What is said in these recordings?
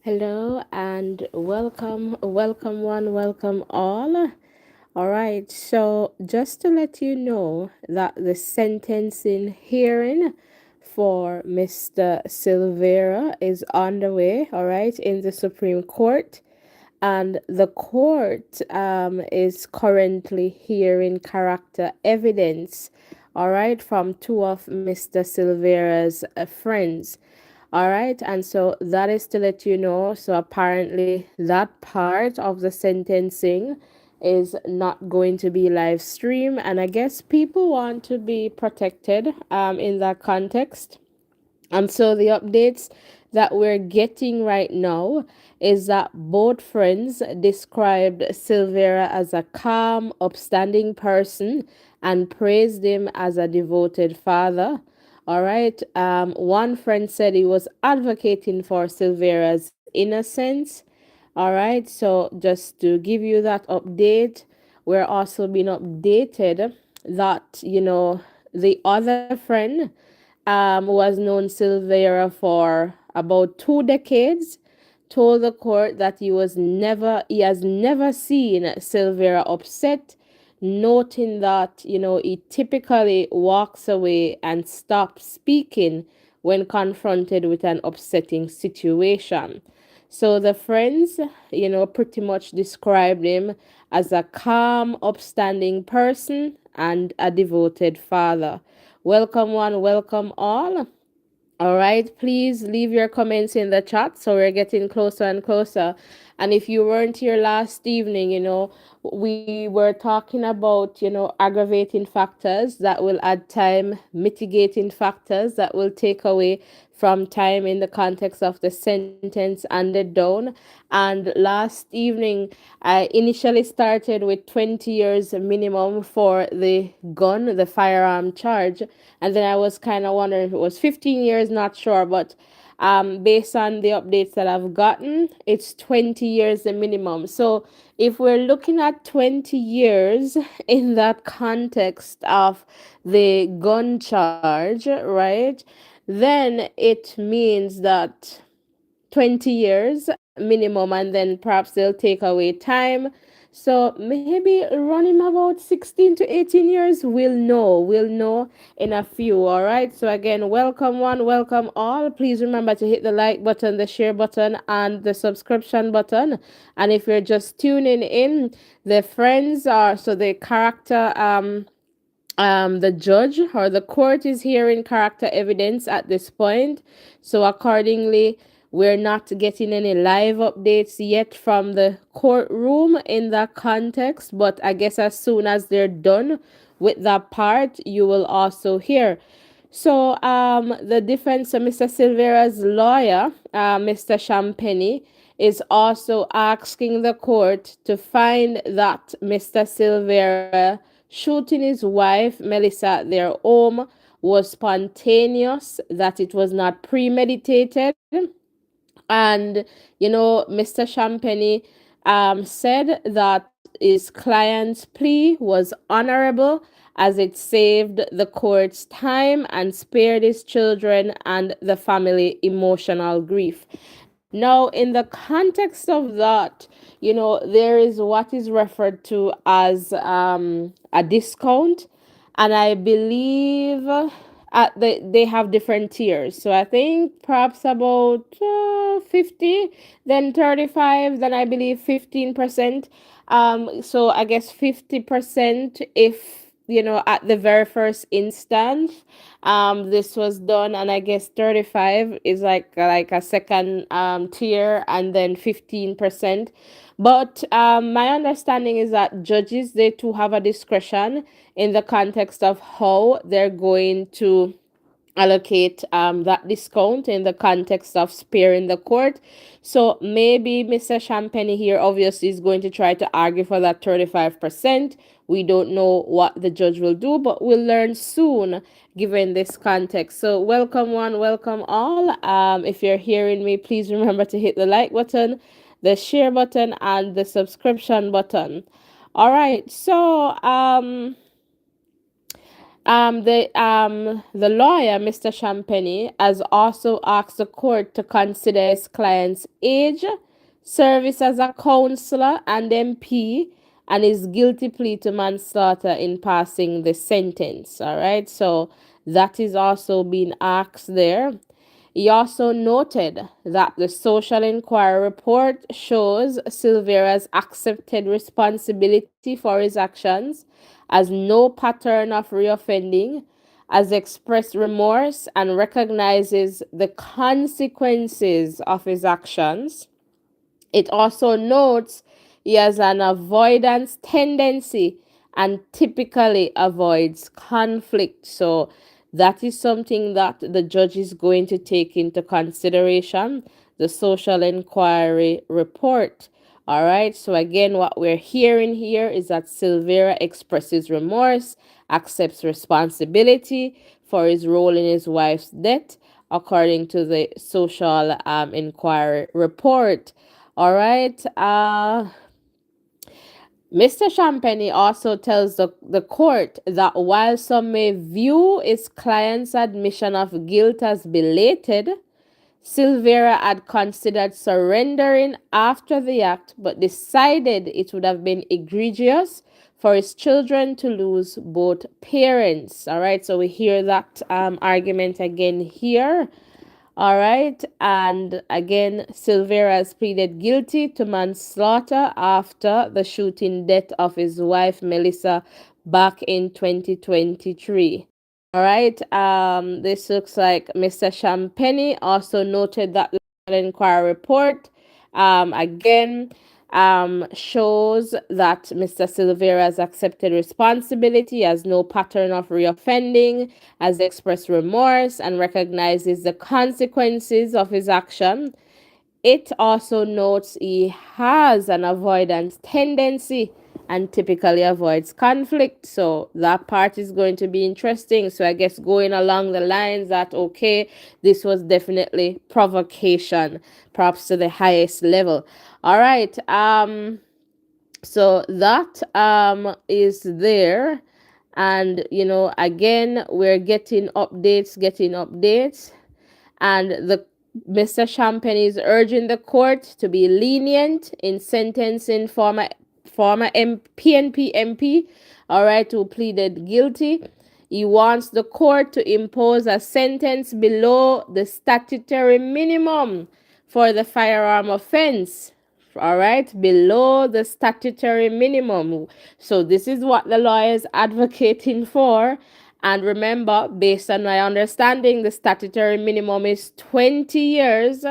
Hello and welcome one, welcome all. All right, so just to let you know that the sentencing hearing for Mr. Silvera is on the way, all right, in the Supreme Court. And the court is currently hearing character evidence, all right, from two of Mr. Silvera's friends. All right, and so that is to let you know. So apparently, that part of the sentencing is not going to be live stream, and I guess people want to be protected in that context. And so the updates that we're getting right now is that both friends described Silvera as a calm, upstanding person and praised him as a devoted father. All right. One friend said he was advocating for Silvera's innocence. All right. So just to give you that update, we're also being updated that, the other friend was known Silvera for about 2 decades, told the court that he has never seen Silvera upset, noting that, he typically walks away and stops speaking when confronted with an upsetting situation. So the friends, pretty much described him as a calm, upstanding person and a devoted father. Welcome one, welcome all. All right, please leave your comments in the chat. So we're getting closer and closer. And if you weren't here last evening, we were talking about, aggravating factors that will add time, mitigating factors that will take away from time in the context of the sentence handed down. And last evening, I initially started with 20 years minimum for the gun, the firearm charge. And then I was kind of wondering if it was 15 years, not sure. But based on the updates that I've gotten, it's 20 years the minimum. So if we're looking at 20 years in that context of the gun charge, right, then it means that 20 years minimum, and then perhaps they'll take away time. So maybe run him about 16 to 18 years. We'll know in a few. All right. So again, welcome one, welcome all. Please remember to hit the like button, the share button, and the subscription button. And if you're just tuning in, the friends are so the character the judge or the court is hearing character evidence at this point. So accordingly, we're not getting any live updates yet from the courtroom in that context, but I guess as soon as they're done with that part, you will also hear. So the defense of Mr. Silvera's lawyer, Mr. Champagne, is also asking the court to find that Mr. Silvera shooting his wife Melissa at their home was spontaneous, that it was not premeditated. And Mr. Champagne said that his client's plea was honorable as it saved the court's time and spared his children and the family emotional grief. Now, in the context of that, there is what is referred to as a discount, and I believe they have different tiers. So I think perhaps about 50, then 35, then I believe 15%. So I guess 50% if at the very first instance this was done, and I guess 35 is like a second tier, and then 15%. But my understanding is that judges, they too have a discretion in the context of how they're going to allocate that discount in the context of sparing the court. So maybe Mr. Champagne here obviously is going to try to argue for that 35%. We don't know what the judge will do, but we'll learn soon given this context. So welcome one, welcome all. If you're hearing me, please remember to hit the like button, the share button, and the subscription button. All right. So The lawyer, Mr. Champagny, has also asked the court to consider his client's age, service as a counselor and MP, and his guilty plea to manslaughter in passing the sentence. All right, so that is also being asked there. He also noted that the social inquiry report shows Silvera's accepted responsibility for his actions, has no pattern of reoffending, has expressed remorse, and recognizes the consequences of his actions. It also notes he has an avoidance tendency and typically avoids conflict. So that is something that the judge is going to take into consideration, the social inquiry report. All right, so again, what we're hearing here is that Silvera expresses remorse, accepts responsibility for his role in his wife's death, according to the social inquiry report. All right. Mr. Champagny also tells the court that while some may view his client's admission of guilt as belated, Silvera had considered surrendering after the act but decided it would have been egregious for his children to lose both parents. All right, so we hear that argument again here. All right. And again, Silvera has pleaded guilty to manslaughter after the shooting death of his wife, Melissa, back in 2023. All right. This looks like Mr. Champagny also noted that the inquiry report, again, shows that Mr. Silvera has accepted responsibility, has no pattern of reoffending, has expressed remorse, and recognizes the consequences of his action. It also notes he has an avoidance tendency and typically avoids conflict. So that part is going to be interesting. So I guess going along the lines that, okay, this was definitely provocation, props to the highest level. All right. So that is there. And again, we're getting updates, and the Mr. Champagny is urging the court to be lenient in sentencing former PNP MP, all right, who pleaded guilty. He wants the court to impose a sentence below the statutory minimum for the firearm offense. All right, below the statutory minimum. So this is what the lawyer is advocating for. And remember, based on my understanding, the statutory minimum is 20 years,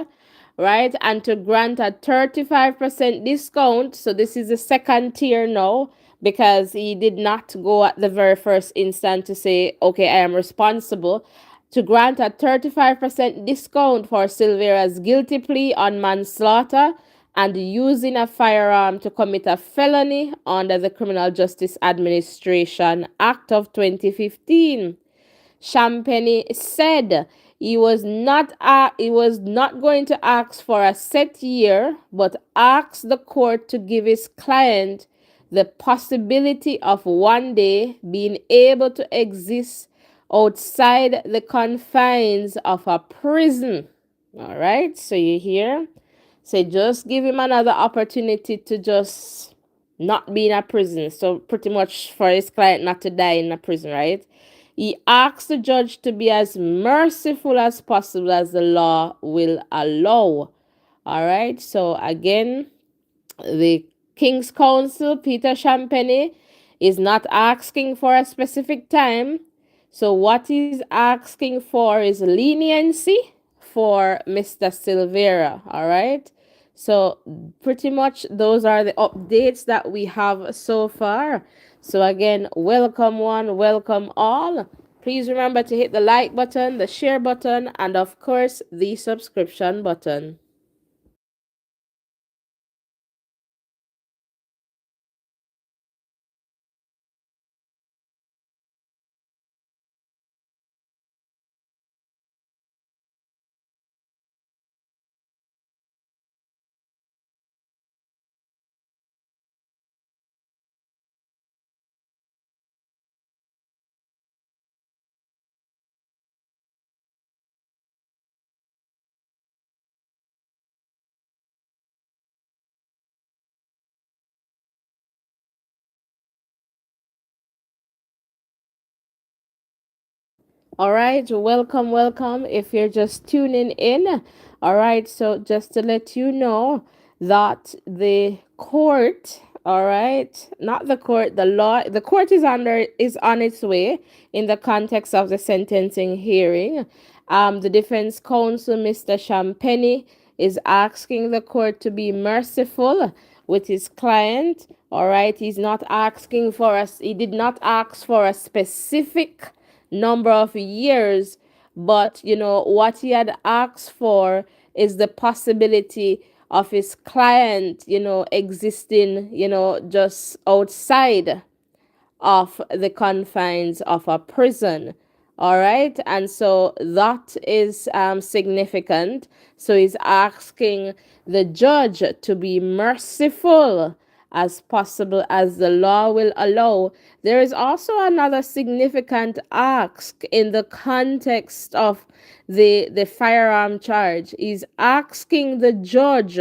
right? And to grant a 35% discount, so this is the second tier now, because he did not go at the very first instant to say, okay, I am responsible. To grant a 35% discount for Silvera's guilty plea on manslaughter and using a firearm to commit a felony under the Criminal Justice Administration Act of 2015. Champagny said he was not going to ask for a set year, but asked the court to give his client the possibility of one day being able to exist outside the confines of a prison. All right, so you hear? So just give him another opportunity to just not be in a prison. So pretty much for his client not to die in a prison, right? He asks the judge to be as merciful as possible as the law will allow. All right. So again, the King's Counsel, Peter Champagny, is not asking for a specific time. So what he's asking for is leniency for Mr. Silvera. All right. So pretty much those are the updates that we have so far. So again, welcome one, welcome all. Please remember to hit the like button, the share button, and of course the subscription button. All right, welcome, welcome. If you're just tuning in, all right, so just to let you know that the court, all right, not the court, the law, the court is on its way in the context of the sentencing hearing. The defense counsel, Mr. Champagny, is asking the court to be merciful with his client. All right, he's not asking for us, he did not ask for a specific number of years, but what he had asked for is the possibility of his client existing just outside of the confines of a prison. All right. And so that is significant. So he's asking the judge to be merciful as possible as the law will allow. There is also another significant ask in the context of the firearm charge. He's asking the judge,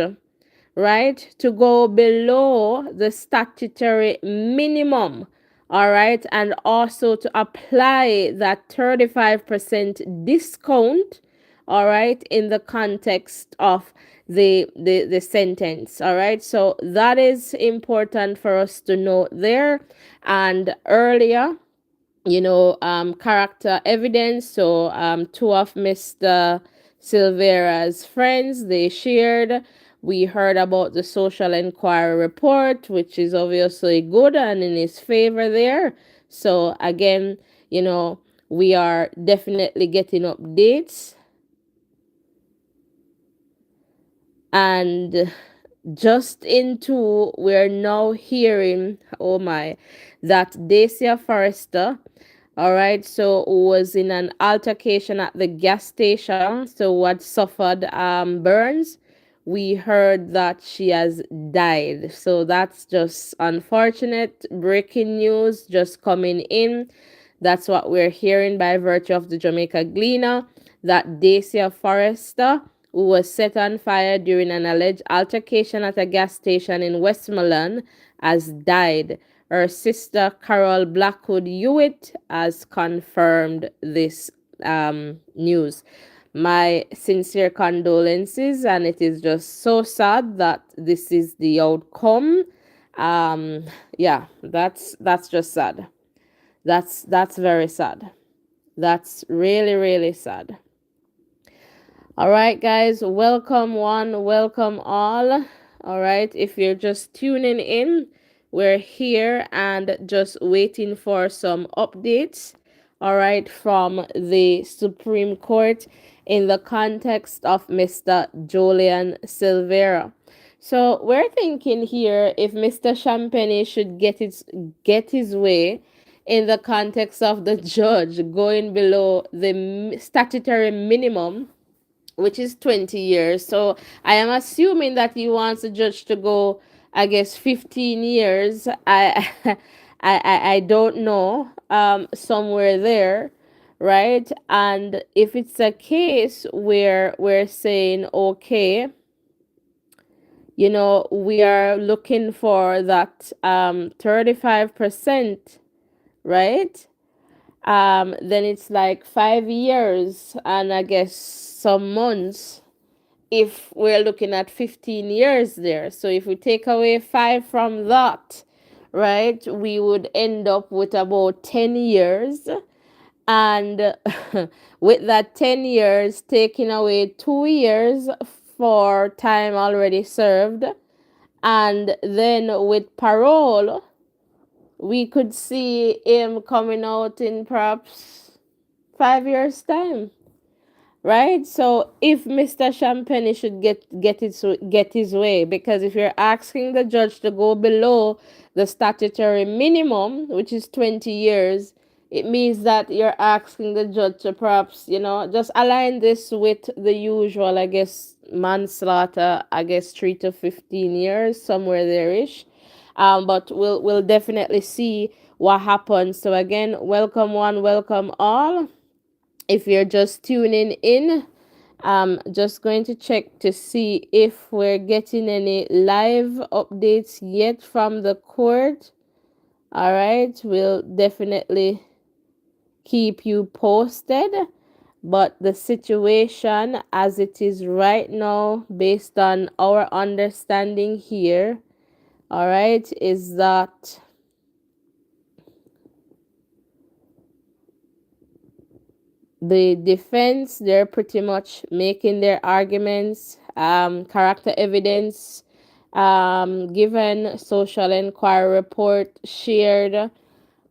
right, to go below the statutory minimum, all right, and also to apply that 35% discount, all right, in the context of the sentence. All right, so that is important for us to know there. And earlier, character evidence. So two of Mr. Silvera's friends, they shared. We heard about the social inquiry report, which is obviously good and in his favor there. So again, we are definitely getting updates. And just into, we're now hearing, oh my, that Dacia Forrester, all right, so was in an altercation at the gas station. So what suffered burns. We heard that she has died. So that's just unfortunate. Breaking news just coming in. That's what we're hearing by virtue of the Jamaica Gleaner, that Dacia Forrester, who was set on fire during an alleged altercation at a gas station in Westmoreland, has died. Her sister, Carol Blackwood Hewitt, has confirmed this news. My sincere condolences, and it is just so sad that this is the outcome. Yeah, that's just sad. That's very sad. That's really, really sad. All right, guys, welcome one, welcome all. All right, if you're just tuning in, we're here and just waiting for some updates, all right, from the Supreme Court in the context of Mr. Julian Silvera. So we're thinking here if Mr. Champagny should get his way in the context of the judge going below the statutory minimum, which is 20 years. So I am assuming that he wants the judge to go, I guess, 15 years. I don't know, somewhere there, right? And if it's a case where we're saying, okay, we are looking for that 35%, right? Then it's like 5 years and I guess some months if we're looking at 15 years there. So if we take away 5 from that, right, we would end up with about 10 years. And with that 10 years, taking away 2 years for time already served, and then with parole, we could see him coming out in perhaps 5 years' time, right? So if Mr. Champagny should get his way, because if you're asking the judge to go below the statutory minimum, which is 20 years, it means that you're asking the judge to perhaps just align this with the usual, I guess, manslaughter, I guess 3 to 15 years, somewhere there ish. But we'll definitely see what happens. So again, welcome one, welcome all. If you're just tuning in, just going to check to see if we're getting any live updates yet from the court. All right, we'll definitely keep you posted. But the situation as it is right now, based on our understanding here, all right, is that the defense, they're pretty much making their arguments, character evidence, given, social inquiry report shared.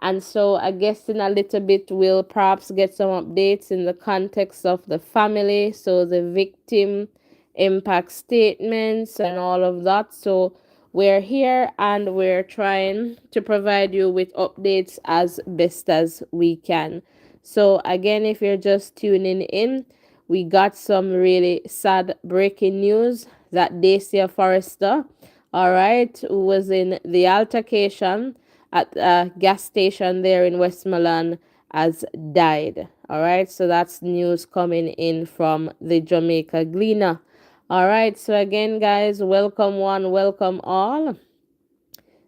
And so I guess in a little bit we'll perhaps get some updates in the context of the family, so the victim impact statements and all of that. So we're here and we're trying to provide you with updates as best as we can. So again, if you're just tuning in, we got some really sad breaking news that Dacia Forrester, all right, who was in the altercation at a gas station there in Westmoreland, has died. All right, so that's news coming in from the Jamaica Gleaner. All right, so again, guys, welcome one, welcome all.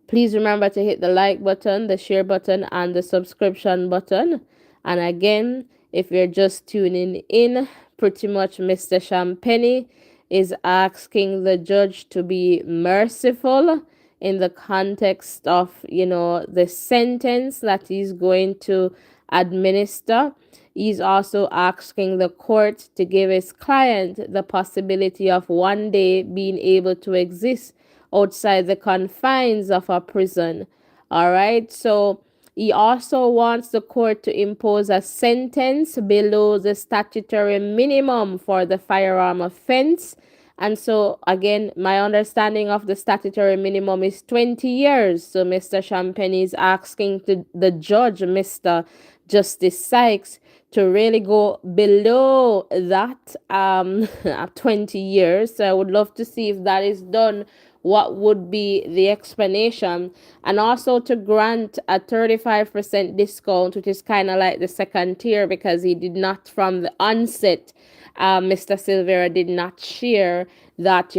Please remember to hit the like button, the share button, and the subscription button. And again, if you're just tuning in, pretty much Mr. Champagne is asking the judge to be merciful in the context of, the sentence that he's going to administer. He's also asking the court to give his client the possibility of one day being able to exist outside the confines of a prison. All right. So he also wants the court to impose a sentence below the statutory minimum for the firearm offense. And so, again, my understanding of the statutory minimum is 20 years. So, Mr. Champagne is asking the judge, Mr. Justice Sykes, to really go below that 20 years. So, I would love to see if that is done, what would be the explanation, and also to grant a 35% discount, which is kind of like the second tier, because he did not from the onset, Mr. Silvera did not share that,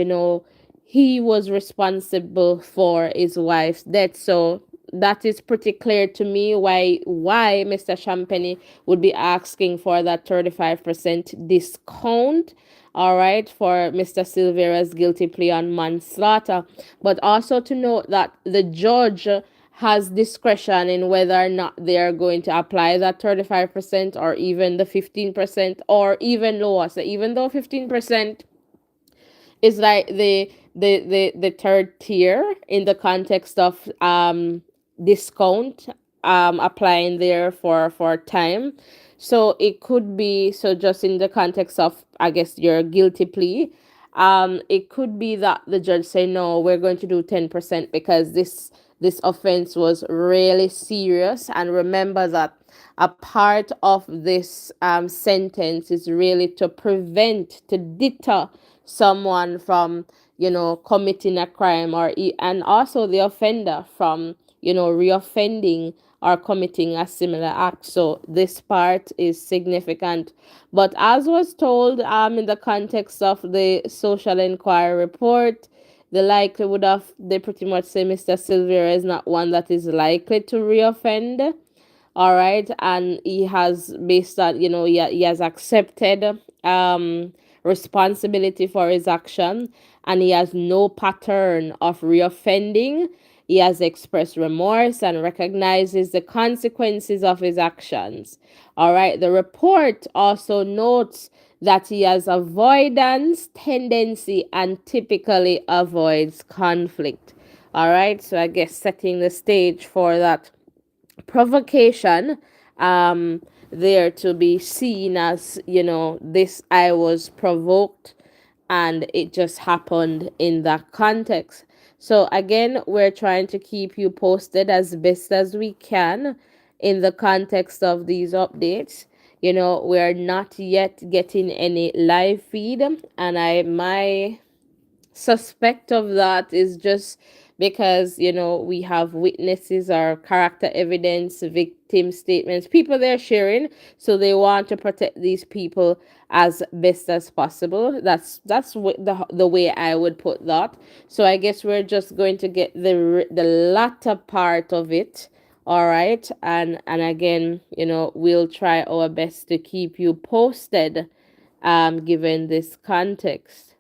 he was responsible for his wife's death. So that is pretty clear to me why Mr. Champagne would be asking for that 35% discount, all right, for Mr. Silvera's guilty plea on manslaughter. But also to note that the judge has discretion in whether or not they are going to apply that 35% or even the 15% or even lower. So even though 15% is like the third tier in the context of discount applying there for time, so it could be, so just in the context of, I guess, your guilty plea, it could be that the judge say no, we're going to do 10% because this offense was really serious. And remember that a part of this sentence is really to prevent, to deter someone from, committing a crime, and also the offender from, reoffending or committing a similar act. So this part is significant. But as was told in the context of the social inquiry report, the likelihood of, they pretty much say Mr. Silvera is not one that is likely to reoffend. All right, and he has, based on, he has accepted responsibility for his action, and he has no pattern of reoffending. He has expressed remorse and recognizes the consequences of his actions. All right, the report also notes that he has avoidance tendency and typically avoids conflict. All right, so I guess setting the stage for that provocation there to be seen as, this, I was provoked, and it just happened in that context. So again, we're trying to keep you posted as best as we can in the context of these updates. We're not yet getting any live feed, and my suspect of that is just because, we have witnesses or character evidence, victim statements, people they're sharing, so they want to protect these people as best as possible. That's what the way I would put that. So I guess we're just going to get the latter part of it, All right. And again, we'll try our best to keep you posted given this context.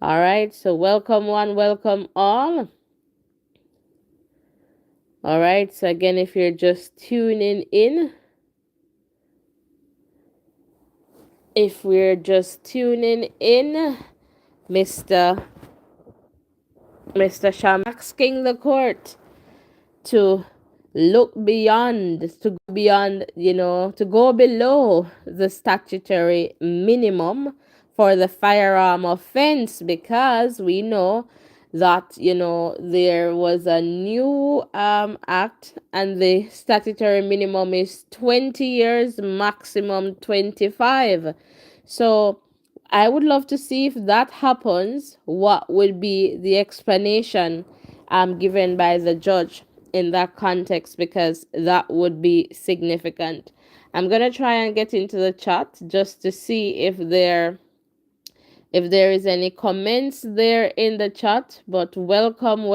All right. So welcome one, welcome all. All right. So again, if you're just tuning in, if we're just tuning in, Mr. Sham asking the court to look beyond, to go beyond, to go below the statutory minimum for the firearm offense, because we know that, there was a new act, and the statutory minimum is 20 years, maximum 25. So I would love to see if that happens, what would be the explanation given by the judge in that context, because that would be significant. I'm going to try and get into the chat just to see if there is any comments there in the chat, but welcome.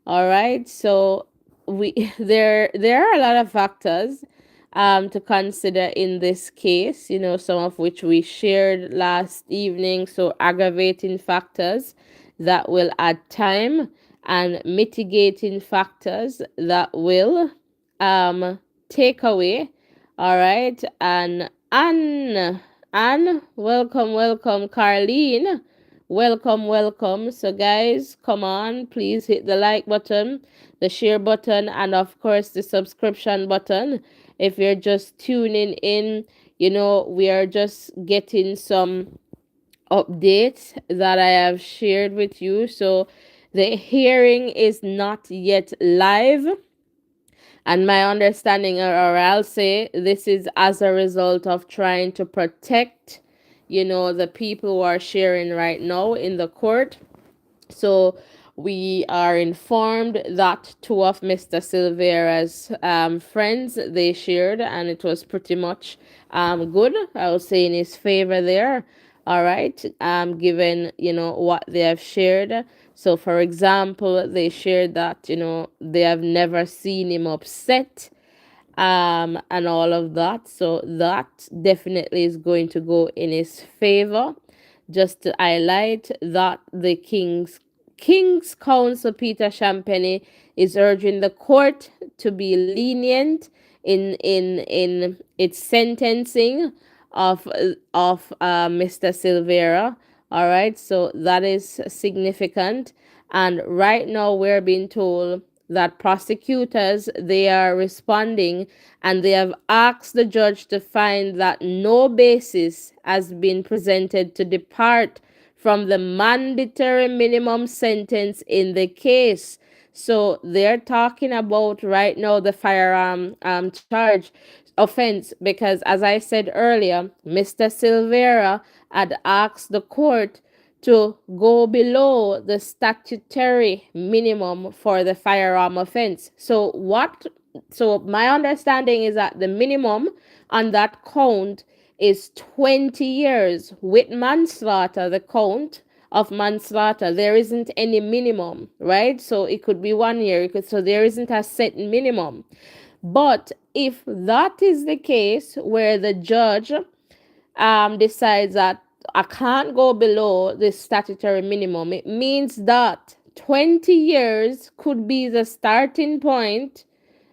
All right. So we there are a lot of factors to consider in this case, some of which we shared last evening. So aggravating factors that will add time, and mitigating factors that will take away. All right. And welcome, Carlene. Welcome. So, guys, come on, please hit the like button, the share button, and of course, the subscription button. If you're just tuning in, we are just getting some updates that I have shared with you. So, the hearing is not yet live. And my understanding, or I'll say, this is as a result of trying to protect, the people who are sharing right now in the court. So we are informed that two of Mr. Silvera's friends, they shared, and it was pretty much good. I would say in his favor there. All right. Given, what they have shared. So, for example, they shared that, they have never seen him upset and all of that. So that definitely is going to go in his favor. Just to highlight that the King's Counsel Peter Champagny is urging the court to be lenient in its sentencing of Mr. Silvera. All right, so that is significant. And right now we're being told that prosecutors, they are responding, and they have asked the judge to find that no basis has been presented to depart from the mandatory minimum sentence in the case. So they're talking about right now the firearm charge offense, because as I said earlier, Mr. Silvera had asked the court to go below the statutory minimum for the firearm offense. So my understanding is that the minimum on that count is 20 years. With manslaughter, the count of manslaughter, there isn't any minimum, right? So it could be 1 year. So there isn't a set minimum. But if that is the case, where the judge decides that I can't go below the statutory minimum, it means that 20 years could be the starting point,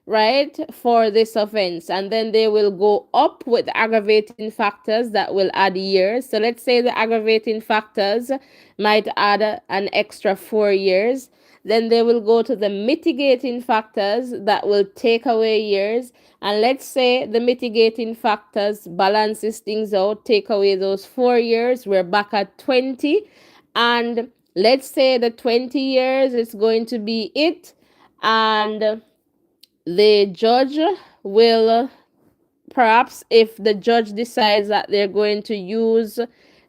right, for this offense. And then they will go up with aggravating factors that will add years. So let's say the aggravating factors might add an extra 4 years. Then they will go to the mitigating factors that will take away years. And let's say the mitigating factors balances things out, take away those 4 years. We're back at 20. And let's say the 20 years is going to be it. And the judge will, perhaps if the judge decides that they're going to use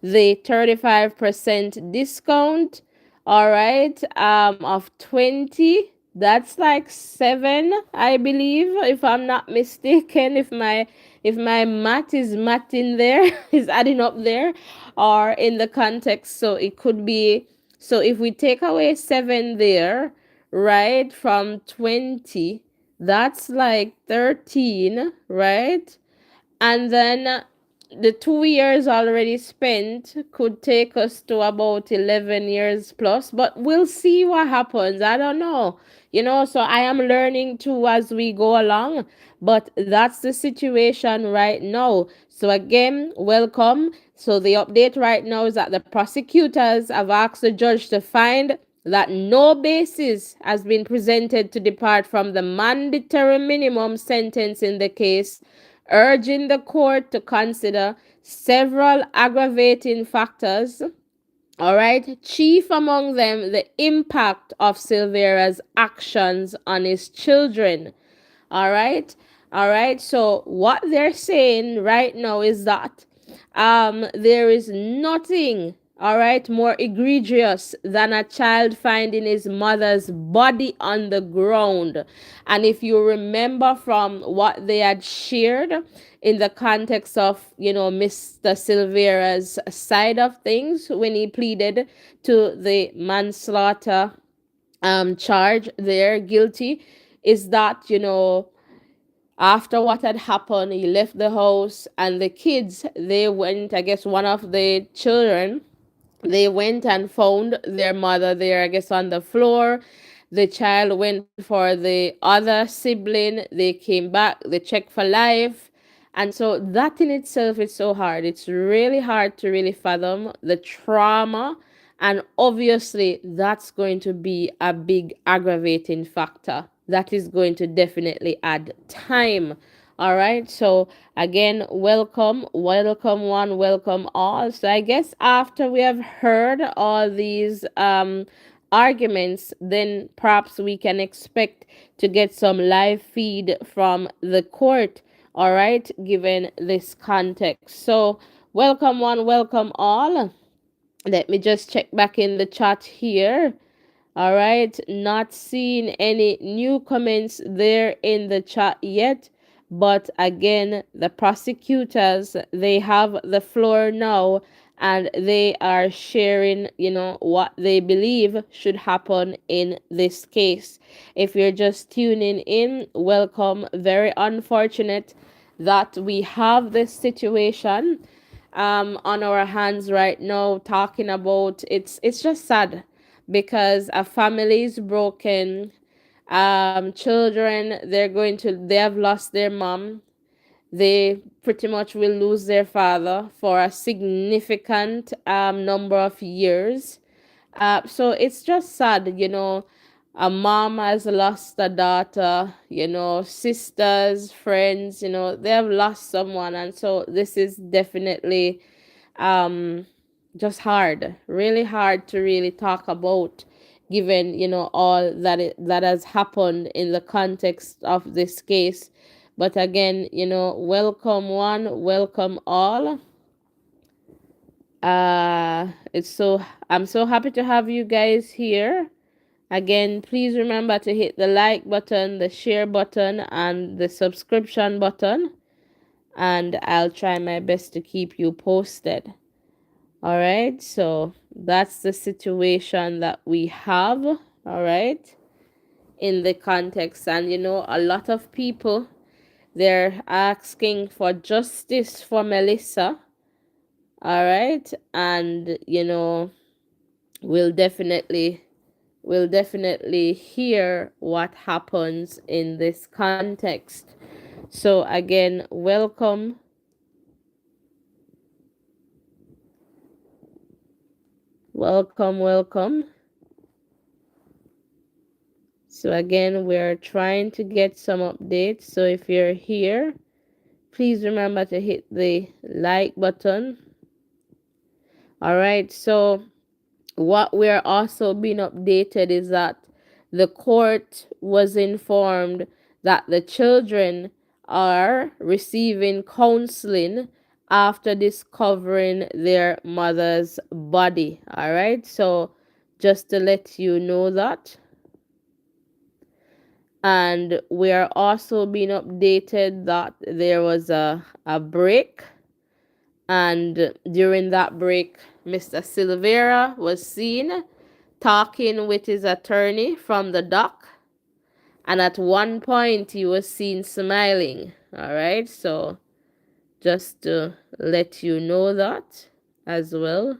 the 35% discount, all right, of 20, that's like 7, I believe, if I'm not mistaken, if my math is matting there, is adding up there, or in the context. So it could be, so if we take away 7 there, right, from 20, that's like 13, right? And then the 2 years already spent could take us to about 11 years plus, but we'll see what happens. I don't know. So I am learning too as we go along, but that's the situation right now. So again, welcome. So the update right now is that the prosecutors have asked the judge to find that no basis has been presented to depart from the mandatory minimum sentence in the case, urging the court to consider several aggravating factors. All right, chief among them, the impact of Silvera's actions on his children. All right. All right. So what they're saying right now is that there is nothing, all right, more egregious than a child finding his mother's body on the ground. And if you remember from what they had shared in the context of, Mr. Silvera's side of things when he pleaded to the manslaughter charge there, guilty, is that, after what had happened, he left the house, and the kids, they went, I guess one of the children, they went and found their mother there, I guess, on the floor. The child went for the other sibling. They came back, they checked for life. And so that in itself is so hard. It's really hard to really fathom the trauma. And obviously, that's going to be a big aggravating factor. That is going to definitely add time. All right. So again, welcome, welcome one, welcome all. So I guess after we have heard all these arguments, then perhaps we can expect to get some live feed from the court. All right, given this context. So welcome one, welcome all. Let me just check back in the chat here. All right, not seeing any new comments there in the chat yet. But again, the prosecutors, they have the floor now, and they are sharing, what they believe should happen in this case. If you're just tuning in, welcome. Very unfortunate that we have this situation on our hands right now, talking about it's just sad because a family is broken. Children, they have lost their mom. They pretty much will lose their father for a significant number of years. So it's just sad, a mom has lost a daughter, sisters, friends, they have lost someone. And so this is definitely just hard, really hard to really talk about, given, all that has happened in the context of this case. But again, welcome one, welcome all. I'm so happy to have you guys here. Again, please remember to hit the like button, the share button, and the subscription button, and I'll try my best to keep you posted. All right, so that's the situation that we have, all right, in the context. And a lot of people, they're asking for justice for Melissa. All right, and we'll definitely hear what happens in this context. So again, welcome. Welcome. So again, we're trying to get some updates. So if you're here, please remember to hit the like button. All right, so what we're also being updated is that the court was informed that the children are receiving counseling after discovering their mother's body. All right, so just to let you know that. And we are also being updated that there was a break, and during that break, Mr. Silvera was seen talking with his attorney from the dock, and at one point he was seen smiling. All right, so just to let you know that as well.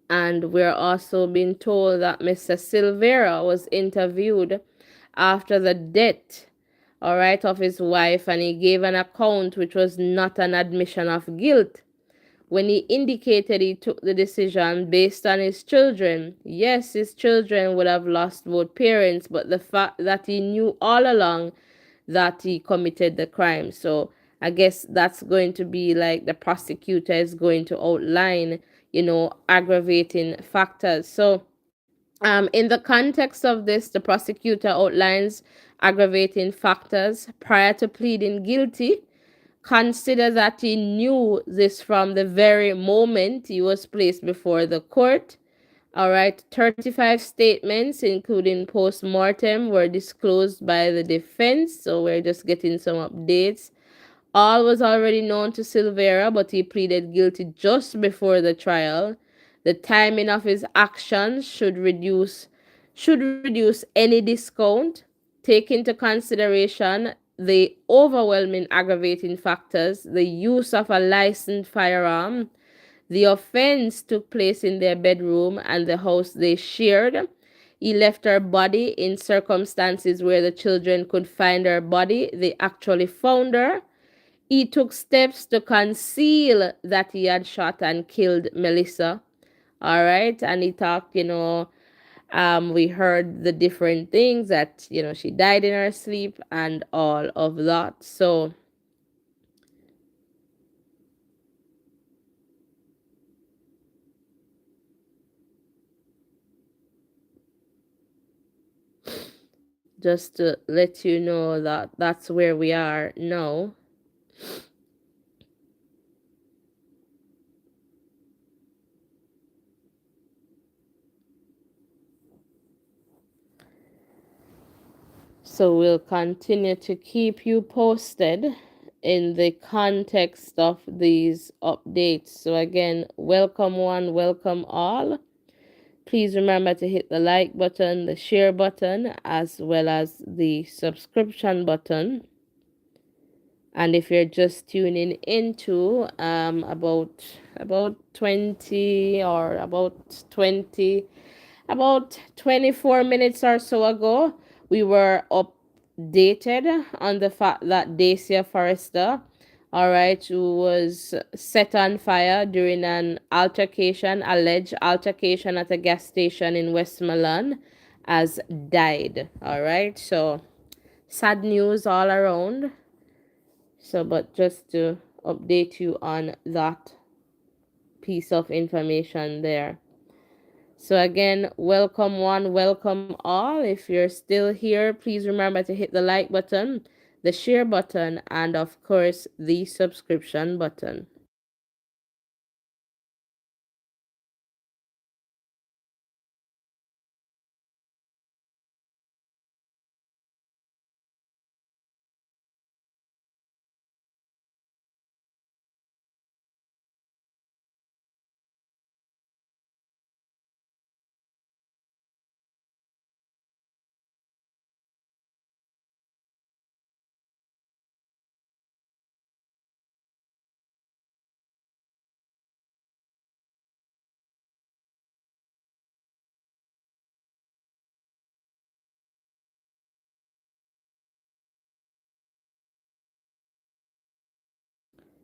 And we're also being told that Mr. Silvera was interviewed after the death, all right, of his wife, and he gave an account which was not an admission of guilt. When he indicated he took the decision based on his children, yes, his children would have lost both parents, but the fact that he knew all along that he committed the crime. So I guess that's going to be like the prosecutor is going to outline, aggravating factors. So in the context of this, the prosecutor outlines aggravating factors prior to pleading guilty. Consider that he knew this from the very moment he was placed before the court. All right, 35 statements, including post mortem, were disclosed by the defense. So we're just getting some updates. All was already known to Silvera, but he pleaded guilty just before the trial. The timing of his actions should reduce any discount. Take into consideration the overwhelming aggravating factors, the use of a licensed firearm. The offense took place in their bedroom and the house they shared. He left her body in circumstances where the children could find her body. They actually found her. He took steps to conceal that he had shot and killed Melissa. All right. And he talked, we heard the different things that, she died in her sleep and all of that. So, just to let you know that that's where we are now. So we'll continue to keep you posted in the context of these updates. So again, welcome one, welcome all. Please remember to hit the like button, the share button, as well as the subscription button. And if you're just tuning into about 20 or about 24 minutes or so ago, we were updated on the fact that Dacia Forrester, all right, who was set on fire during an alleged altercation at a gas station in Westmoreland, has died. All right, so sad news all around. So, but just to update you on that piece of information there. So again, welcome one, welcome all. If you're still here, please remember to hit the like button, the share button, and of course, the subscription button.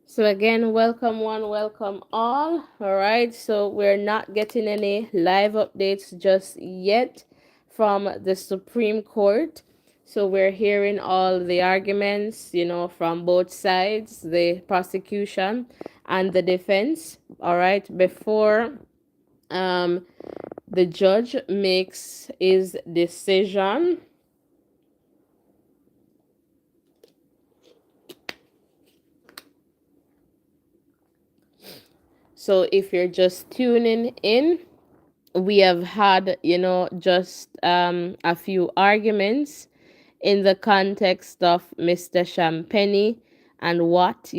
So again, welcome one, welcome all. All right, so we're not getting any live updates just yet from the Supreme Court. So we're hearing all the arguments, from both sides, the prosecution and the defense. All right, before the judge makes his decision. So if you're just tuning in, we have had, just a few arguments in the context of Mr. Champagne and what,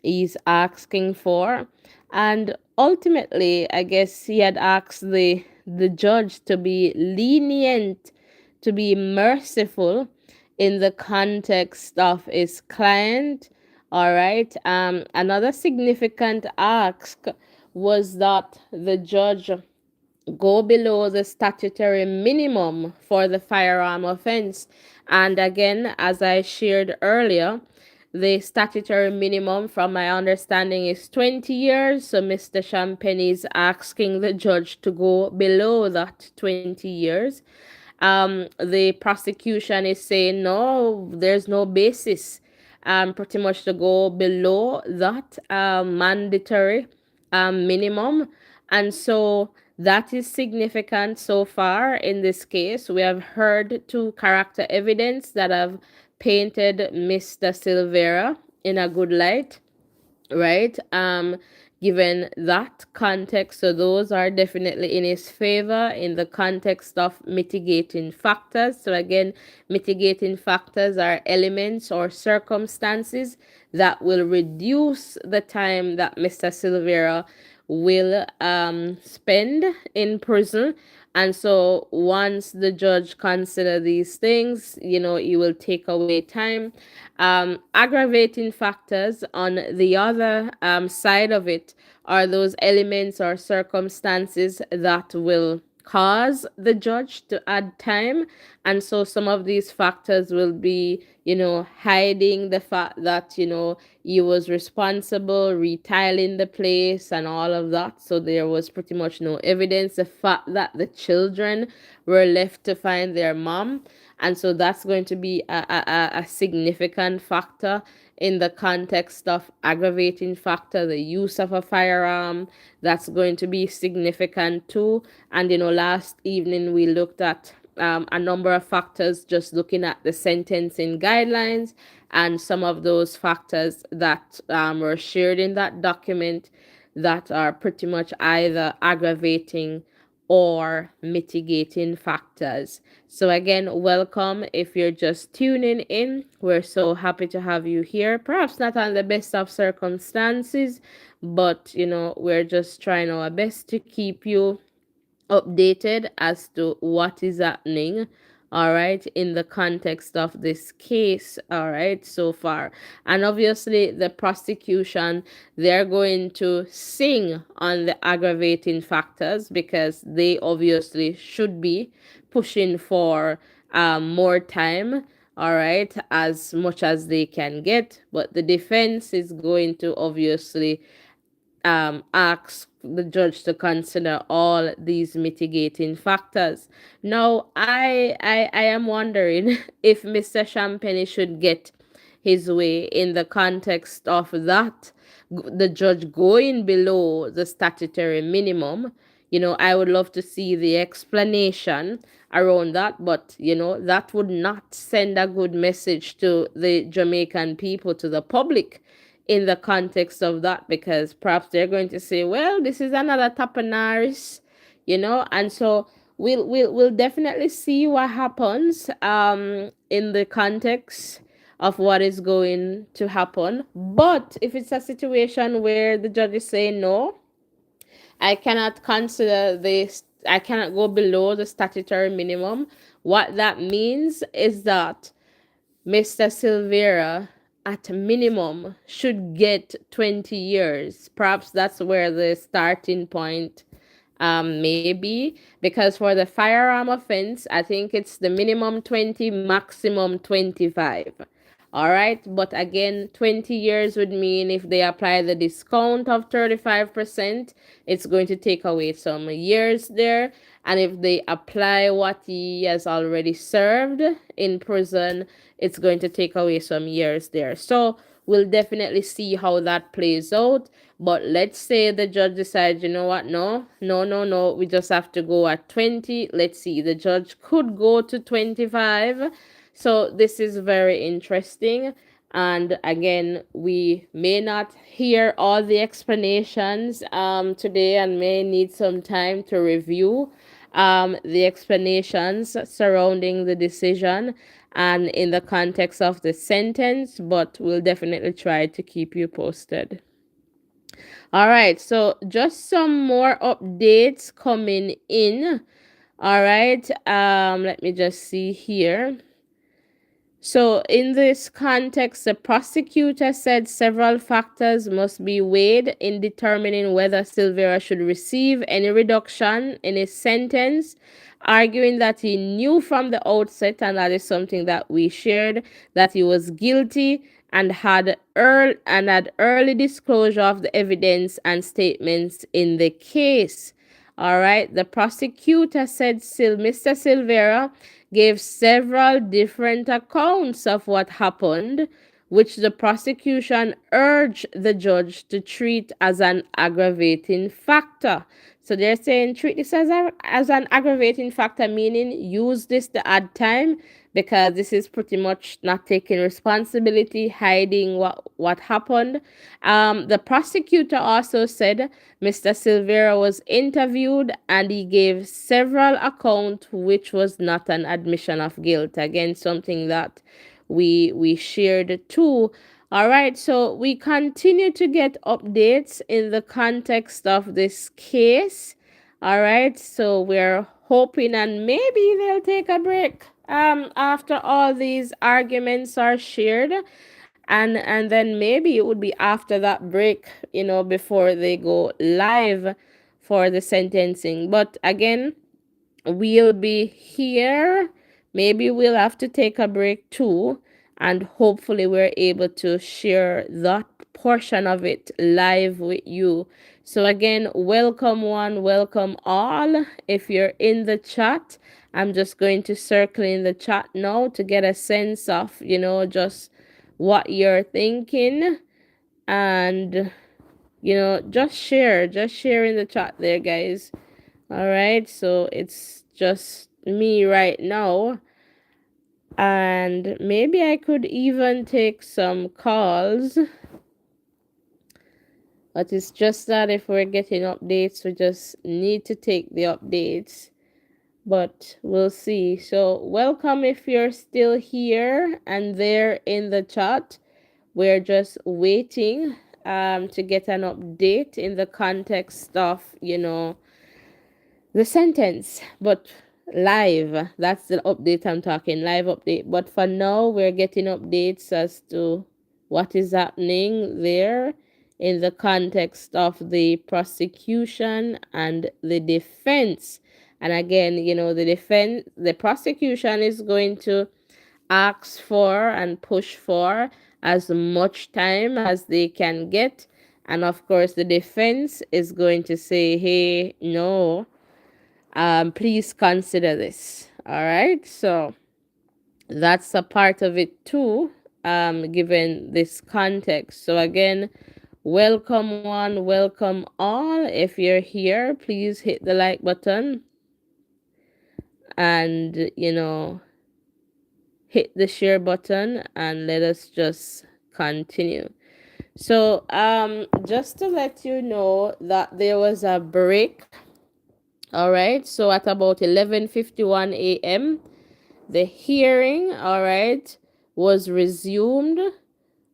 he's asking for. And ultimately, I guess he had asked the judge to be lenient, to be merciful in the context of his client. All right. Another significant ask was that the judge go below the statutory minimum for the firearm offense. And again, as I shared earlier, the statutory minimum, from my understanding, is 20 years. So Mr. Champagne is asking the judge to go below that 20 years. The prosecution is saying no, there's no basis, pretty much to go below that mandatory minimum. And so that is significant so far in this case. We have heard two character evidence that have painted Mr. Silvera in a good light, right? Given that context, so those are definitely in his favor in the context of mitigating factors. So again, mitigating factors are elements or circumstances that will reduce the time that Mr. Silvera will spend in prison. And so once the judge consider these things, he will take away time. Aggravating factors on the other side of it are those elements or circumstances that will cause the judge to add time. And so some of these factors will be, hiding the fact that, he was responsible, retiling the place and all of that. So there was pretty much no evidence. The fact that the children were left to find their mom. And so that's going to be a significant factor in the context of aggravating factor, the use of a firearm. That's going to be significant too. And, last evening we looked at a number of factors, just looking at the sentencing guidelines and some of those factors that were shared in that document that are pretty much either aggravating or mitigating factors. So again, welcome. If you're just tuning in, we're so happy to have you here. Perhaps not on the best of circumstances, but we're just trying our best to keep you updated as to what is happening, all right, in the context of this case, all right, so far. And obviously the prosecution, they're going to sing on the aggravating factors because they obviously should be pushing for more time, all right, as much as they can get. But the defense is going to obviously ask the judge to consider all these mitigating factors. Now, I am wondering if Mr. Champagne should get his way in the context of that, the judge going below the statutory minimum. I would love to see the explanation around that, but that would not send a good message to the Jamaican people, to the public, in the context of that, because perhaps they're going to say, well, this is another Tapenaris, and so we'll definitely see what happens in the context of what is going to happen. But if it's a situation where the judge is saying no, I cannot consider this, I cannot go below the statutory minimum, what that means is that Mr. Silvera, at minimum, should get 20 years. Perhaps that's where the starting point may be, because for the firearm offense, I think it's the minimum 20, maximum 25. All right, but again, 20 years would mean if they apply the discount of 35%, it's going to take away some years there. And if they apply what he has already served in prison, it's going to take away some years there. So we'll definitely see how that plays out. But let's say the judge decides, you know what, no, we just have to go at 20. Let's see, the judge could go to 25. So this is very interesting. And again, we may not hear all the explanations today and may need some time to review the explanations surrounding the decision and in the context of the sentence, but we'll definitely try to keep you posted. All right, so just some more updates coming in. All right, let me just see here. So, in this context, the prosecutor said several factors must be weighed in determining whether Silvera should receive any reduction in his sentence, arguing that he knew from the outset, and that is something that we shared, that he was guilty and had early disclosure of the evidence and statements in the case. All right, the prosecutor said Mr. Silvera gave several different accounts of what happened, which the prosecution urged the judge to treat as an aggravating factor. So they're saying treat this as an aggravating factor, meaning use this to add time, because this is pretty much not taking responsibility, hiding what happened. The prosecutor also said Mr. Silvera was interviewed and he gave several accounts, which was not an admission of guilt. Again, something that we shared too. All right, so we continue to get updates in the context of this case. All right, so we're hoping and maybe they'll take a break after all these arguments are shared, and then maybe it would be after that break, before they go live for the sentencing. But again, we'll be here. Maybe we'll have to take a break too, and hopefully we're able to share that portion of it live with you. So again, welcome one, welcome all. If you're in the chat, I'm just going to circle in the chat now to get a sense of, just what you're thinking, and just share in the chat there, guys. All right, so it's just me right now, and maybe I could even take some calls, but it's just that if we're getting updates, we just need to take the updates, but we'll see. So welcome if you're still here and there in the chat. We're just waiting to get an update in the context of, the sentence, but live. That's the update I'm talking, live update. But for now, we're getting updates as to what is happening there in the context of the prosecution and the defense. And again, the prosecution is going to ask for and push for as much time as they can get. And of course, the defense is going to say, hey, no, please consider this. All right. So that's a part of it too, given this context. So again, welcome one, welcome all. If you're here, please hit the like button and, hit the share button, and let us just continue. So, just to let you know that there was a break. All right. So at about 11:51 a.m., the hearing, all right, was resumed.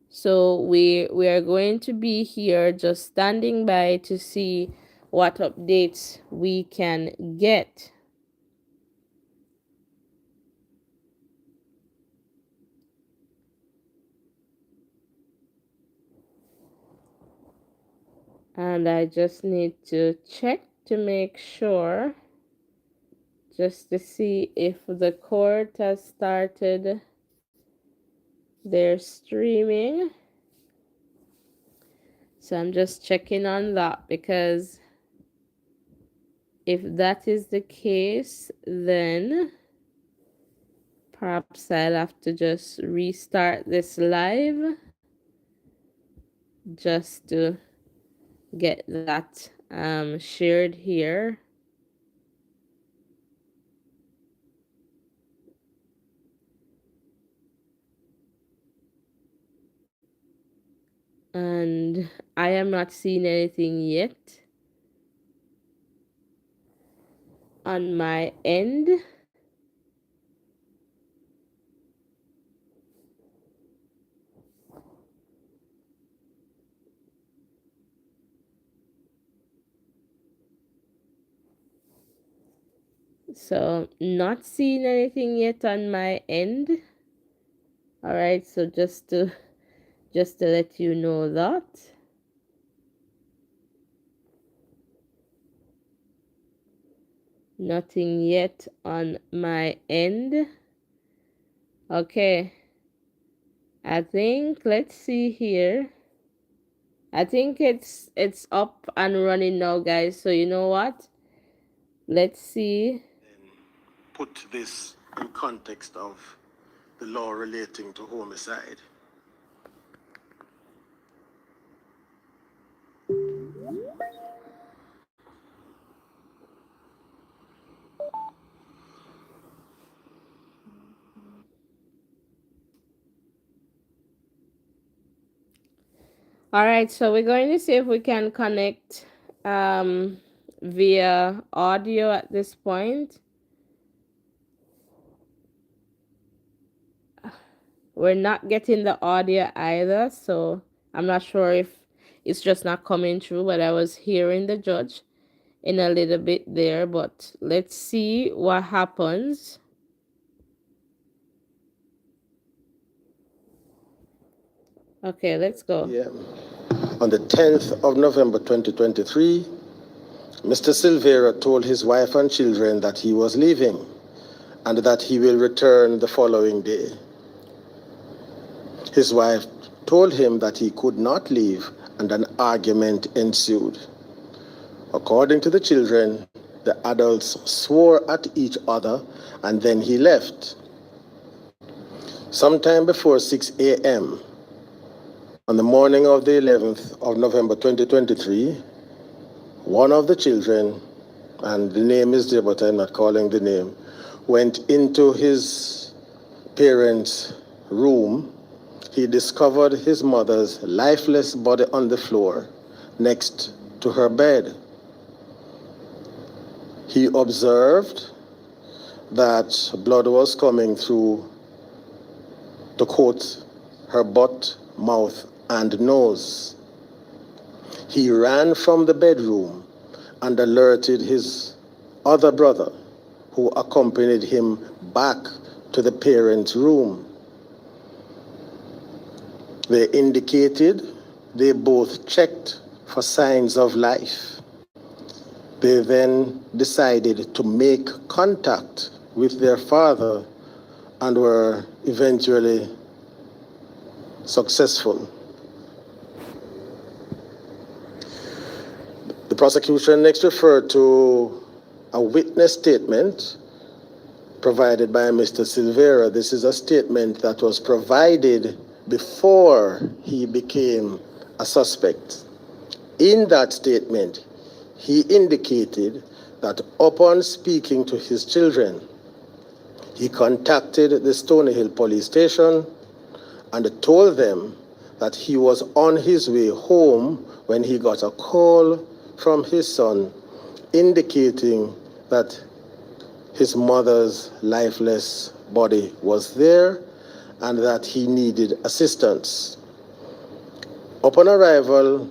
So we are going to be here just standing by to see what updates we can get. And I just need to check to make sure, just to see if the court has started their streaming. So I'm just checking on that, because if that is the case, then perhaps I'll have to just restart this live just to get that shared here. and I am not seeing anything yet on my end. So not seeing anything yet on my end. All right, so just to let you know that. Nothing yet on my end. Okay. I think, let's see here. I think it's up and running now, guys. So you know what? Let's see. Put this in context of the law relating to homicide. All right, so we're going to see if we can connect via audio at this point. We're not getting the audio either, so I'm not sure if it's just not coming through, but I was hearing the judge in a little bit there, but let's see what happens. Okay, let's go. Yeah. On the 10th of November 2023, Mr. Silvera told his wife and children that he was leaving and that he will return the following day. His wife told him that he could not leave, and an argument ensued. According to the children, the adults swore at each other and then he left. Sometime before 6 a.m., on the morning of the 11th of November 2023, one of the children, and the name is there, but I'm not calling the name, went into his parents' room. He discovered his mother's lifeless body on the floor next to her bed. He observed that blood was coming through, to quote, her butt, mouth, and nose. He ran from the bedroom and alerted his other brother, who accompanied him back to the parents' room. They indicated they both checked for signs of life. They then decided to make contact with their father and were eventually successful. The prosecution next referred to a witness statement provided by Mr. Silvera. This is a statement that was provided before he became a suspect. In that statement, he indicated that upon speaking to his children, he contacted the Stony Hill police station and told them that he was on his way home when he got a call from his son indicating that his mother's lifeless body was there and that he needed assistance. Upon arrival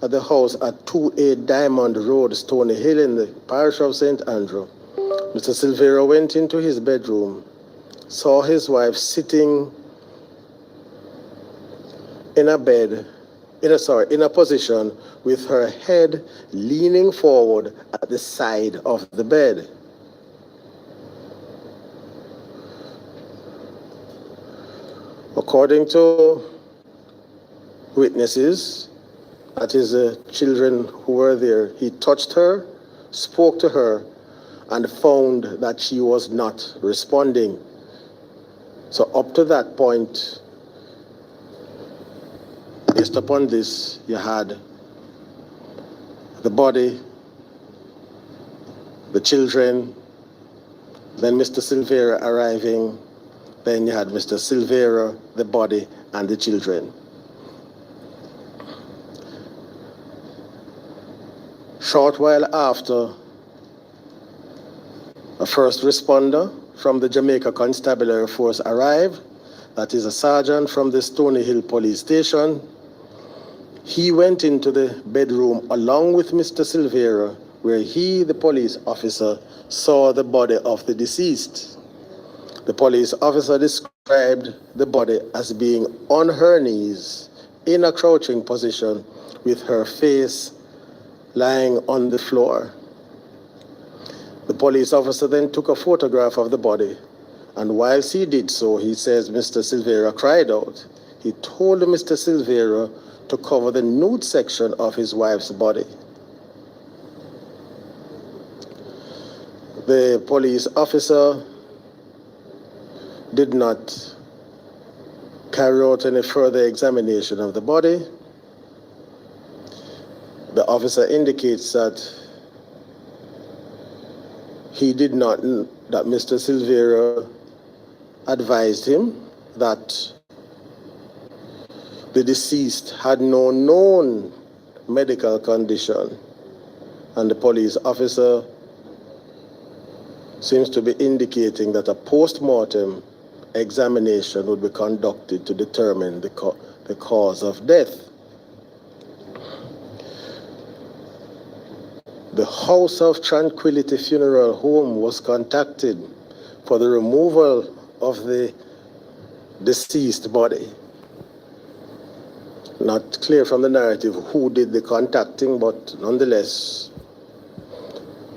at the house at 2A Diamond Road, Stony Hill, in the parish of St. Andrew, Mr. Silvera went into his bedroom, saw his wife sitting in a position with her head leaning forward at the side of the bed. According to witnesses, that is the children who were there, he touched her, spoke to her, and found that she was not responding. So up to that point, based upon this, you had the body, the children, then Mr. Silvera arriving, then you had Mr. Silvera, the body, and the children. Short while after, a first responder from the Jamaica Constabulary Force arrived, that is a sergeant from the Stony Hill Police Station. He went into the bedroom along with Mr. Silvera, where he, the police officer, saw the body of the deceased. The police officer described the body as being on her knees in a crouching position with her face lying on the floor. The police officer then took a photograph of the body, and whilst he did so, he says Mr. Silvera cried out. He told Mr. Silvera to cover the nude section of his wife's body. The police officer did not carry out any further examination of the body. The officer indicates that he did not, that Mr. Silvera advised him that the deceased had no known medical condition, and the police officer seems to be indicating that a post-mortem examination would be conducted to determine the cause of death. The House of Tranquility Funeral Home was contacted for the removal of the deceased body. Not clear from the narrative who did the contacting, but nonetheless,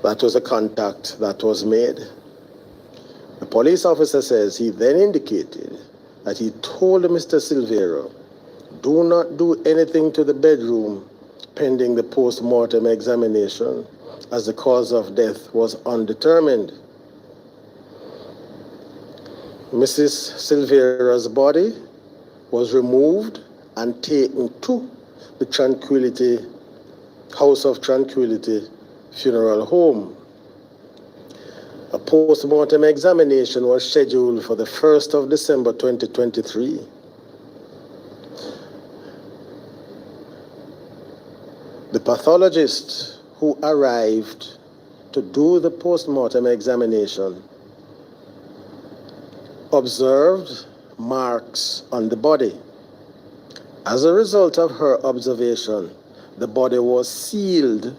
that was a contact that was made. The police officer says he then indicated that he told Mr. Silvera, do not do anything to the bedroom pending the post-mortem examination, as the cause of death was undetermined. Mrs. Silvera's body was removed and taken to the House of Tranquility Funeral Home. A post-mortem examination was scheduled for the 1st of December 2023. The pathologist who arrived to do the post-mortem examination observed marks on the body. As a result of her observation, the body was sealed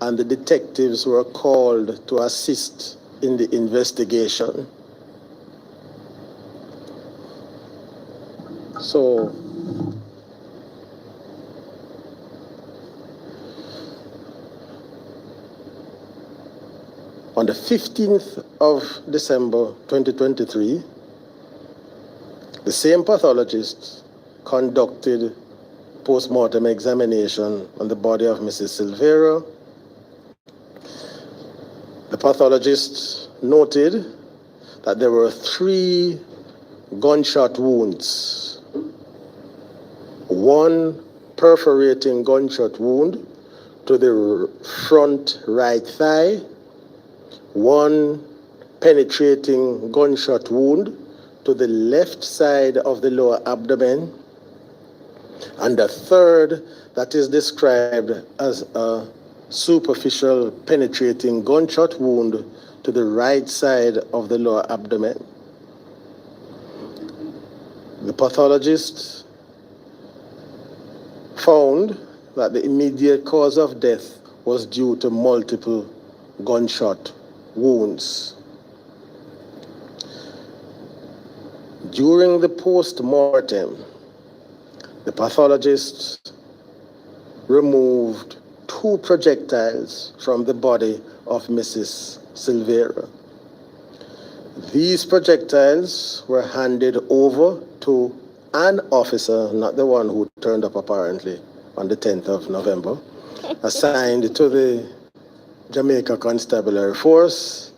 and the detectives were called to assist in the investigation. So, on the 15th of December 2023, the same pathologist conducted post-mortem examination on the body of Mrs. Silvera. The pathologist noted that there were 3 gunshot wounds. 1 perforating gunshot wound to the front right thigh, 1 penetrating gunshot wound to the left side of the lower abdomen, and a 3rd that is described as a superficial penetrating gunshot wound to the right side of the lower abdomen. The pathologist found that the immediate cause of death was due to multiple gunshot wounds. During the post-mortem, the pathologist removed 2 projectiles from the body of Mrs. Silvera. These projectiles were handed over to an officer, not the one who turned up apparently on the 10th of November, assigned to the Jamaica Constabulary Force,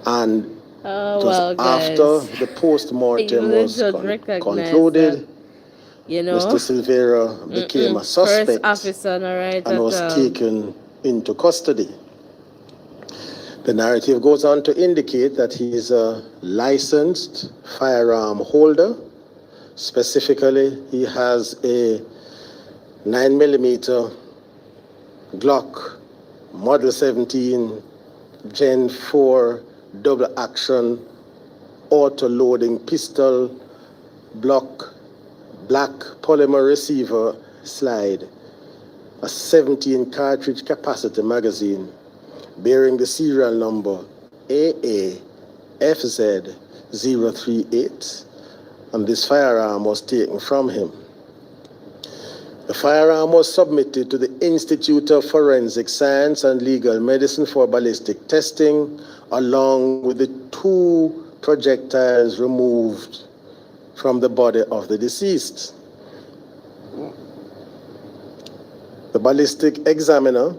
and it was after the post-mortem was concluded, Mr. Silvera became a suspect and was taken into custody. The narrative goes on to indicate that he is a licensed firearm holder. Specifically, he has a 9mm Glock Model 17 Gen 4 double action auto-loading pistol, block, black polymer receiver slide, a 17 cartridge capacity magazine bearing the serial number AAFZ038, and this firearm was taken from him. The firearm was submitted to the Institute of Forensic Science and Legal Medicine for ballistic testing, along with the 2 projectiles removed from the body of the deceased. The ballistic examiner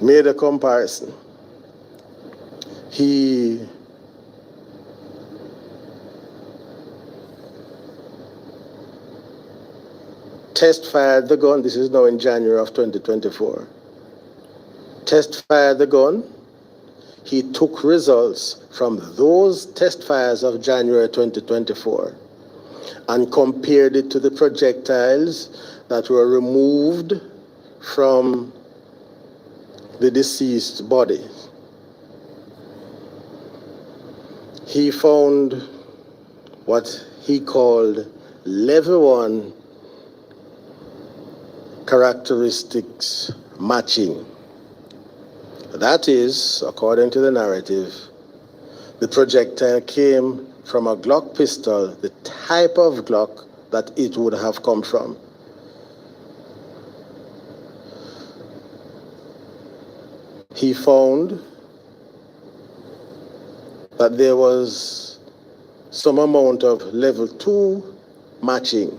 made a comparison. He test fired the gun. This is now in January of 2024. Test fired the gun. He took results from those test fires of January 2024 and compared it to the projectiles that were removed from the deceased body. He found what he called level 1 characteristics matching. That is, according to the narrative, the projectile came from a Glock pistol, the type of Glock that it would have come from. He found that there was some amount of level 2 matching,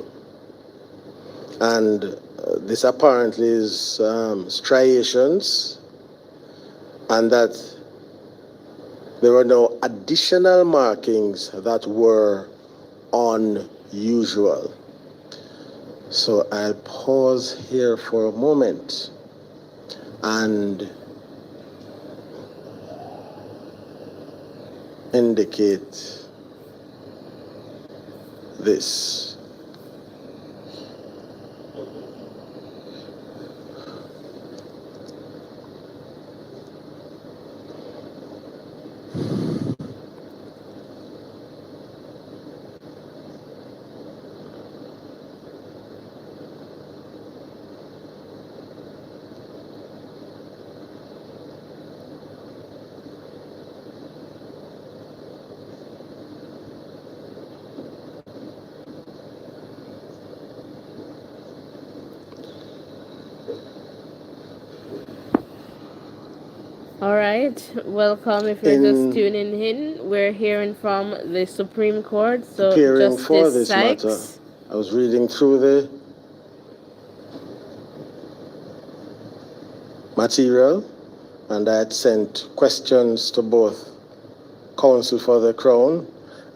and this apparently is striations, and that there were no additional markings that were unusual. So I'll pause here for a moment and indicate this. All right, welcome. If you're just tuning in, we're hearing from the Supreme Court. So Preparing for Justice this matter, Sykes. I was reading through the material, and I had sent questions to both counsel for the Crown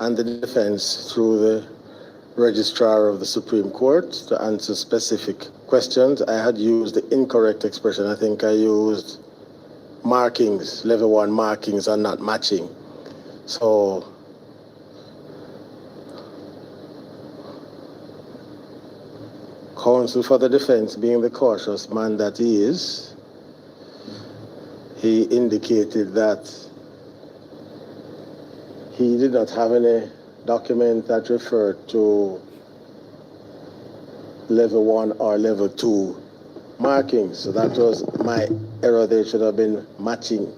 and the defense through the registrar of the Supreme Court to answer specific questions. I had used the incorrect expression. I think I used markings, level 1 markings are not matching. So counsel for the defense, being the cautious man that he is, he indicated that he did not have any document that referred to level 1 or level 2 markings. So that was my error. There should have been matching.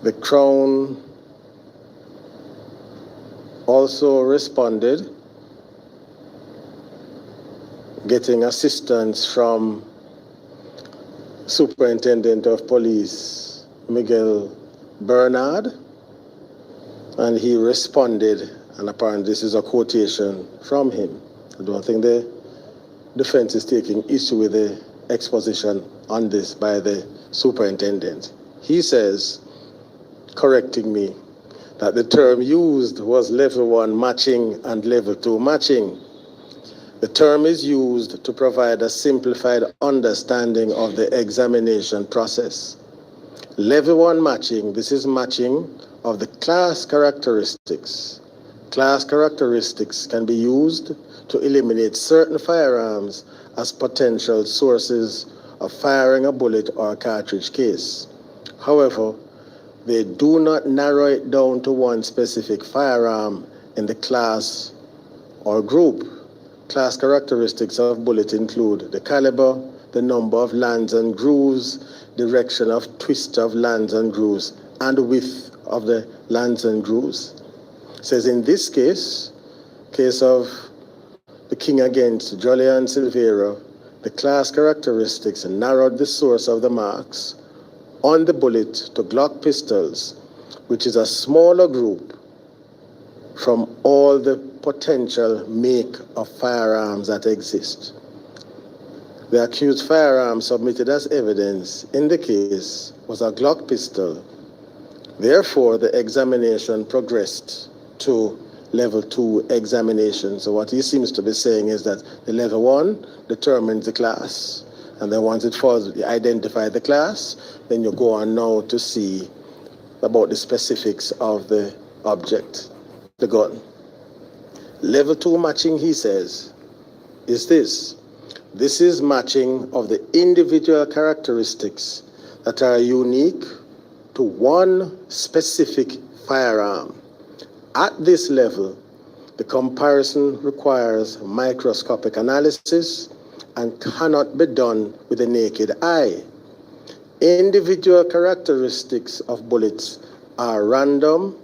The Crown also responded, getting assistance from Superintendent of Police Miguel Bernard, and he responded, and apparently this is a quotation from him. I don't think the defense is taking issue with the exposition on this by the superintendent. He says, correcting me, that the term used was level 1 matching and level 2 matching. The term is used to provide a simplified understanding of the examination process. Level 1 matching, this is matching of the class characteristics. Class characteristics can be used to eliminate certain firearms as potential sources of firing a bullet or a cartridge case. However, they do not narrow it down to one specific firearm in the class or group. Class characteristics of bullets include the caliber, the number of lands and grooves, direction of twist of lands and grooves, and the width of the lands and grooves. It says in this case of the King against Jolly and Silvera, the class characteristics narrowed the source of the marks on the bullet to Glock pistols, which is a smaller group from all the potential make of firearms that exist. The accused firearm submitted as evidence in the case was a Glock pistol. Therefore, the examination progressed to level 2 examination. So what he seems to be saying is that the level 1 determines the class. And then once it falls, you identify the class, then you go on now to see about the specifics of the object, the gun. Level 2 matching, he says, is this. This is matching of the individual characteristics that are unique to one specific firearm. At this level, the comparison requires microscopic analysis and cannot be done with the naked eye. Individual characteristics of bullets are random,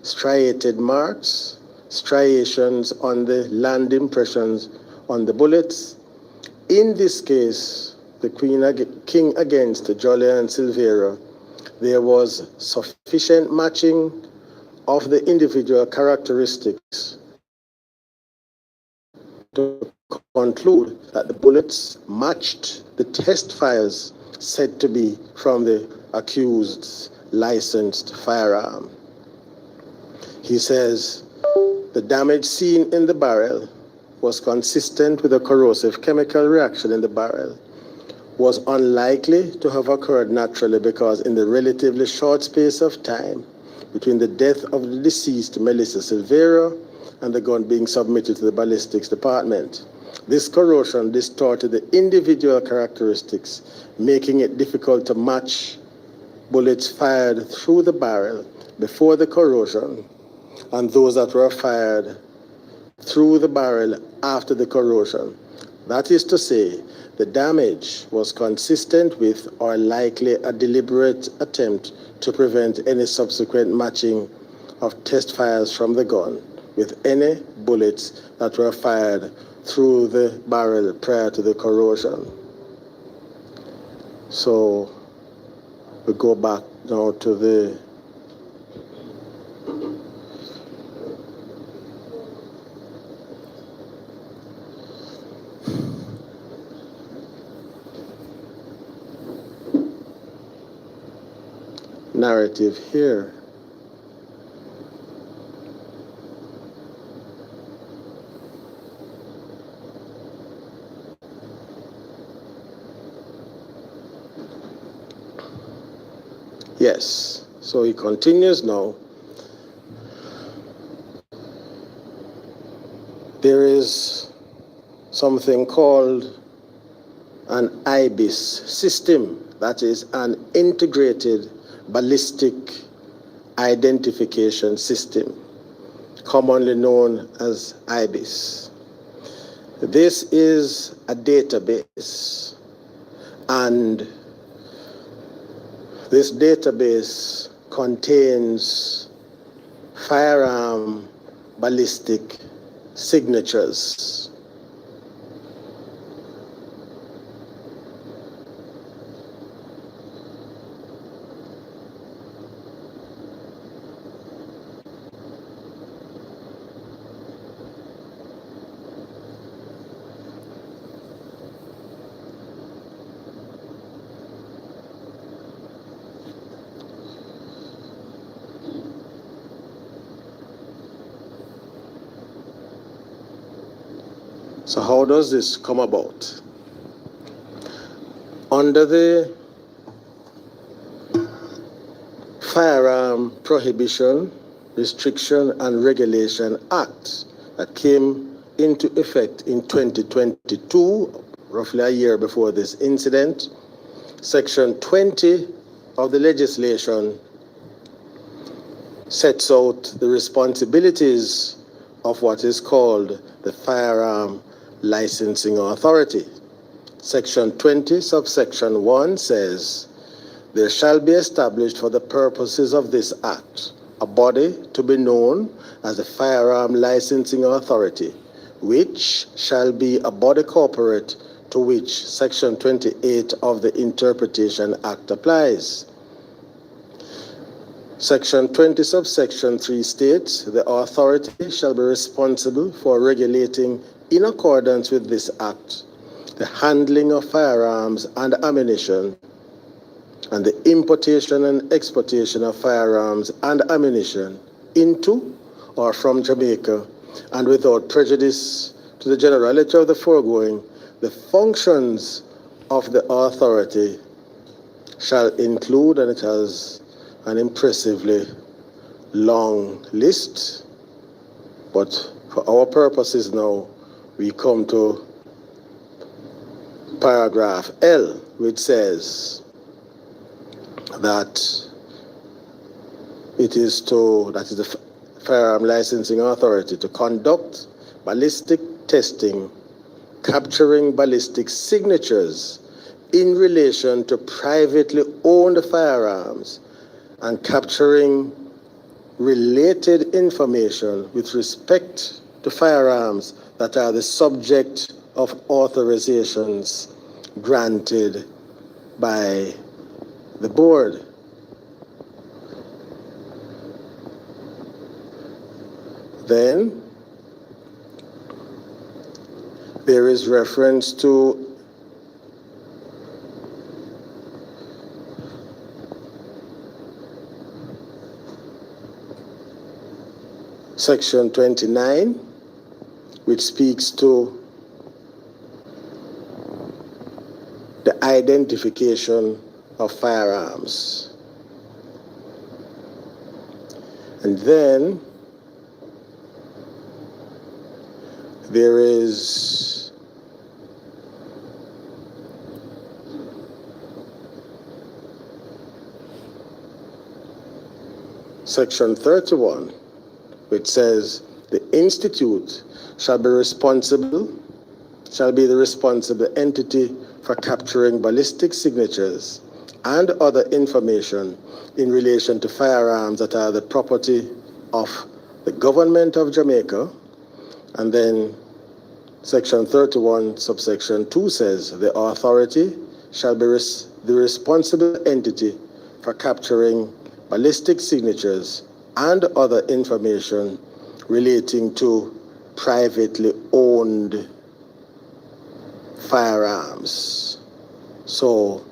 striated marks, striations on the land impressions on the bullets. In this case, the King against Jolly and Silvera, there was sufficient matching of the individual characteristics to conclude that the bullets matched the test fires said to be from the accused's licensed firearm. He says the damage seen in the barrel was consistent with a corrosive chemical reaction in the barrel, was unlikely to have occurred naturally because in the relatively short space of time between the death of the deceased Melissa Silvera and the gun being submitted to the ballistics department, this corrosion distorted the individual characteristics, making it difficult to match bullets fired through the barrel before the corrosion and those that were fired through the barrel after the corrosion. That is to say, the damage was consistent with or likely a deliberate attempt to prevent any subsequent matching of test fires from the gun with any bullets that were fired through the barrel prior to the corrosion. So we go back now to the narrative here. Yes, so he continues now. There is something called an IBIS system, that is an integrated ballistic identification system, commonly known as IBIS. This is a database, and this database contains firearm ballistic signatures. So how does this come about? Under the Firearm Prohibition, Restriction and Regulation Act that came into effect in 2022, roughly a year before this incident. Section 20 of the legislation sets out the responsibilities of what is called the Firearm Licensing Authority. Section 20, subsection 1 says, there shall be established for the purposes of this act a body to be known as the Firearm Licensing Authority, which shall be a body corporate to which Section 28 of the Interpretation Act applies. Section 20, subsection 3 states, the authority shall be responsible for regulating, in accordance with this act, the handling of firearms and ammunition, and the importation and exportation of firearms and ammunition into or from Jamaica, and without prejudice to the generality of the foregoing, the functions of the authority shall include, and it has an impressively long list, but for our purposes now, we come to paragraph L, which says that it is the Firearm Licensing Authority to conduct ballistic testing, capturing ballistic signatures in relation to privately owned firearms, and capturing related information with respect to firearms that are the subject of authorizations granted by the board. Then there is reference to Section 29, which speaks to the identification of firearms. And then there is Section 31, which says the institute shall be the responsible entity for capturing ballistic signatures and other information in relation to firearms that are the property of the government of Jamaica. And then Section 31, subsection 2 says the authority shall be the responsible entity for capturing ballistic signatures and other information relating to privately owned firearms. So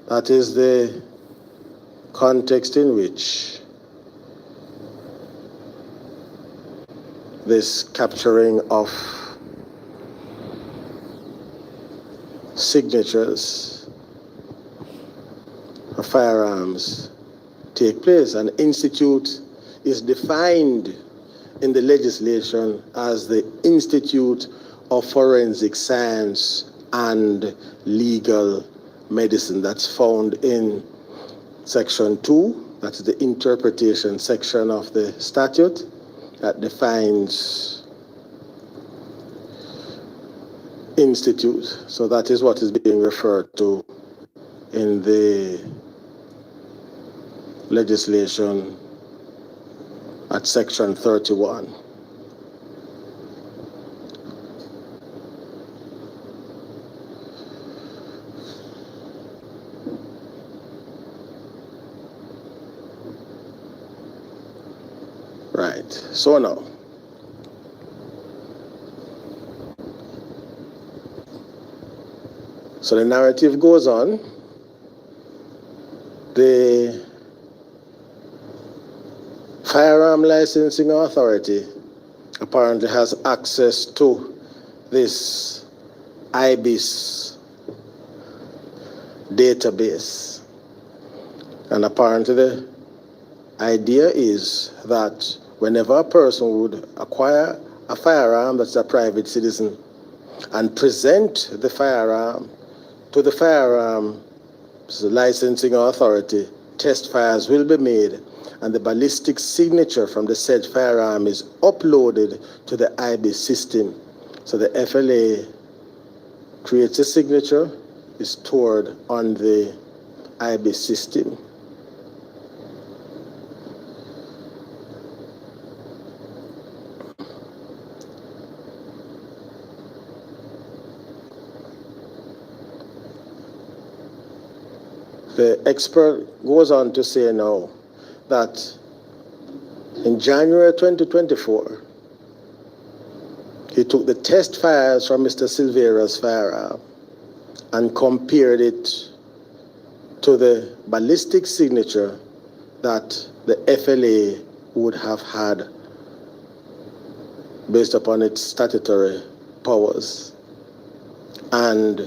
that is the context in which this capturing of signatures of firearms take place. An institute is defined in the legislation as the Institute of Forensic Science and Legal Medicine. That's found in Section 2, that is the interpretation section of the statute that defines institute. So that is what is being referred to in the legislation at Section 31. Right, so now, so the narrative goes on. The Firearm Licensing Authority apparently has access to this IBIS database. And apparently the idea is that whenever a person would acquire a firearm that's a private citizen and present the firearm to the firearm licensing authority, test fires will be made and the ballistic signature from the said firearm is uploaded to the IB system. So the FLA creates a signature, is stored on the IB system. The expert goes on to say now that in January 2024, he took the test fires from Mr. Silvera's firearm and compared it to the ballistic signature that the FLA would have had based upon its statutory powers. And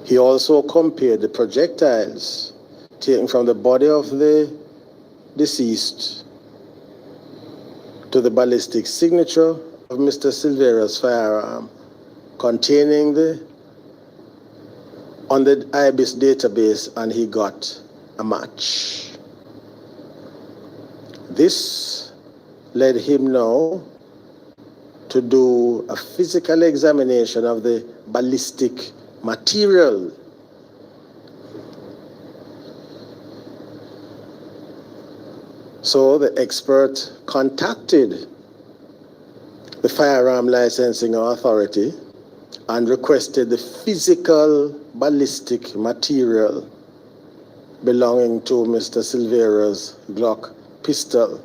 he also compared the projectiles taken from the body of the deceased to the ballistic signature of Mr. Silvera's firearm containing on the IBIS database, and he got a match. This led him now to do a physical examination of the ballistic material. So the expert contacted the firearm licensing authority and requested the physical ballistic material belonging to Mr. Silvera's Glock pistol.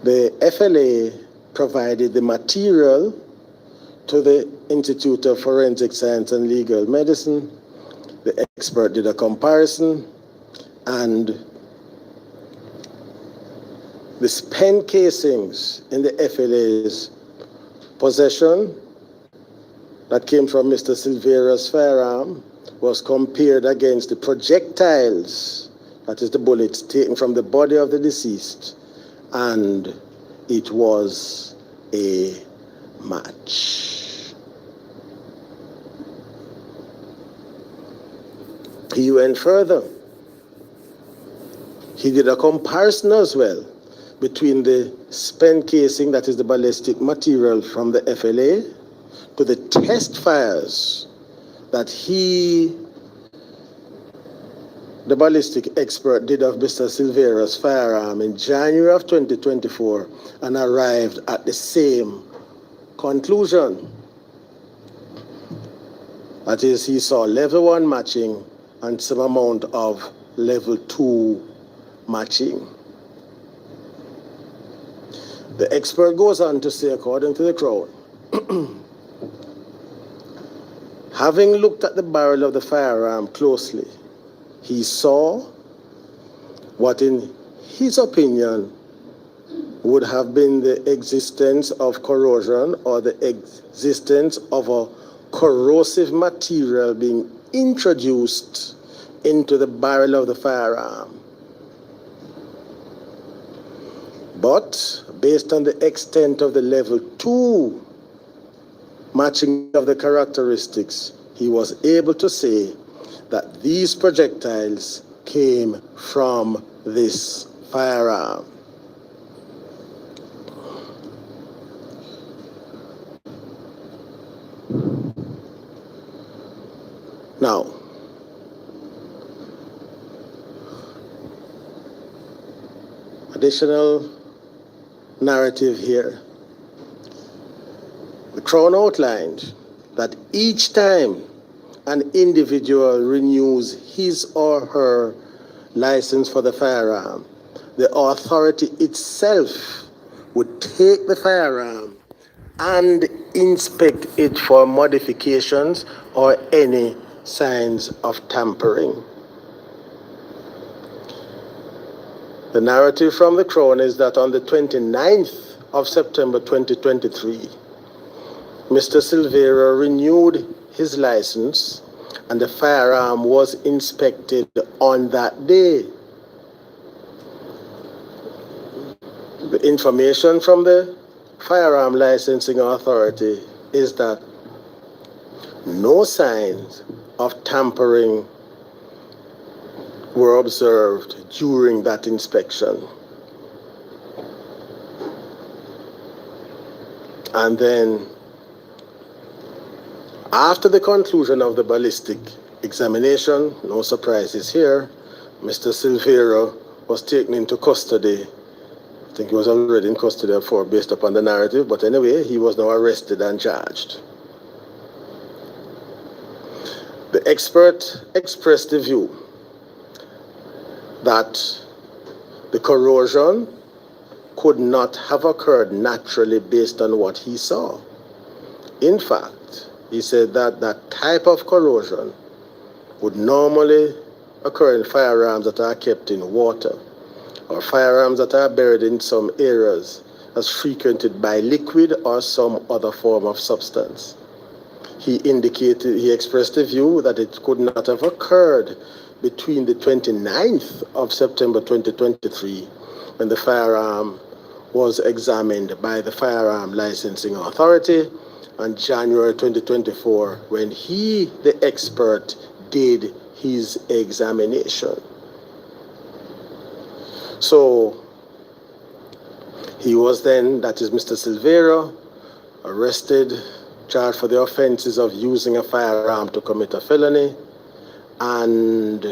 The FLA provided the material to the Institute of Forensic Science and Legal Medicine. The expert did a comparison, and the spent casings in the FLA's possession that came from Mr. Silvera's firearm was compared against the projectiles, that is the bullets taken from the body of the deceased, and it was a match. He went further. He did a comparison as well between the spent casing, that is the ballistic material from the FLA, to the test fires that the ballistic expert, did of Mr. Silvera's firearm in January of 2024 and arrived at the same conclusion. That is, he saw level 1 matching and some amount of level 2 matching. The expert goes on to say, according to the Crown, having looked at the barrel of the firearm closely, he saw what in his opinion would have been the existence of corrosion or the existence of a corrosive material being introduced into the barrel of the firearm. But based on the extent of the level 2 matching of the characteristics, he was able to say that these projectiles came from this firearm. Now, additional narrative here. The Crown outlined that each time an individual renews his or her license for the firearm, the authority itself would take the firearm and inspect it for modifications or any signs of tampering. The narrative from the Crown is that on the 29th of September 2023, Mr. Silvera renewed his license and the firearm was inspected on that day. The information from the Firearm Licensing Authority is that no signs of tampering were observed during that inspection. And then, after the conclusion of the ballistic examination, no surprises here, Mr. Silveira was taken into custody. I think he was already in custody before, based upon the narrative, but anyway, he was now arrested and charged. The expert expressed the view that the corrosion could not have occurred naturally based on what he saw. In fact, he said that that type of corrosion would normally occur in firearms that are kept in water, or firearms that are buried in some areas as frequented by liquid or some other form of substance. He expressed the view that it could not have occurred between the 29th of September 2023, when the firearm was examined by the Firearm Licensing Authority, and January 2024, when he, the expert, did his examination. So he was then, that is Mr. Silveira, arrested, charged for the offenses of using a firearm to commit a felony and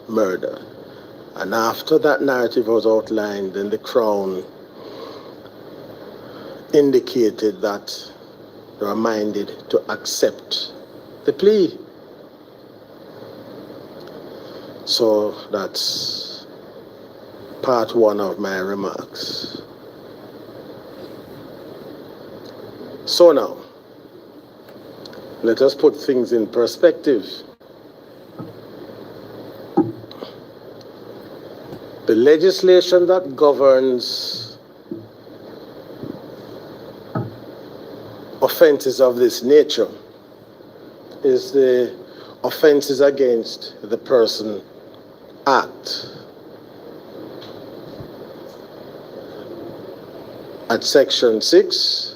murder. And after that narrative was outlined, then the Crown indicated that they were minded to accept the plea. So that's part one of my remarks. So now, let us put things in perspective. The legislation that governs offenses of this nature is the Offenses Against the Person Act. At Section 6,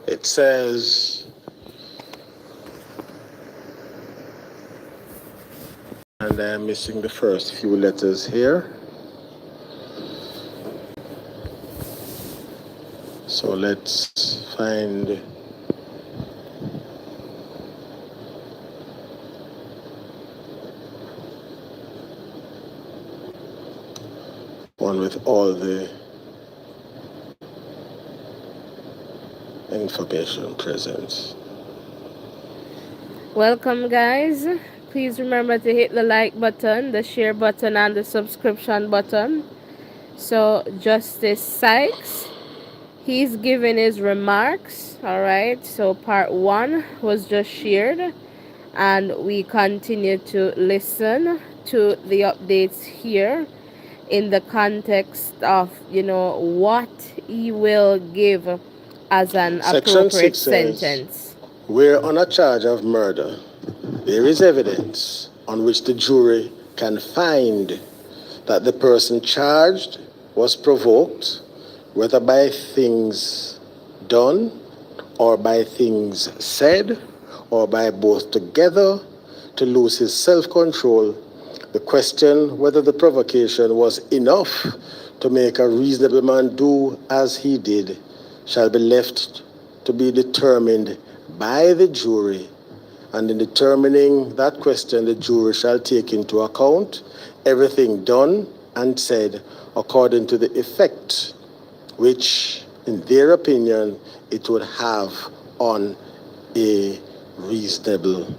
it says, and I'm missing the first few letters here. So let's find one with all the information present. Welcome, guys. Please remember to hit the like button, the share button, and the subscription button. So Justice Sykes, he's given his remarks. All right, so part one was just shared, and we continue to listen to the updates here in the context of, what he will give as an Section appropriate 6 says, sentence. where on a charge of murder, there is evidence on which the jury can find that the person charged was provoked, whether by things done or by things said or by both together, to lose his self-control. The question whether the provocation was enough to make a reasonable man do as he did shall be left to be determined by the jury. And in determining that question, the jury shall take into account everything done and said according to the effect which, in their opinion, it would have on a reasonable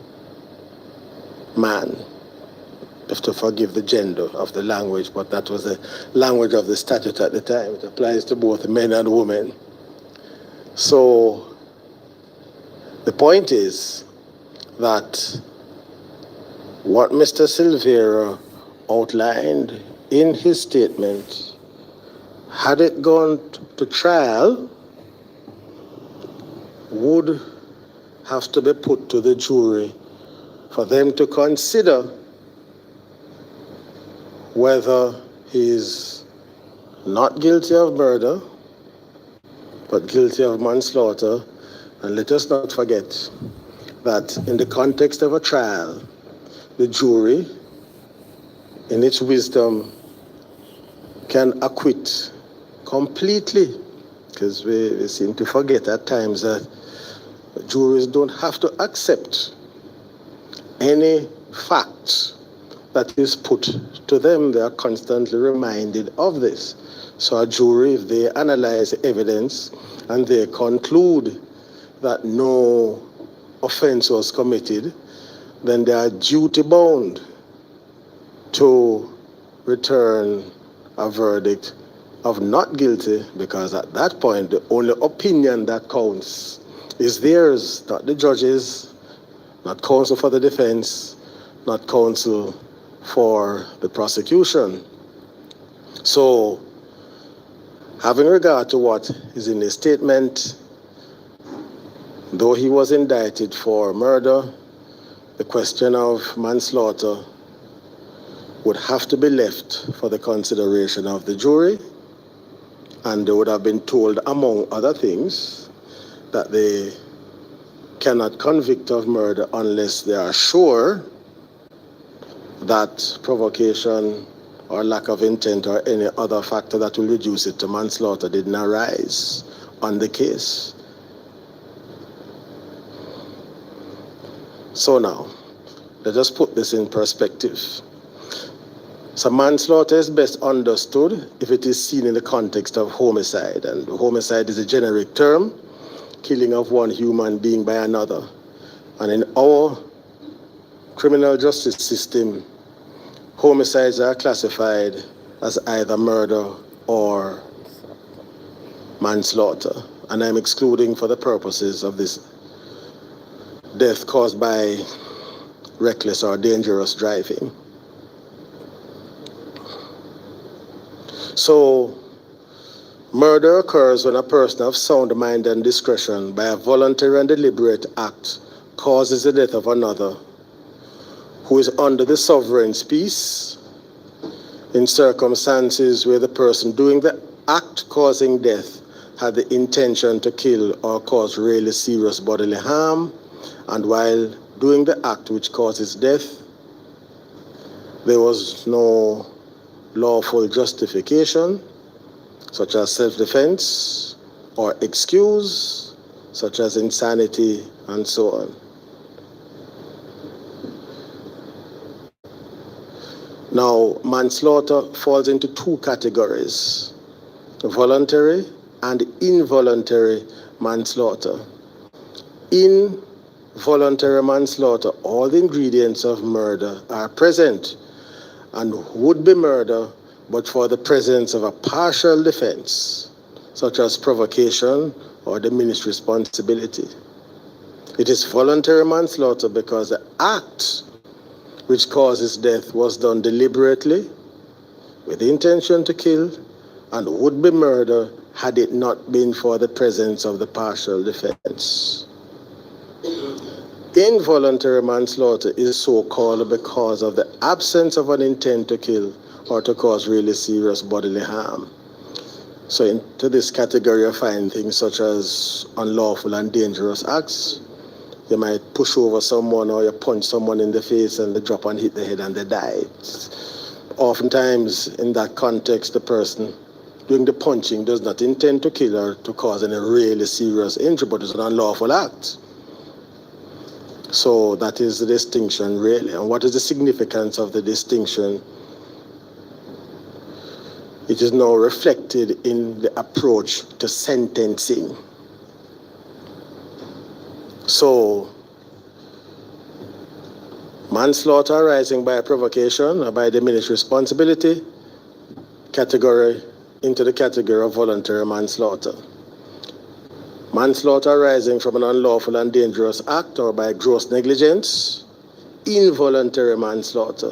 man. You have to forgive the gender of the language, but that was the language of the statute at the time. It applies to both men and women. So the point is that what Mr. Silveira outlined in his statement, had it gone to trial, would have to be put to the jury for them to consider whether he's not guilty of murder, but guilty of manslaughter. And let us not forget that in the context of a trial, the jury, in its wisdom, can acquit completely, because we seem to forget at times that juries don't have to accept any fact that is put to them. They are constantly reminded of this. So a jury, if they analyze evidence and they conclude that no offense was committed, then they are duty bound to return a verdict of not guilty, because at that point the only opinion that counts is theirs, not the judge's, not counsel for the defense, not counsel for the prosecution. So, having regard to what is in the statement, though he was indicted for murder, the question of manslaughter would have to be left for the consideration of the jury, and they would have been told, among other things, that they cannot convict of murder unless they are sure that provocation or lack of intent or any other factor that will reduce it to manslaughter didn't arise on the case. So now, let us put this in perspective. So manslaughter is best understood if it is seen in the context of homicide, and homicide is a generic term, killing of one human being by another. And in our criminal justice system, homicides are classified as either murder or manslaughter. And I'm excluding, for the purposes of this, death caused by reckless or dangerous driving. So, murder occurs when a person of sound mind and discretion, by a voluntary and deliberate act, causes the death of another who is under the sovereign's peace, in circumstances where the person doing the act causing death had the intention to kill or cause really serious bodily harm, and while doing the act which causes death, there was no lawful justification, such as self-defense, or excuse, such as insanity, and so on. Now, manslaughter falls into two categories: voluntary and involuntary manslaughter. In voluntary manslaughter, all the ingredients of murder are present and would be murder but for the presence of a partial defense, such as provocation or diminished responsibility. It is voluntary manslaughter because the act which causes death was done deliberately, with the intention to kill, and would be murder had it not been for the presence of the partial defense. Involuntary manslaughter is so called because of the absence of an intent to kill or to cause really serious bodily harm. So into this category you find things such as unlawful and dangerous acts. You might push over someone or you punch someone in the face and they drop and hit the head and they die. Oftentimes in that context, the person doing the punching does not intend to kill or to cause any really serious injury, but it's an unlawful act. So that is the distinction, really. And what is the significance of the distinction? It is now reflected in the approach to sentencing. So, manslaughter arising by provocation or by diminished responsibility, category into the category of voluntary manslaughter. Manslaughter arising from an unlawful and dangerous act or by gross negligence, involuntary manslaughter.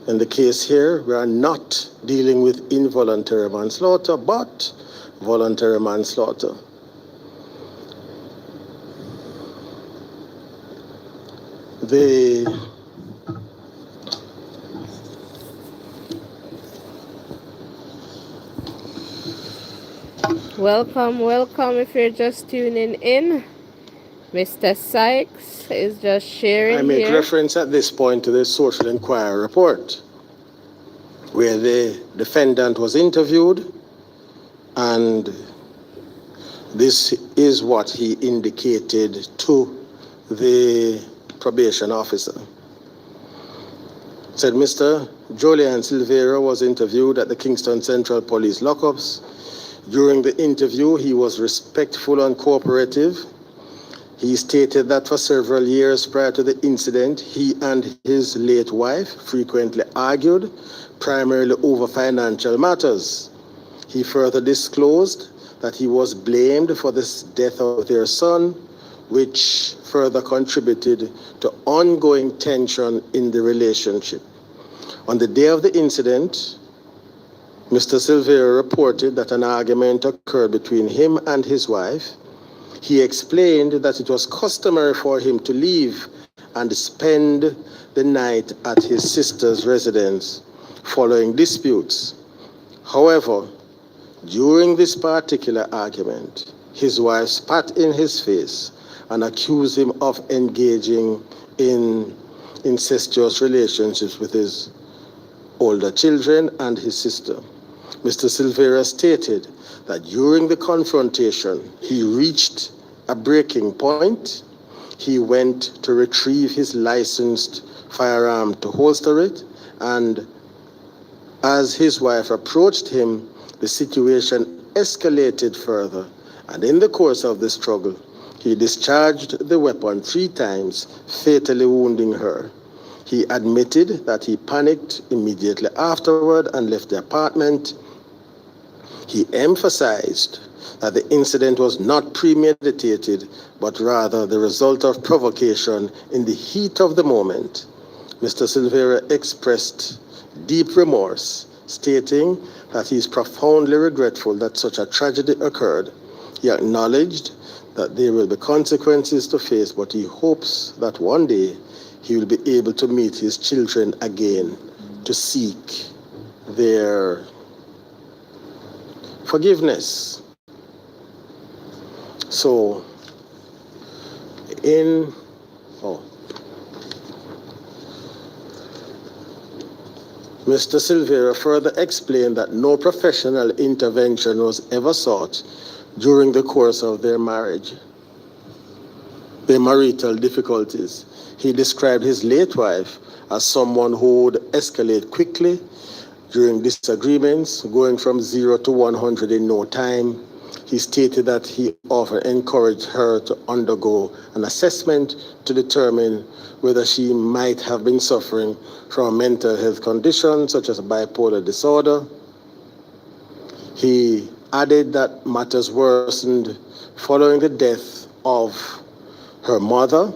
In the case here, we are not dealing with involuntary manslaughter, but voluntary manslaughter. Welcome, welcome. If you're just tuning in, Mr. Sykes is just I sharing make here. reference at this point to the social inquiry report, where the defendant was interviewed, and this is what he indicated to the probation officer. Said Mr. Julian Silveira was interviewed at the Kingston Central Police lockups. During the interview, he was respectful and cooperative. He stated that for several years prior to the incident, he and his late wife frequently argued, primarily over financial matters. He further disclosed that he was blamed for the death of their son, which further contributed to ongoing tension in the relationship. On the day of the incident, Mr. Silveira reported that an argument occurred between him and his wife. He explained that it was customary for him to leave and spend the night at his sister's residence following disputes. However, during this particular argument, his wife spat in his face and accused him of engaging in incestuous relationships with his older children and his sister. Mr. Silveira stated that during the confrontation, he reached a breaking point. He went to retrieve his licensed firearm to holster it, and as his wife approached him, the situation escalated further, and in the course of the struggle, he discharged the weapon 3 times, fatally wounding her. He admitted that he panicked immediately afterward and left the apartment. He emphasized that the incident was not premeditated, but rather the result of provocation in the heat of the moment. Mr. Silveira expressed deep remorse, stating that he is profoundly regretful that such a tragedy occurred. He acknowledged that there will be consequences to face, but he hopes that one day he will be able to meet his children again to seek their forgiveness. So, Mr. Silveira further explained that no professional intervention was ever sought during the course of their marriage, their marital difficulties. He described his late wife as someone who would escalate quickly during disagreements, going from 0 to 100 in no time. He stated that he often encouraged her to undergo an assessment to determine whether she might have been suffering from a mental health condition such as bipolar disorder. He added that matters worsened following the death of her mother,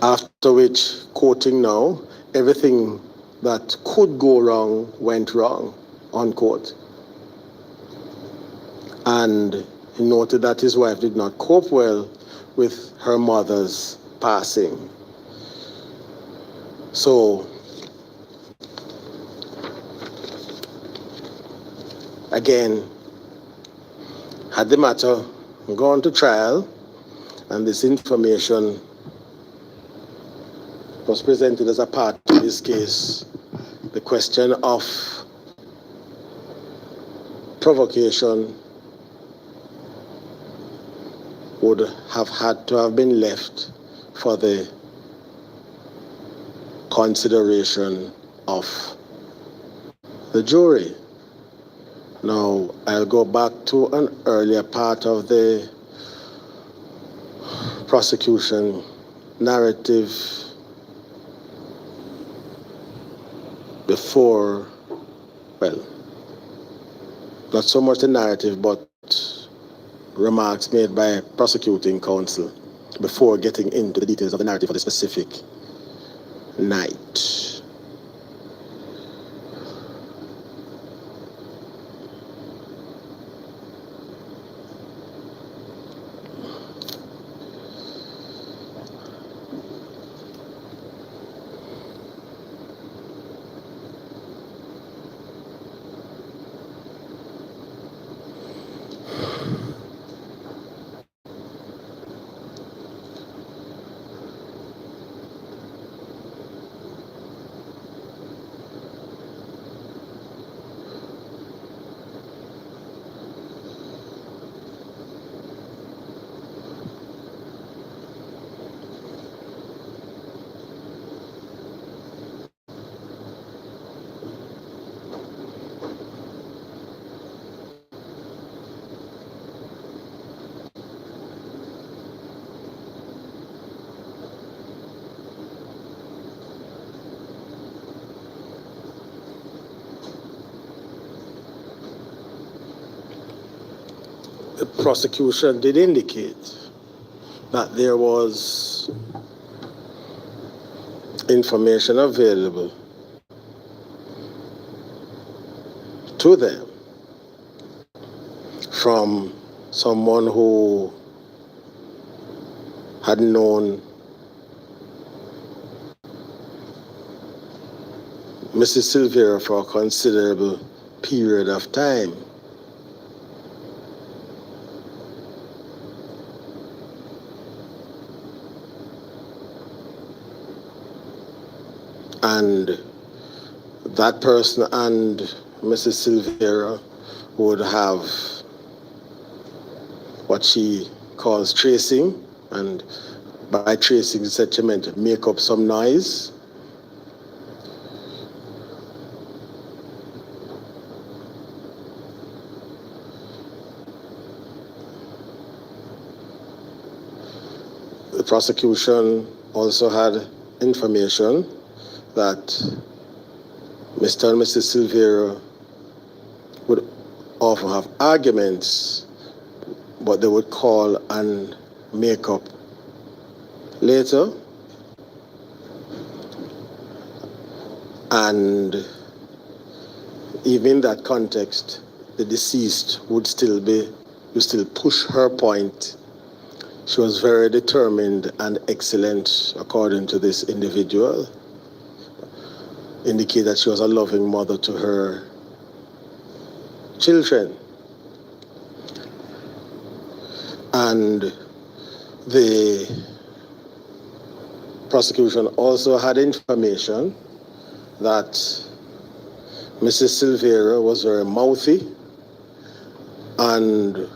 after which, quoting now, everything that could go wrong went wrong, unquote. And he noted that his wife did not cope well with her mother's passing. So, again, had the matter gone to trial and this information was presented as a part of this case, the question of provocation would have had to have been left for the consideration of the jury. Now, I'll go back to an earlier part of the prosecution narrative before, well, not so much the narrative, but remarks made by prosecuting counsel before getting into the details of the narrative for the specific night. prosecution did indicate that there was information available to them from someone who had known Mrs. Silvera for a considerable period of time. And that person and Mrs. Silvera would have what she calls tracing, and by tracing, said she meant to make up some noise. The prosecution also had information that Mr. and Mrs. Silvera would often have arguments, but they would call and make up later. And even in that context, the deceased would still push her point. She was very determined and excellent, according to this individual. Indicate that she was a loving mother to her children. And the prosecution also had information that Mrs. Silvera was very mouthy, and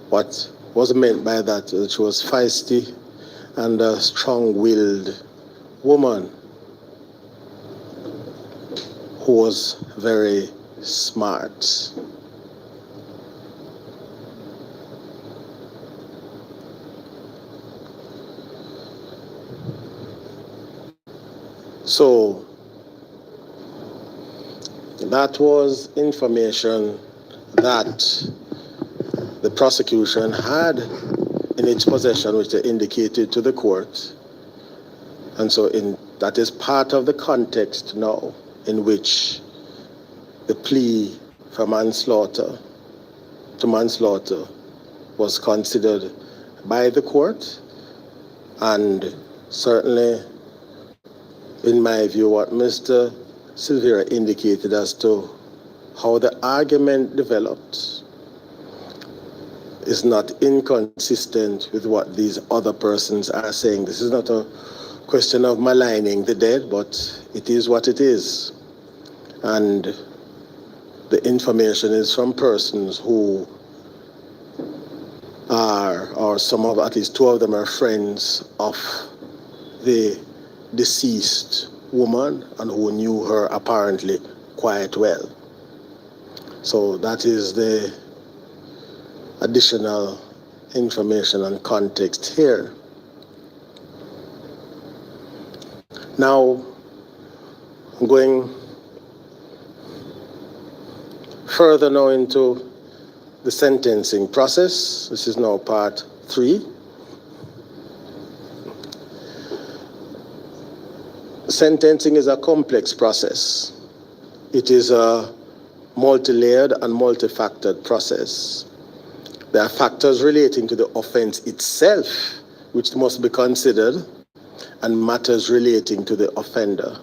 what was meant by that she was feisty and a strong-willed woman who was very smart. So that was information that the prosecution had in its possession, which they indicated to the court. And so that is part of the context now in which the plea for manslaughter to manslaughter was considered by the court. And certainly, in my view, what Mr. Silvera indicated as to how the argument developed is not inconsistent with what these other persons are saying. This is not a question of maligning the dead, but it is what it is. And the information is from persons who are, or some of, at least two of them are friends of the deceased woman and who knew her apparently quite well. So that is the additional information and context here. Now, I'm going further now into the sentencing process. This is now part 3. Sentencing is a complex process. It is a multi-layered and multi-factored process. There are factors relating to the offense itself, which must be considered, and matters relating to the offender.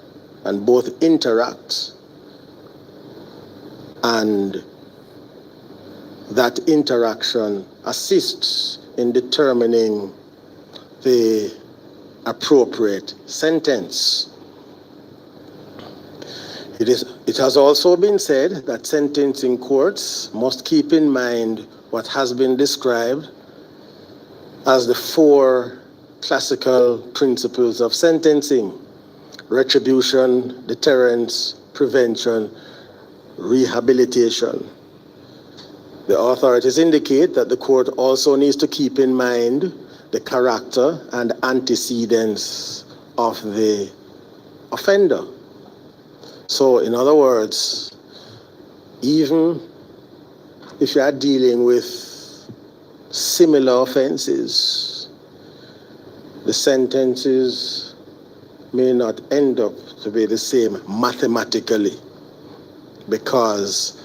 And both interact, and that interaction assists in determining the appropriate sentence. It has also been said that sentencing courts must keep in mind what has been described as the 4 classical principles of sentencing: retribution, deterrence, prevention, rehabilitation. The authorities indicate that the court also needs to keep in mind the character and antecedents of the offender. So, in other words, even if you are dealing with similar offenses, the sentences may not end up to be the same mathematically, because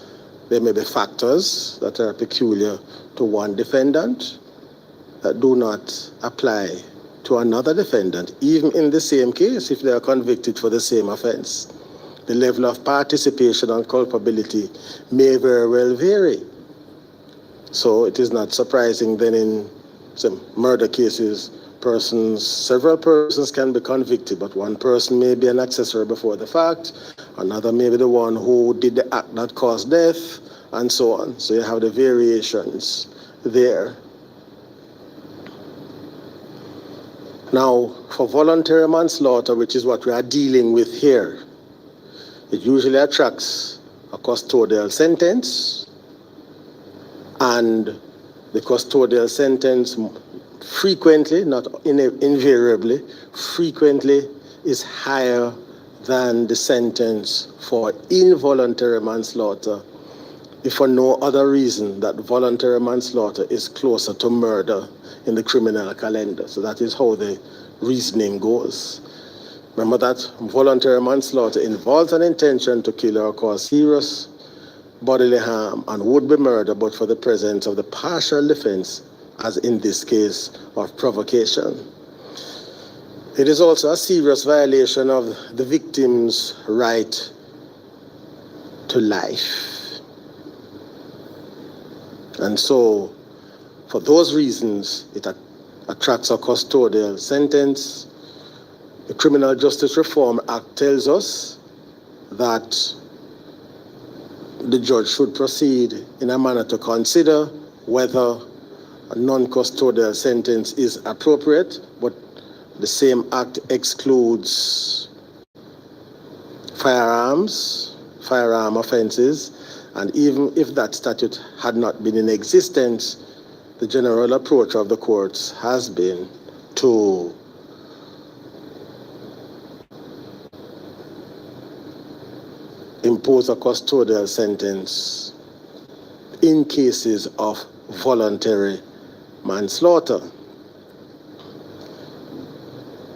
there may be factors that are peculiar to one defendant that do not apply to another defendant, even in the same case if they are convicted for the same offense. The level of participation and culpability may very well vary. So it is not surprising then in some murder cases, several persons can be convicted, but one person may be an accessory before the fact, another may be the one who did the act that caused death, and so on. So you have the variations there. Now, for voluntary manslaughter, which is what we are dealing with here, it usually attracts a custodial sentence, and the custodial sentence frequently, not invariably, frequently is higher than the sentence for involuntary manslaughter, if for no other reason that voluntary manslaughter is closer to murder in the criminal calendar. So that is how the reasoning goes. Remember that voluntary manslaughter involves an intention to kill or cause serious bodily harm and would be murder but for the presence of the partial defense, as in this case of provocation. It is also a serious violation of the victim's right to life. And so, for those reasons, it attracts a custodial sentence. The Criminal Justice Reform Act tells us that the judge should proceed in a manner to consider whether a non-custodial sentence is appropriate, but the same act excludes firearm offenses, and even if that statute had not been in existence, the general approach of the courts has been to impose a custodial sentence in cases of voluntary manslaughter.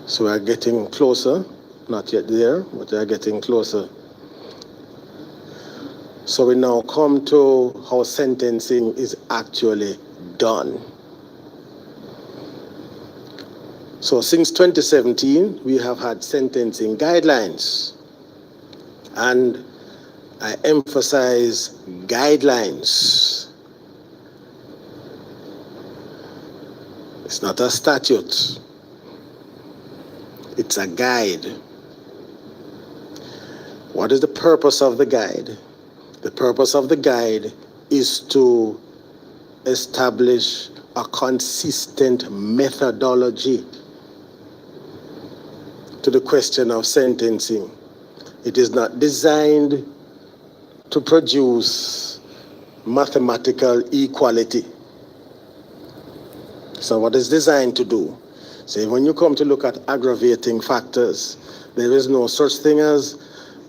So we are getting closer, not yet there, but we are getting closer. So we now come to how sentencing is actually done. So since 2017, we have had sentencing guidelines, and I emphasize guidelines. It's not a statute. It's a guide. What is the purpose of the guide? The purpose of the guide is to establish a consistent methodology to the question of sentencing. It is not designed to produce mathematical equality. So what it's designed to do? Say when you come to look at aggravating factors, there is no such thing as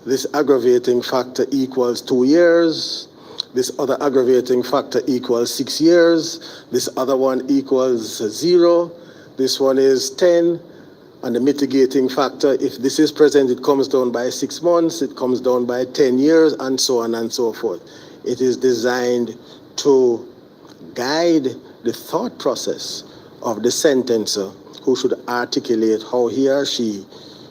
this aggravating factor equals 2 years, this other aggravating factor equals 6 years, this other one equals 0, this one is 10, and the mitigating factor, if this is present, it comes down by 6 months, it comes down by 10 years, and so on and so forth. It is designed to guide the thought process of the sentencer, who should articulate how he or she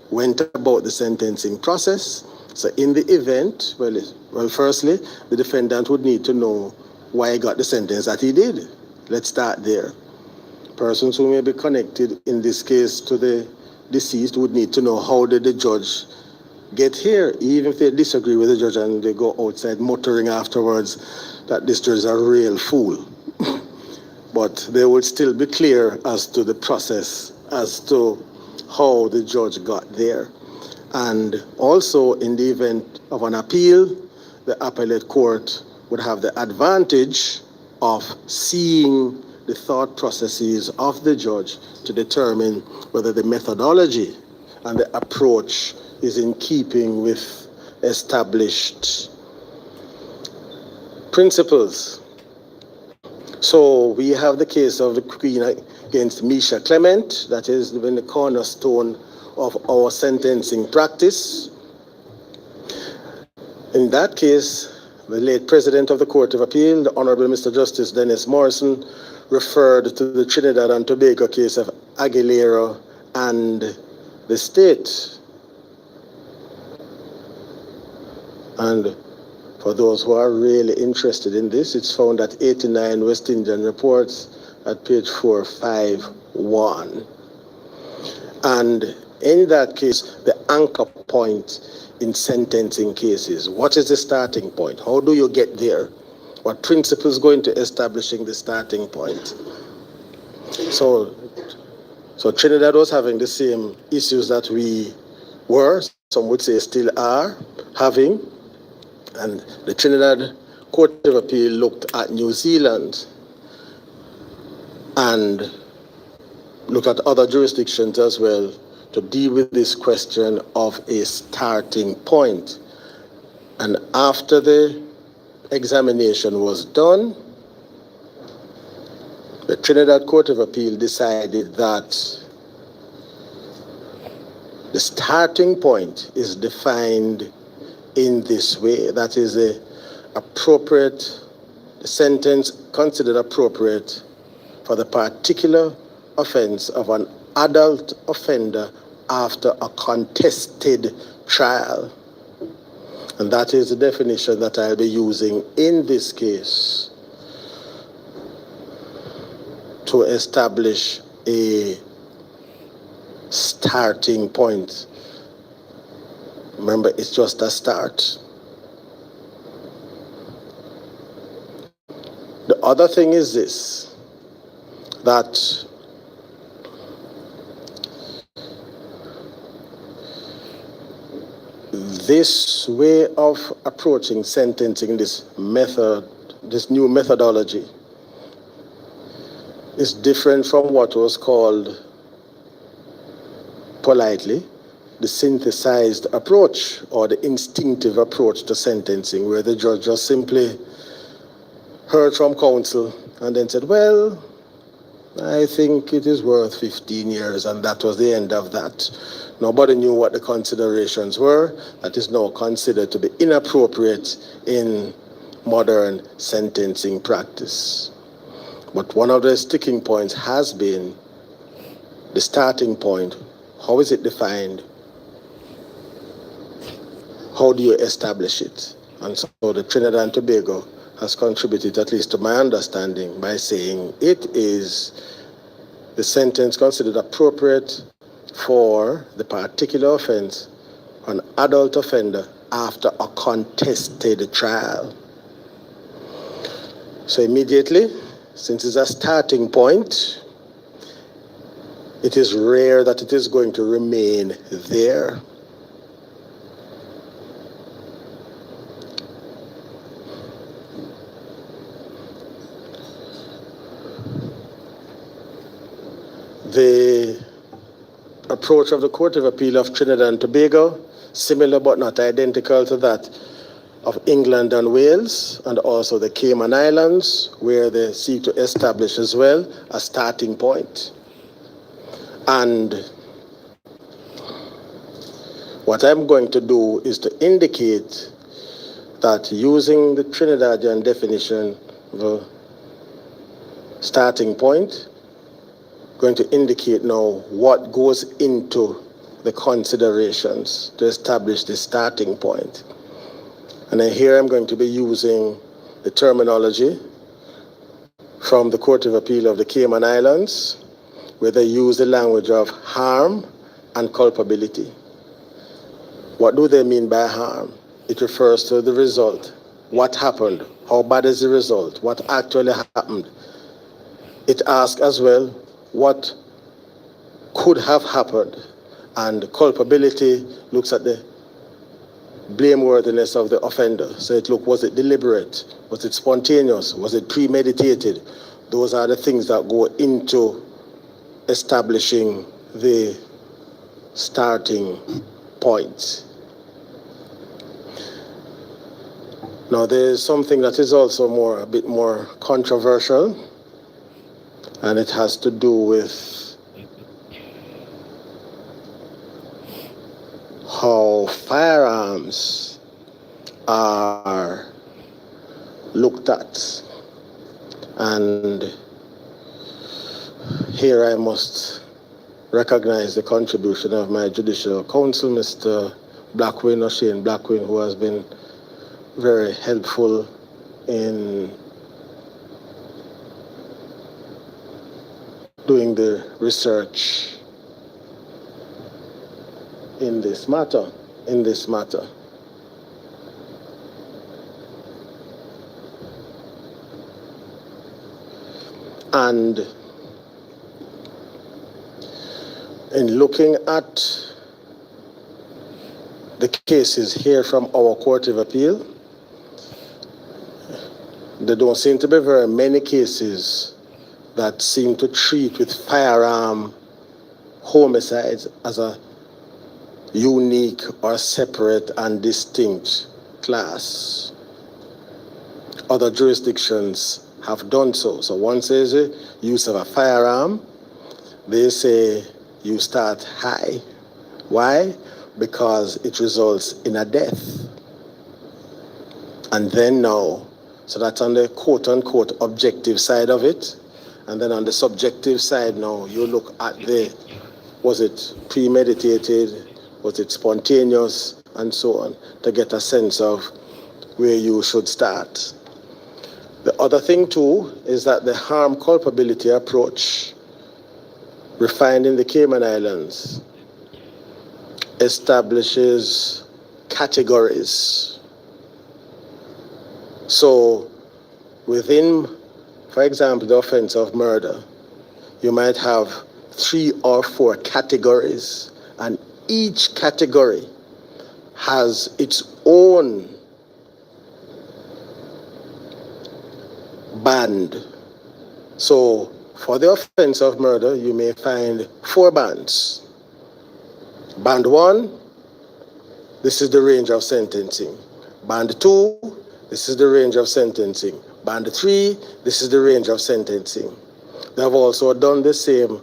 went about the sentencing process. So in the event, well, firstly, the defendant would need to know why he got the sentence that he did. Let's start there. Persons who may be connected, in this case, to the deceased would need to know how did the judge get here, even if they disagree with the judge and they go outside muttering afterwards that this judge is a real fool. But they would still be clear as to the process, as to how the judge got there. And also, in the event of an appeal, the appellate court would have the advantage of seeing the thought processes of the judge to determine whether the methodology and the approach is in keeping with established principles. So we have the case of the Queen against Misha Clement, that has been the cornerstone of our sentencing practice. In that case, the late President of the Court of Appeal, the Honorable Mr. Justice Dennis Morrison, referred to the Trinidad and Tobago case of Aguilera and the state. And for those who are really interested in this, it's found at 89 West Indian Reports at page 451. And in that case, the anchor point in sentencing cases, what is the starting point? How do you get there? What principles go into establishing the starting point? So Trinidad was having the same issues that we were, some would say still are, having. And the Trinidad Court of Appeal looked at New Zealand and looked at other jurisdictions as well to deal with this question of a starting point. And after the examination was done, the Trinidad Court of Appeal decided that the starting point is defined in this way. That is the sentence considered appropriate for the particular offense of an adult offender after a contested trial. And that is the definition that I'll be using in this case to establish a starting point. Remember, it's just a start. The other thing is this, that this way of approaching sentencing, this new methodology, is different from what was called politely the synthesized approach or the instinctive approach to sentencing, where the judge just simply heard from counsel and then said, well, I think it is worth 15 years, and that was the end of that. Nobody knew what the considerations were. That is now considered to be inappropriate in modern sentencing practice. But one of the sticking points has been the starting point. How is it defined? How do you establish it? And so the Trinidad and Tobago has contributed, at least to my understanding, by saying it is the sentence considered appropriate for the particular offense, an adult offender, after a contested trial. So immediately, since it's a starting point, it is rare that it is going to remain there. The approach of the Court of Appeal of Trinidad and Tobago, similar but not identical to that of England and Wales, and also the Cayman Islands, where they seek to establish as well a starting point. And what I'm going to do is to indicate that using the Trinidadian definition of a starting point, going to indicate now what goes into the considerations to establish the starting point. And then here I'm going to be using the terminology from the Court of Appeal of the Cayman Islands, where they use the language of harm and culpability. What do they mean by harm? It refers to the result. What happened? How bad is the result? What actually happened? It asks as well, what could have happened? And culpability looks at the blameworthiness of the offender. So was it deliberate? Was it spontaneous? Was it premeditated? Those are the things that go into establishing the starting point. Now, there is something that is also a bit more controversial, and it has to do with how firearms are looked at. And here I must recognize the contribution of my judicial counsel, Mr. Blackwin, O'Shane Blackwin, who has been very helpful in doing the research in this matter. And in looking at the cases here from our Court of Appeal, there don't seem to be very many cases that seem to treat with firearm homicides as a unique or separate and distinct class. Other jurisdictions have done so. So one says use of a firearm, they say you start high. Why? Because it results in a death. And then now, so that's on the quote-unquote objective side of it. And then on the subjective side now, you look at was it premeditated, was it spontaneous, and so on, to get a sense of where you should start. The other thing too is that the harm culpability approach refined in the Cayman Islands establishes categories. So within, for example, the offense of murder, you might have 3 or 4 categories, and each category has its own band. So for the offense of murder, you may find 4 bands. Band 1, this is the range of sentencing. Band 2, this is the range of sentencing. Band 3, this is the range of sentencing. They have also done the same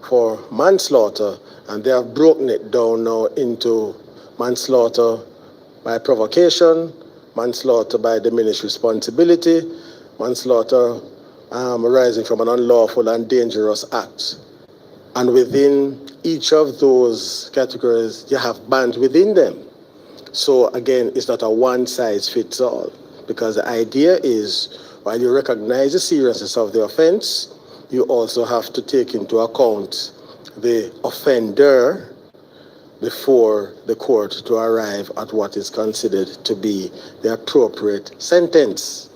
for manslaughter, and they have broken it down now into manslaughter by provocation, manslaughter by diminished responsibility, manslaughter arising from an unlawful and dangerous act. And within each of those categories, you have bands within them. So again, it's not a one-size-fits-all, because the idea is, while you recognize the seriousness of the offense, you also have to take into account the offender before the court to arrive at what is considered to be the appropriate sentence.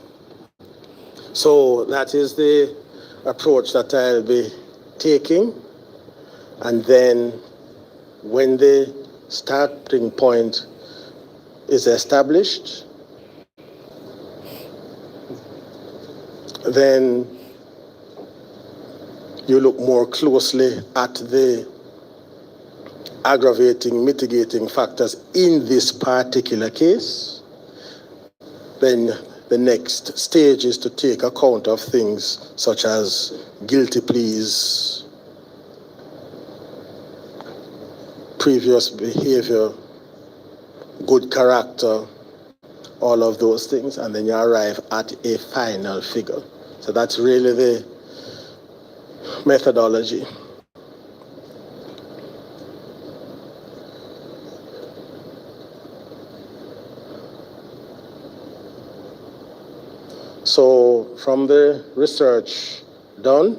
So that is the approach that I'll be taking. And then when the starting point is established, then you look more closely at the aggravating, mitigating factors in this particular case. Then the next stage is to take account of things such as guilty pleas, previous behavior, good character, all of those things, and then you arrive at a final figure. So that's really the methodology. So from the research done,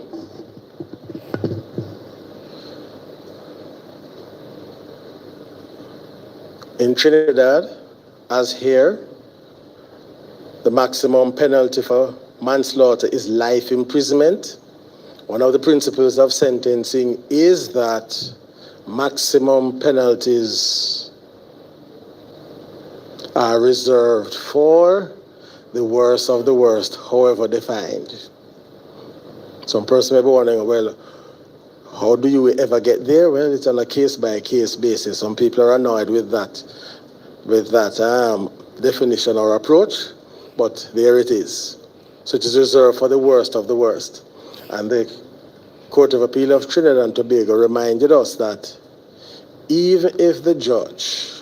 in Trinidad, as here, the maximum penalty for manslaughter is life imprisonment. One of the principles of sentencing is that maximum penalties are reserved for the worst of the worst, however defined. Some person may be wondering, well, how do you ever get there? Well, it's on a case-by-case basis. Some people are annoyed with that definition or approach, but there it is. So it is reserved for the worst of the worst. And the Court of Appeal of Trinidad and Tobago reminded us that even if the judge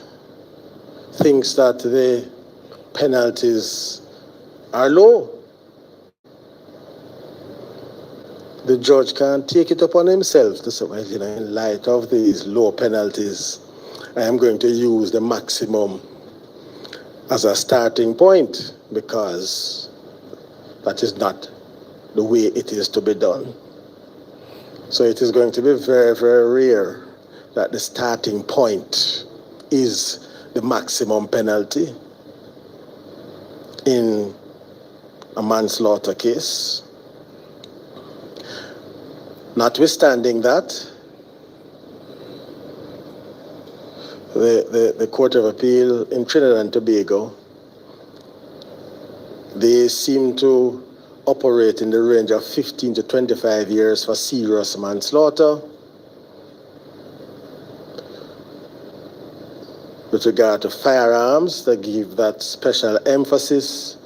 thinks that the penalties are low, the judge can't take it upon himself to say, well, in light of these low penalties, I am going to use the maximum as a starting point, because that is not the way it is to be done. So it is going to be very, very rare that the starting point is the maximum penalty in a manslaughter case. Notwithstanding that, the Court of Appeal in Trinidad and Tobago, they seem to operate in the range of 15 to 25 years for serious manslaughter. With regard to firearms, they give that special emphasis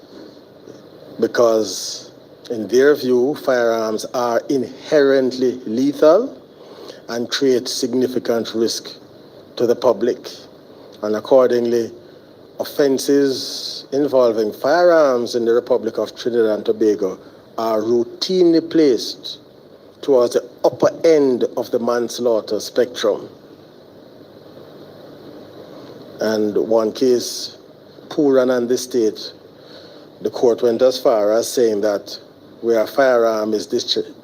because, in their view, firearms are inherently lethal and create significant risk to the public. And accordingly, offenses involving firearms in the Republic of Trinidad and Tobago are routinely placed towards the upper end of the manslaughter spectrum. And one case, Puran and the state, the court went as far as saying that where a firearm is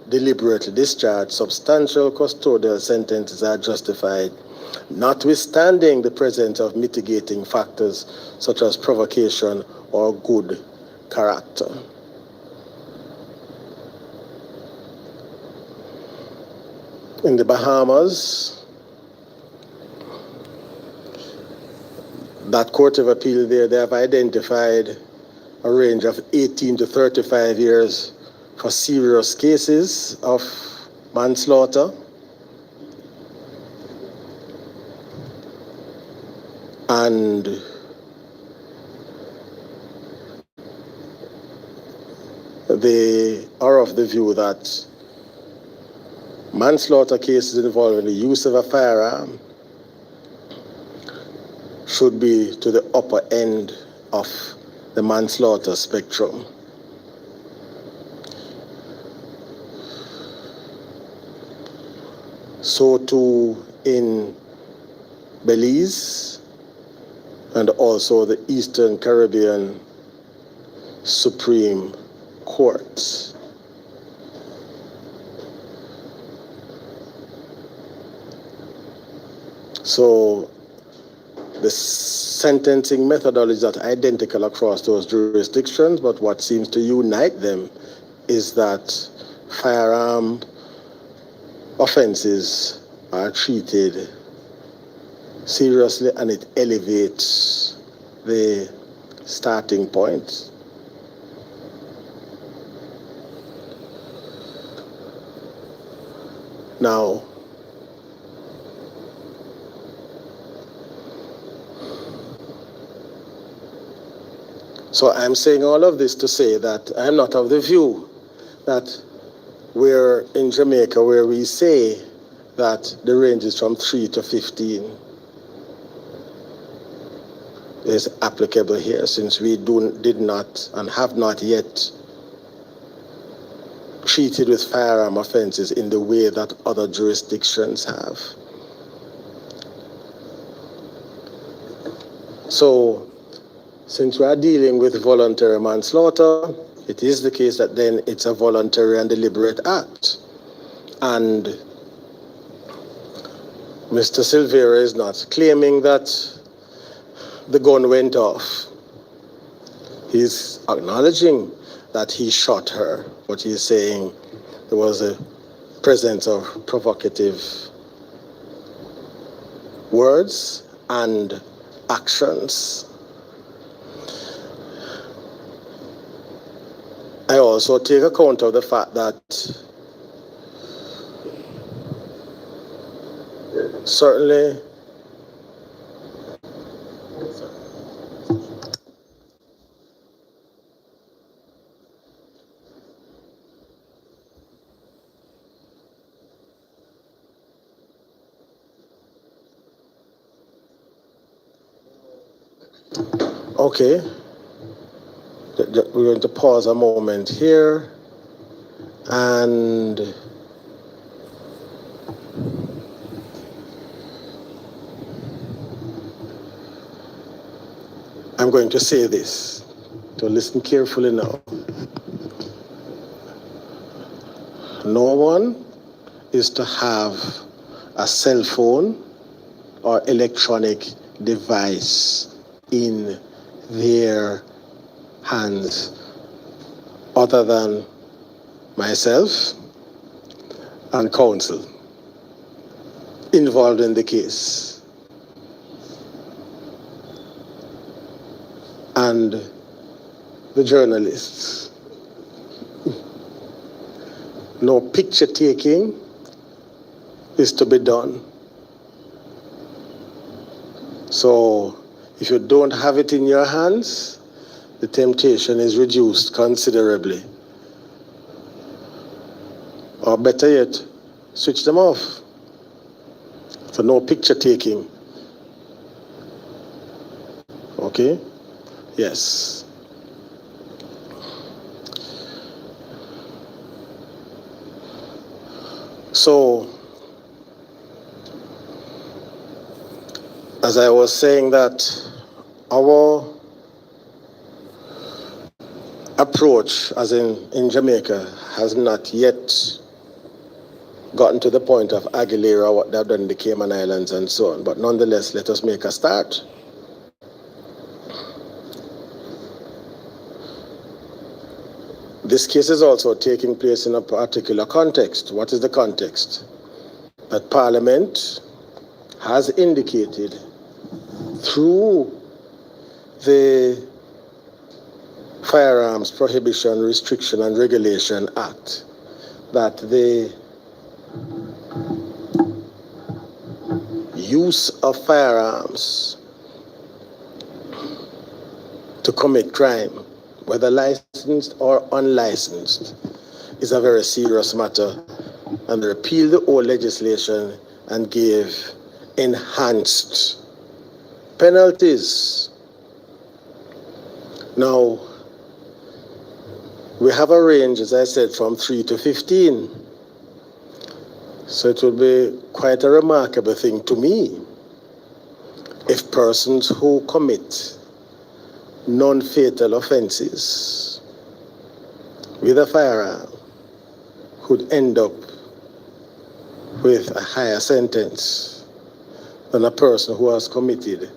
deliberately discharged, substantial custodial sentences are justified, notwithstanding the presence of mitigating factors such as provocation or good character. In the Bahamas, that Court of Appeal there, they have identified a range of 18 to 35 years for serious cases of manslaughter. And they are of the view that manslaughter cases involving the use of a firearm should be to the upper end of the manslaughter spectrum. So too in Belize and also the Eastern Caribbean Supreme Court. So the sentencing methodologies are identical across those jurisdictions, but what seems to unite them is that firearm offenses are treated seriously and it elevates the starting point. Now, so I'm saying all of this to say that I'm not of the view that we're in Jamaica where we say that the range is from 3 to 15 is applicable here, since we did not and have not yet treated with firearm offenses in the way that other jurisdictions have. So, since we are dealing with voluntary manslaughter, it is the case that then it's a voluntary and deliberate act. And Mr. Silvera is not claiming that the gun went off. He's acknowledging that he shot her, but he's saying there was a presence of provocative words and actions. I also take account of the fact that certainly Okay, we're going to pause a moment here, and I'm going to say this. So listen carefully now. No one is to have a cell phone or electronic device in their hands other than myself and counsel involved in the case, and the journalists. No picture taking is to be done. So if you don't have it in your hands, the temptation is reduced considerably. Or better yet, switch them off. So no picture taking. Okay? Yes. So, as I was saying, that our approach, as in Jamaica, has not yet gotten to the point of Aguilera, what they've done in the Cayman Islands and so on. But nonetheless, let us make a start. This case is also taking place in a particular context. What is the context? That Parliament has indicated through the Firearms Prohibition, Restriction and Regulation Act that the use of firearms to commit crime, whether licensed or unlicensed, is a very serious matter, and repealed the old legislation and gave enhanced penalties. Now, we have a range, as I said, from 3 to 15. So it would be quite a remarkable thing to me if persons who commit non-fatal offenses with a firearm could end up with a higher sentence than a person who has committed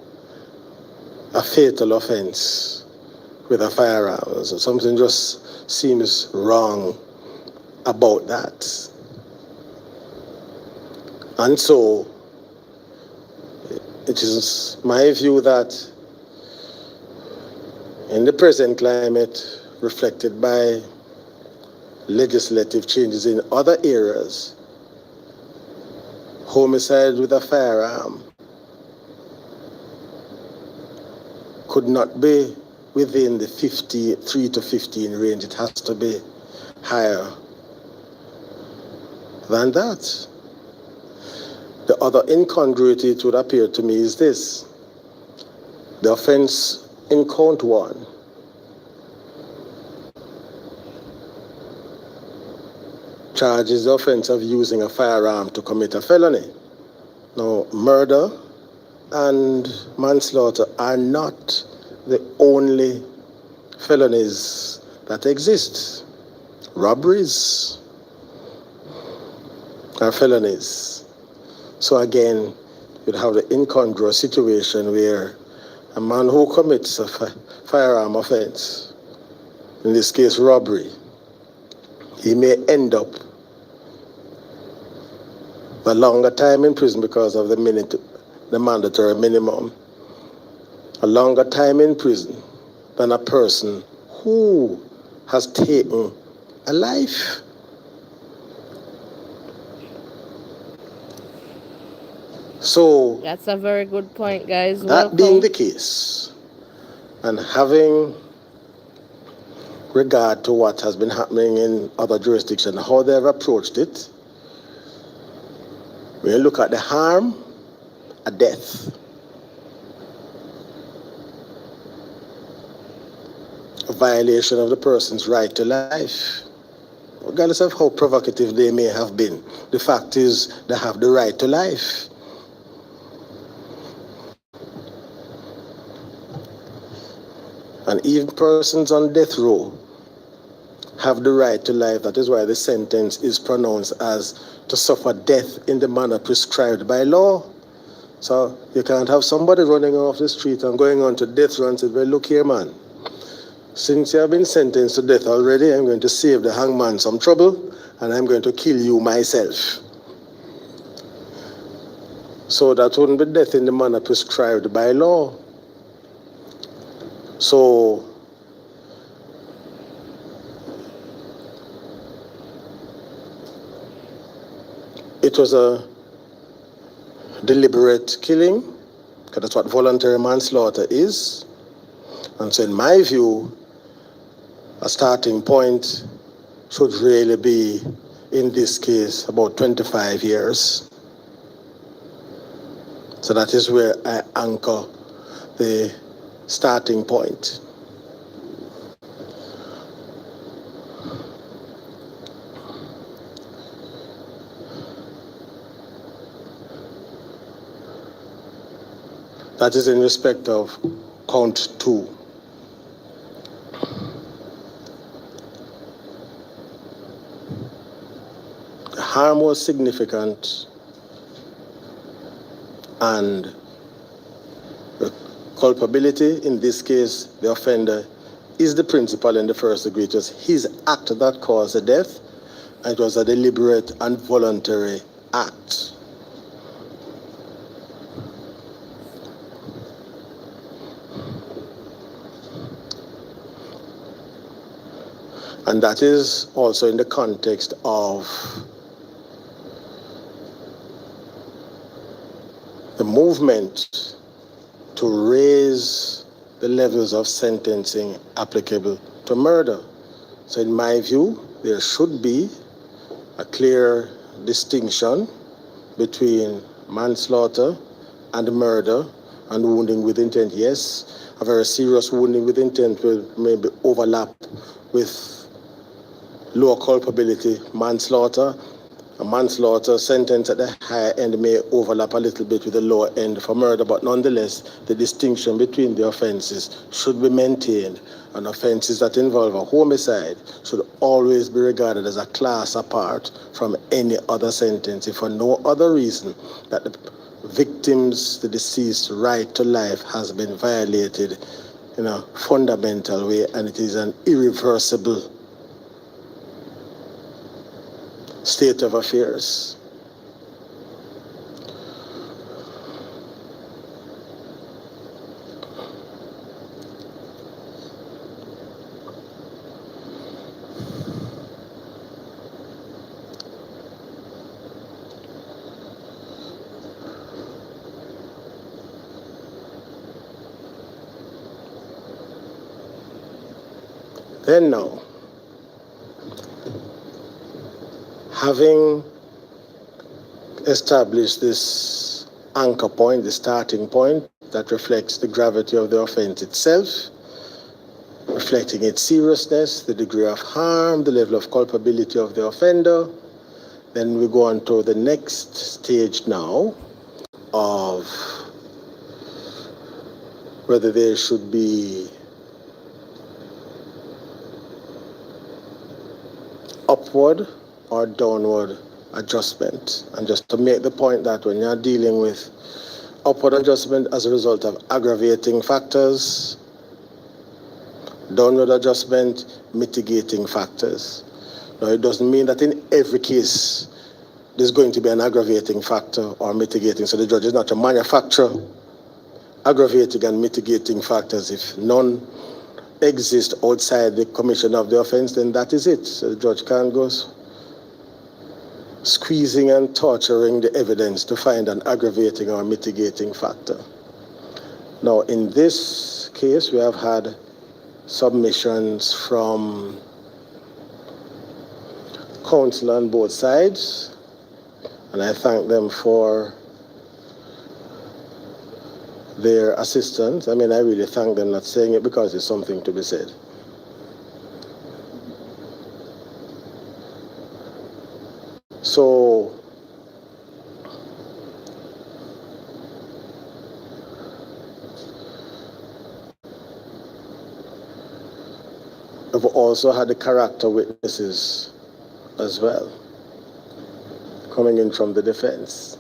a fatal offense with a firearm. So something just seems wrong about that. And so it is my view that in the present climate, reflected by legislative changes in other areas, homicide with a firearm could not be within the 3 to 15 range. It has to be higher than that. The other incongruity, it would appear to me, is this. The offense in count 1 charges the offense of using a firearm to commit a felony. Now, murder and manslaughter are not the only felonies that exist. Robberies are felonies. So again, you'd have the incongruous situation where a man who commits a firearm offense, in this case robbery, he may end up a longer time in prison because of the mandatory minimum, a longer time in prison than a person who has taken a life. So That's a very good point, guys. that being the case, and having regard to what has been happening in other jurisdictions, how they've approached it, when you look at the harm, a death. a violation of the person's right to life, regardless of how provocative they may have been. The fact is, they have the right to life. And even persons on death row have the right to life. That is why the sentence is pronounced as to suffer death in the manner prescribed by law. So you can't have somebody running off the street and going on to death row and say, well, look here, man. Since you have been sentenced to death already, I'm going to save the hangman some trouble, and I'm going to kill you myself. So that wouldn't be death in the manner prescribed by law. So it was a deliberate killing, because that's what voluntary manslaughter is. And so in my view, a starting point should really be, in this case, about 25 years. So that is where I anchor the starting point. That is in respect of count 2. The harm was significant, and the culpability, in this case, the offender, is the principal in the first degree. It was his act that caused the death, and it was a deliberate and voluntary act. And that is also in the context of the movement to raise the levels of sentencing applicable to murder. So in my view, there should be a clear distinction between manslaughter and murder and wounding with intent. Yes, a very serious wounding with intent will maybe overlap with lower culpability manslaughter. A manslaughter sentence at the higher end may overlap a little bit with the lower end for murder, but nonetheless, the distinction between the offenses should be maintained, and offenses that involve a homicide should always be regarded as a class apart from any other sentence, if for no other reason that the victim's, the deceased's right to life has been violated in a fundamental way, and it is an irreversible state of affairs. Then now, having established this anchor point, the starting point that reflects the gravity of the offense itself, reflecting its seriousness, the degree of harm, the level of culpability of the offender, then we go on to the next stage now of whether there should be upward or downward adjustment. And just to make the point that when you're dealing with upward adjustment as a result of aggravating factors, downward adjustment, mitigating factors. Now, it doesn't mean that in every case there's going to be an aggravating factor or mitigating. So the judge is not to manufacture aggravating and mitigating factors. If none exist outside the commission of the offense, then that is it. So the judge can't go squeezing and torturing the evidence to find an aggravating or mitigating factor. Now, in this case, we have had submissions from counsel on both sides, and I thank them for their assistance. I mean, I really thank them, not saying it because it's something to be said. So we've also had the character witnesses as well coming in from the defense.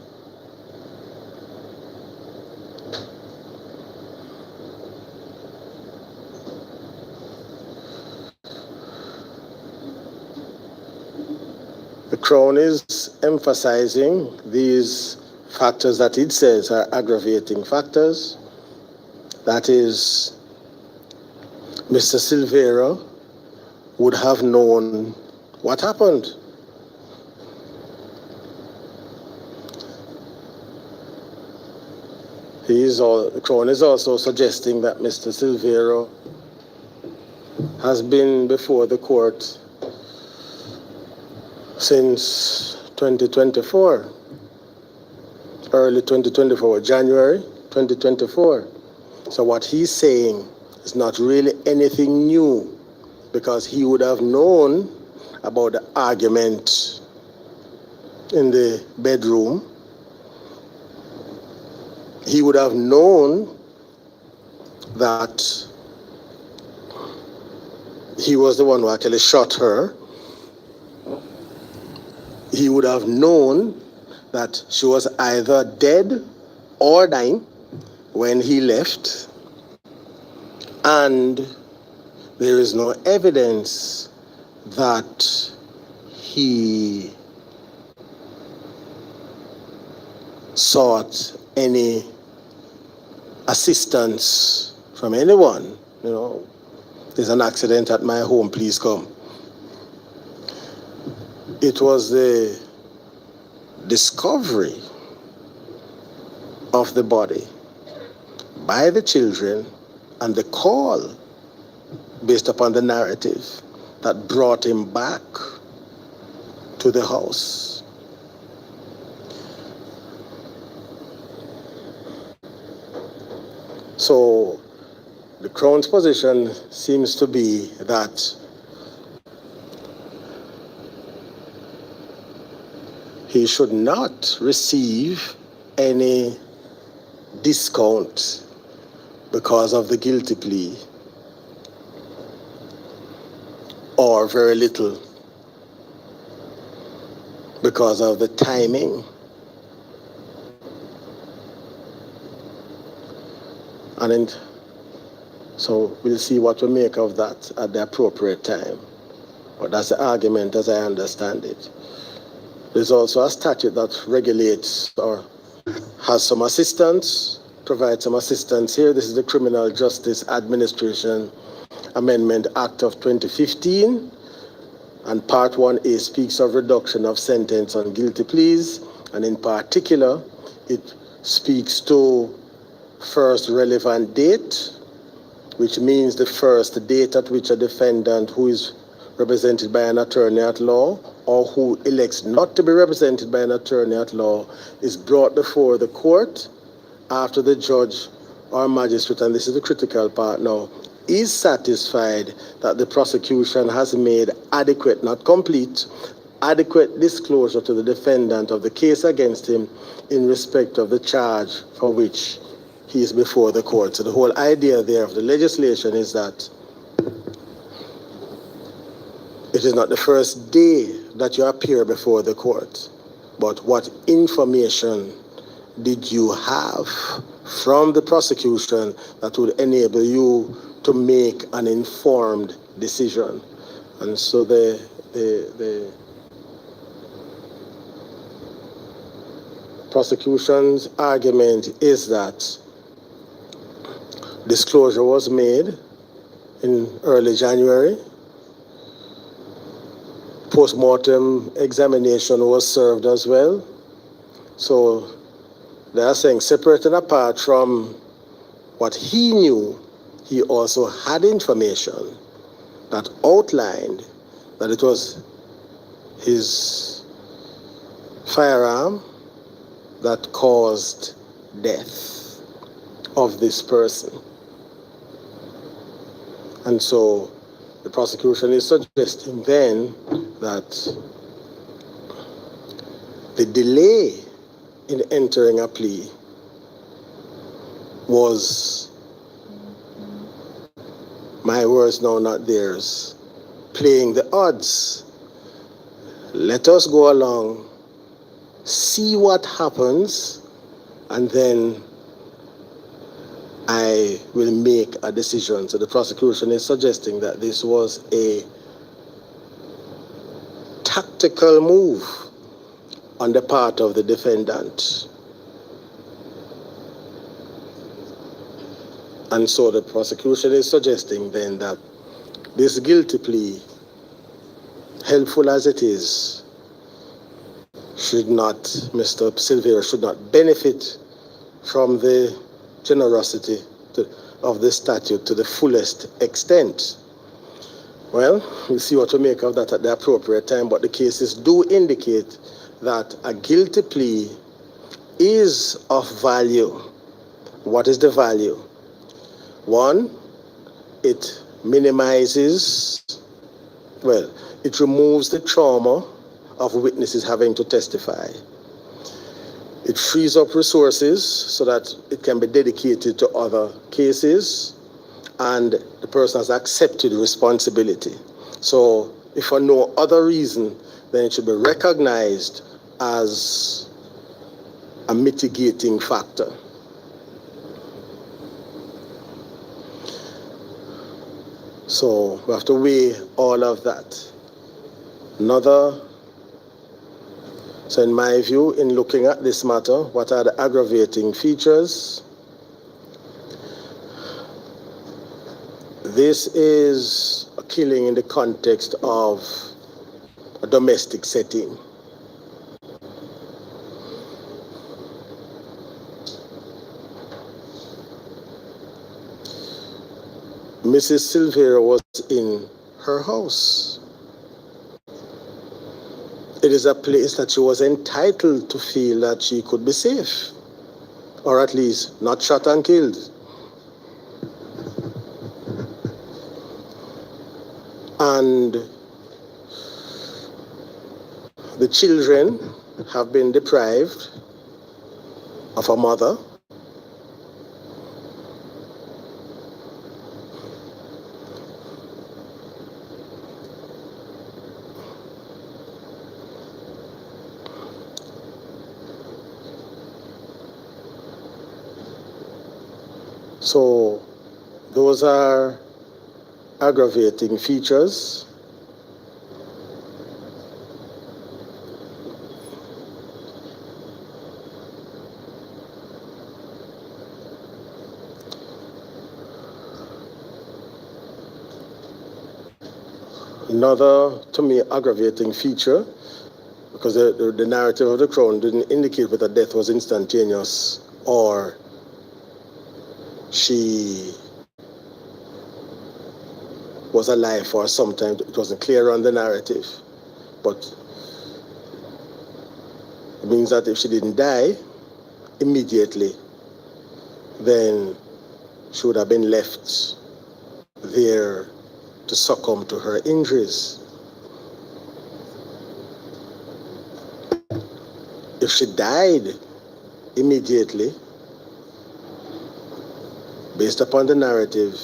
The Crown is emphasizing these factors that it says are aggravating factors. That is, Mr. Silvera would have known what happened. The Crown is also suggesting that Mr. Silvera has been before the court since 2024, early 2024, January 2024. So what he's saying is not really anything new, because he would have known about the argument in the bedroom. He would have known that he was the one who actually shot her. He would have known that she was either dead or dying when he left. And there is no evidence that he sought any assistance from anyone. There's an accident at my home, please come. It was the discovery of the body by the children and the call based upon the narrative that brought him back to the house. So the Crown's position seems to be that he should not receive any discount because of the guilty plea, or very little because of the timing. So we'll see what we make of that at the appropriate time. But that's the argument as I understand it. There's also a statute that regulates or has some assistance, provides some assistance here. This is the Criminal Justice Administration Amendment Act of 2015. And Part 1A speaks of reduction of sentence on guilty pleas. And in particular, it speaks to first relevant date, which means the first date at which a defendant who is represented by an attorney at law or who elects not to be represented by an attorney at law is brought before the court after the judge or magistrate, and this is the critical part now, is satisfied that the prosecution has made adequate, not complete, adequate disclosure to the defendant of the case against him in respect of the charge for which he is before the court. So the whole idea there of the legislation is that it is not the first day that you appear before the court, but what information did you have from the prosecution that would enable you to make an informed decision. And so the prosecution's argument is that disclosure was made in early January. Post-mortem examination was served as well. So they are saying, separate and apart from what he knew, he also had information that outlined that it was his firearm that caused death of this person. And so the prosecution is suggesting then that The delay in entering a plea was, my words now, not theirs, playing the odds. Let us go along, see what happens, and then I will make a decision. So the prosecution is suggesting that this was a tactical move on the part of the defendant. And so the prosecution is suggesting then that this guilty plea, helpful as it is, should not, Mr. Silveira should not benefit from the generosity of the statute to the fullest extent. Well, we'll see what to make of that at the appropriate time, but the cases do indicate that a guilty plea is of value. What is the value? One, it minimizes, it removes the trauma of witnesses having to testify. It frees up resources so that it can be dedicated to other cases, and the person has accepted responsibility. So if for no other reason, then it should be recognized as a mitigating factor. So we have to weigh all of that. So in my view, in looking at this matter, what are the aggravating features? This is a killing in the context of a domestic setting. Mrs. Silveira was in her house. It is a place that she was entitled to feel that she could be safe, or at least not shot and killed. And the children have been deprived of a mother. So those are aggravating features. Another, to me, aggravating feature, because the narrative of the Crown didn't indicate whether death was instantaneous or she was alive for some time. It wasn't clear on the narrative. But it means that if she didn't die immediately, then she would have been left there to succumb to her injuries. If she died immediately, based upon the narrative,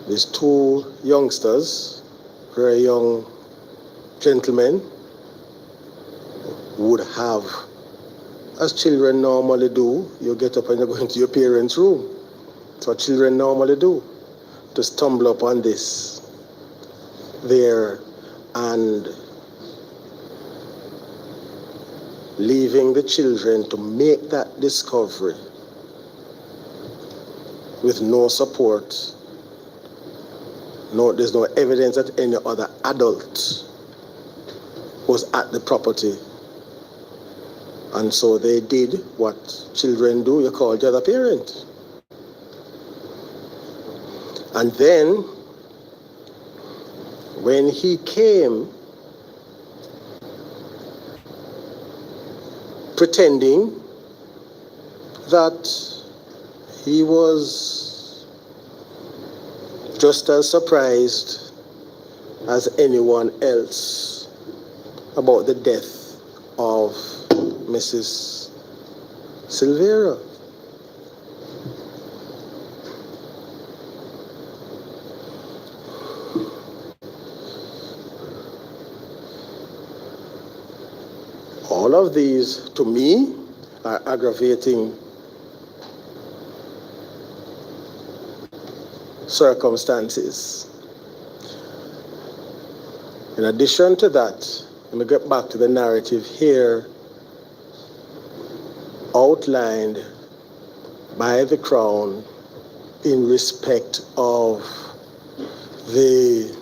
these two youngsters, very young gentlemen, would have, as children normally do, you get up and you go into your parents' room. That's what children normally do, to stumble upon this there, and leaving the children to make that discovery with no support. There's no evidence that any other adult was at the property. And so they did what children do, you call the other parent. And then, when he came, pretending that he was just as surprised as anyone else about the death of Mrs. Silvera. All of these, to me, are aggravating circumstances. In addition to that, let me get back to the narrative here outlined by the Crown in respect of the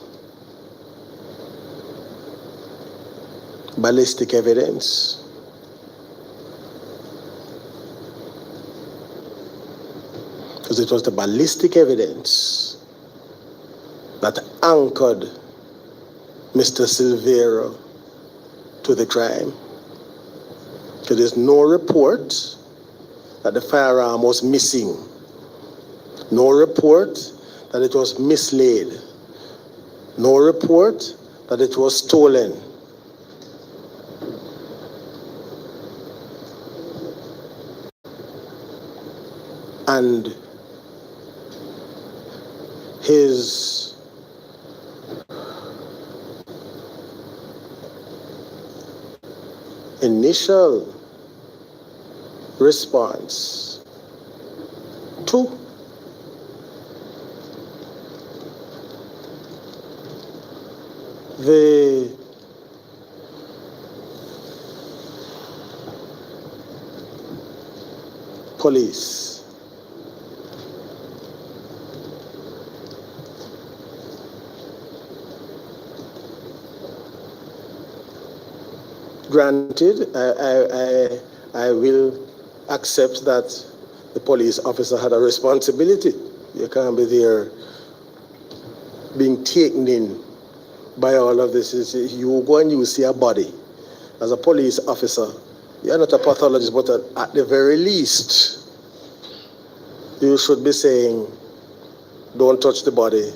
ballistic evidence. Because it was the ballistic evidence that anchored Mr. Silvera to the crime. There is no report that the firearm was missing. No report that it was mislaid. No report that it was stolen. And his initial response to the police granted, I will accept that the police officer had a responsibility. You can't be there being taken in by all of this. You go and you see a body. As a police officer, you're not a pathologist, but at the very least, you should be saying, don't touch the body.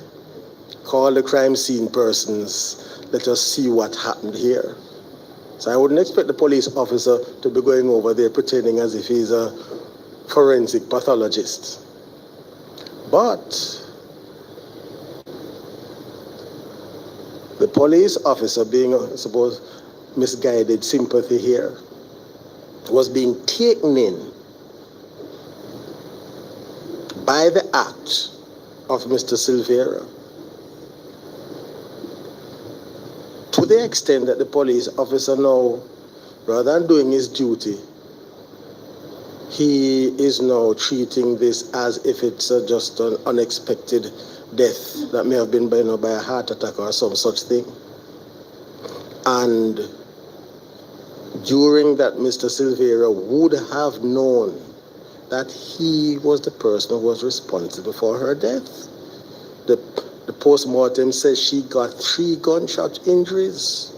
Call the crime scene persons. Let us see what happened here. So I wouldn't expect the police officer to be going over there pretending as if he's a forensic pathologist. But the police officer, being, I suppose, misguided sympathy here, was being taken in by the act of Mr. Silvera, to the extent that the police officer now, rather than doing his duty, he is now treating this as if it's just an unexpected death that may have been by a heart attack or some such thing. And during that, Mr. Silvera would have known that he was the person who was responsible for her death. The post-mortem says she got 3 gunshot injuries.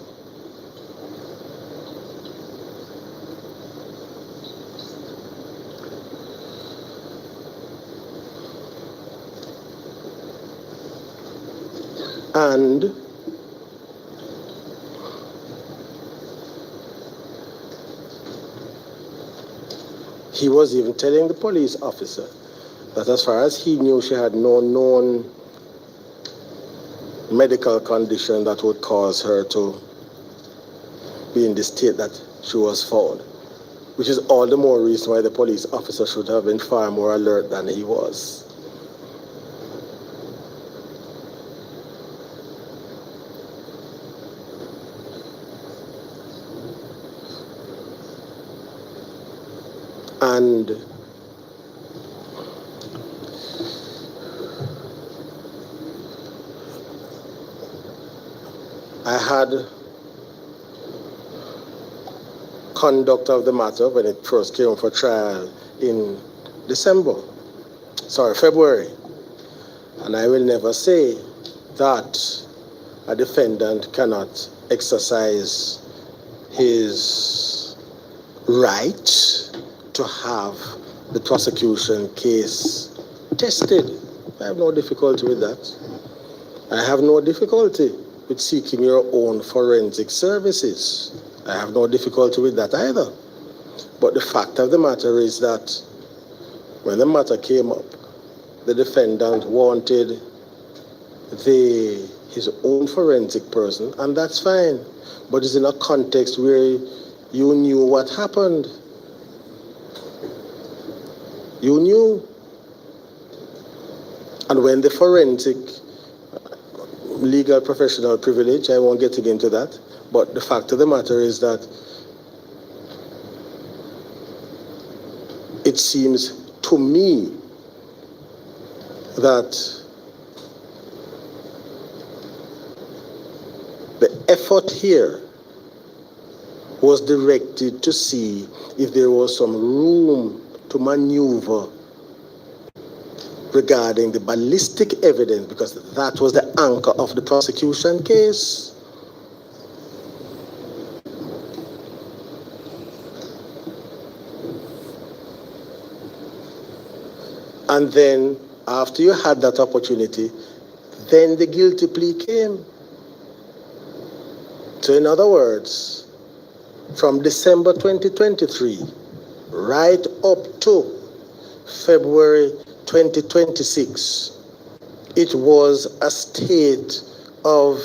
And he was even telling the police officer that as far as he knew, she had no known medical condition that would cause her to be in the state that she was found, which is all the more reason why the police officer should have been far more alert than he was. And I had conduct of the matter when it first came for trial in February. And I will never say that a defendant cannot exercise his right to have the prosecution case tested. I have no difficulty with that. I have no difficulty with seeking your own forensic services. I have no difficulty with that either. But the fact of the matter is that when the matter came up, the defendant wanted his own forensic person, and that's fine. But it's in a context where you knew what happened. You knew. And when the forensic legal professional privilege, I won't get into that, but the fact of the matter is that it seems to me that the effort here was directed to see if there was some room to maneuver regarding the ballistic evidence, because that was the anchor of the prosecution case. And then, after you had that opportunity, then the guilty plea came. So in other words, from December 2023, right up to February 2026, it was a state of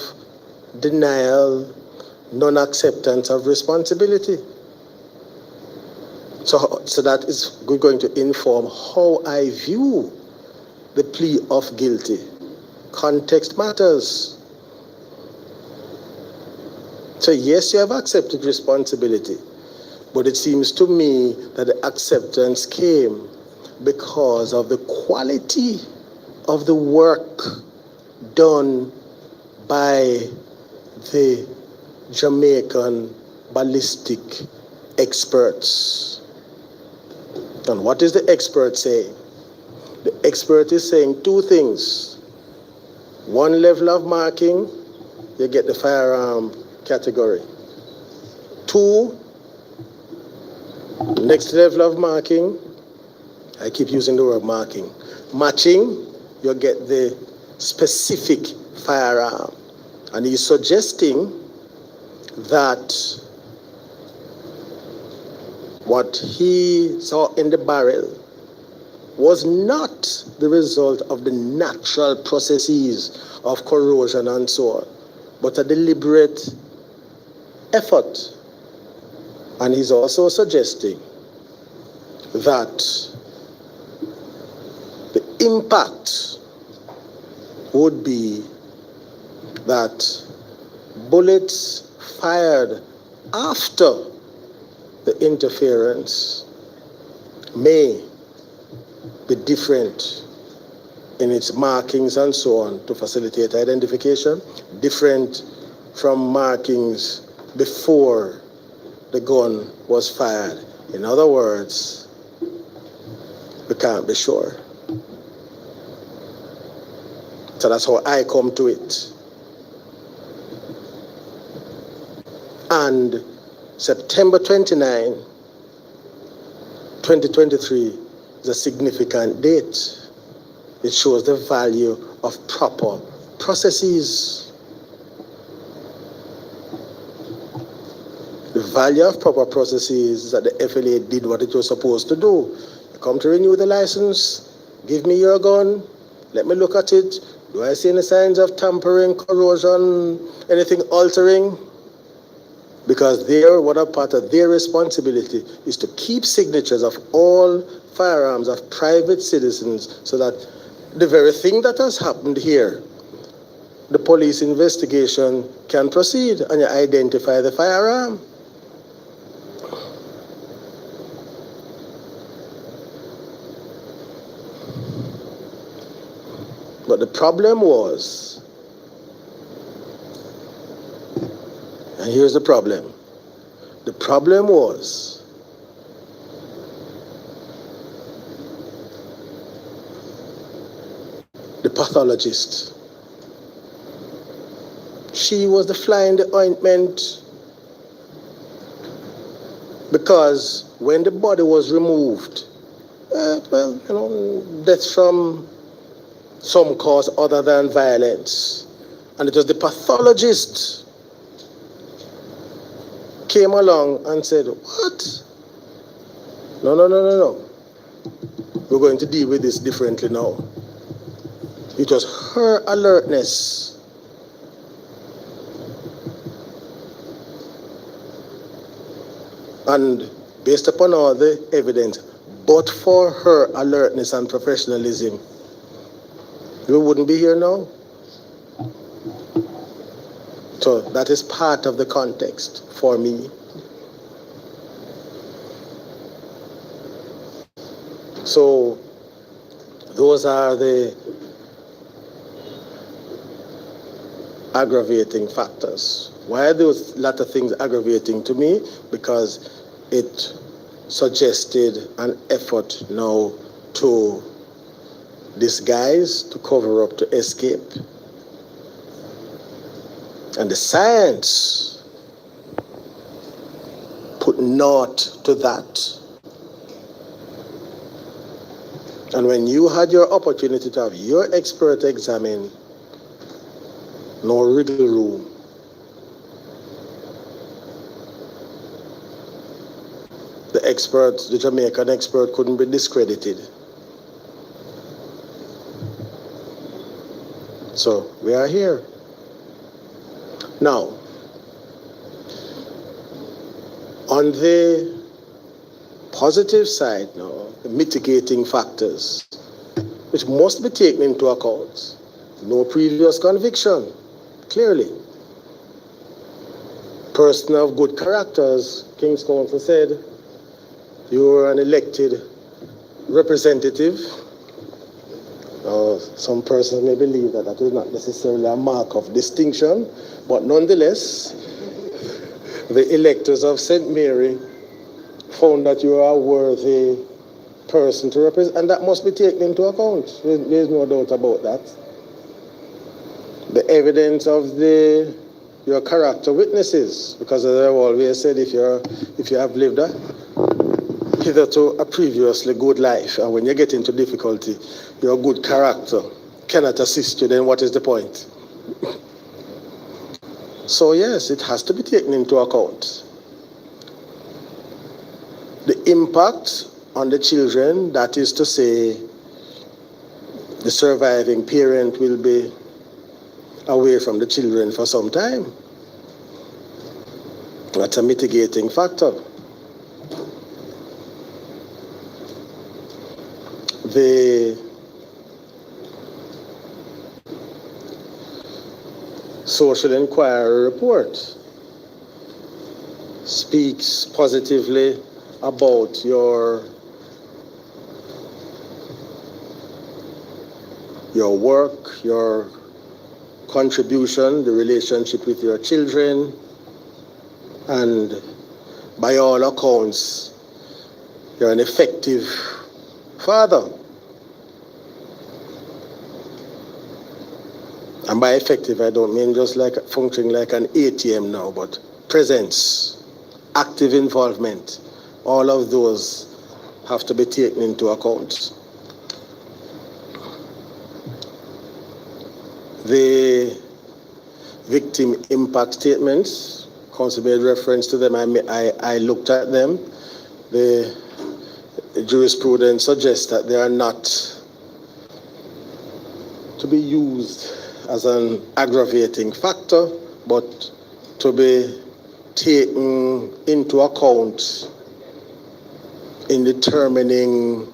denial, non-acceptance of responsibility. So that is going to inform how I view the plea of guilty. Context matters. So yes, you have accepted responsibility, but it seems to me that the acceptance came because of the quality of the work done by the Jamaican ballistic experts. And what is the expert saying? The expert is saying two things. One level of marking, you get the firearm category. Two, next level of marking, I keep using the word marking, matching, you get the specific firearm. And he's suggesting that what he saw in the barrel was not the result of the natural processes of corrosion and so on, but a deliberate effort. And he's also suggesting that the impact would be that bullets fired after the interference may be different in its markings and so on to facilitate identification, different from markings before the gun was fired. In other words, we can't be sure. So that's how I come to it. And September 29, 2023 is a significant date. It shows the value of proper processes. The value of proper processes is that the FLA did what it was supposed to do. You come to renew the license, give me your gun, let me look at it. Do I see any signs of tampering, corrosion, anything altering? Because what a part of their responsibility is to keep signatures of all firearms of private citizens, so that the very thing that has happened here, the police investigation can proceed and you identify the firearm. But the problem was, and here's the problem. The problem was the pathologist. She was the fly in the ointment, because when the body was removed, death from some cause other than violence, and it was the pathologist came along and said, what? No. We're going to deal with this differently now. It was her alertness. And based upon all the evidence, but for her alertness and professionalism, we wouldn't be here now. So that is part of the context for me. So those are the aggravating factors. Why are those latter things aggravating to me? Because it suggested an effort now to disguise, to cover up, to escape. And the science put naught to that. And when you had your opportunity to have your expert examine, no wriggle room. The expert, the Jamaican expert, couldn't be discredited. So we are here. Now, on the positive side now, the mitigating factors, which must be taken into account. No previous conviction, clearly. Person of good characters, King's Counsel said, you were an elected representative. Some persons may believe that that is not necessarily a mark of distinction, but nonetheless, the electors of St. Mary found that you are a worthy person to represent, and that must be taken into account. There's no doubt about that. The evidence of your character witnesses, because as I've always said, if you have lived hitherto a previously good life, and when you get into difficulty, your good character cannot assist you, then what is the point? So yes, it has to be taken into account. The impact on the children, that is to say, the surviving parent will be away from the children for some time. That's a mitigating factor. The social inquiry report speaks positively about your work, your contribution, the relationship with your children, and by all accounts, you're an effective father. And by effective, I don't mean just like functioning like an ATM now, but presence, active involvement, all of those have to be taken into account. The victim impact statements, Council made reference to them, I looked at them. The jurisprudence suggests that they are not to be used as an aggravating factor, but to be taken into account in determining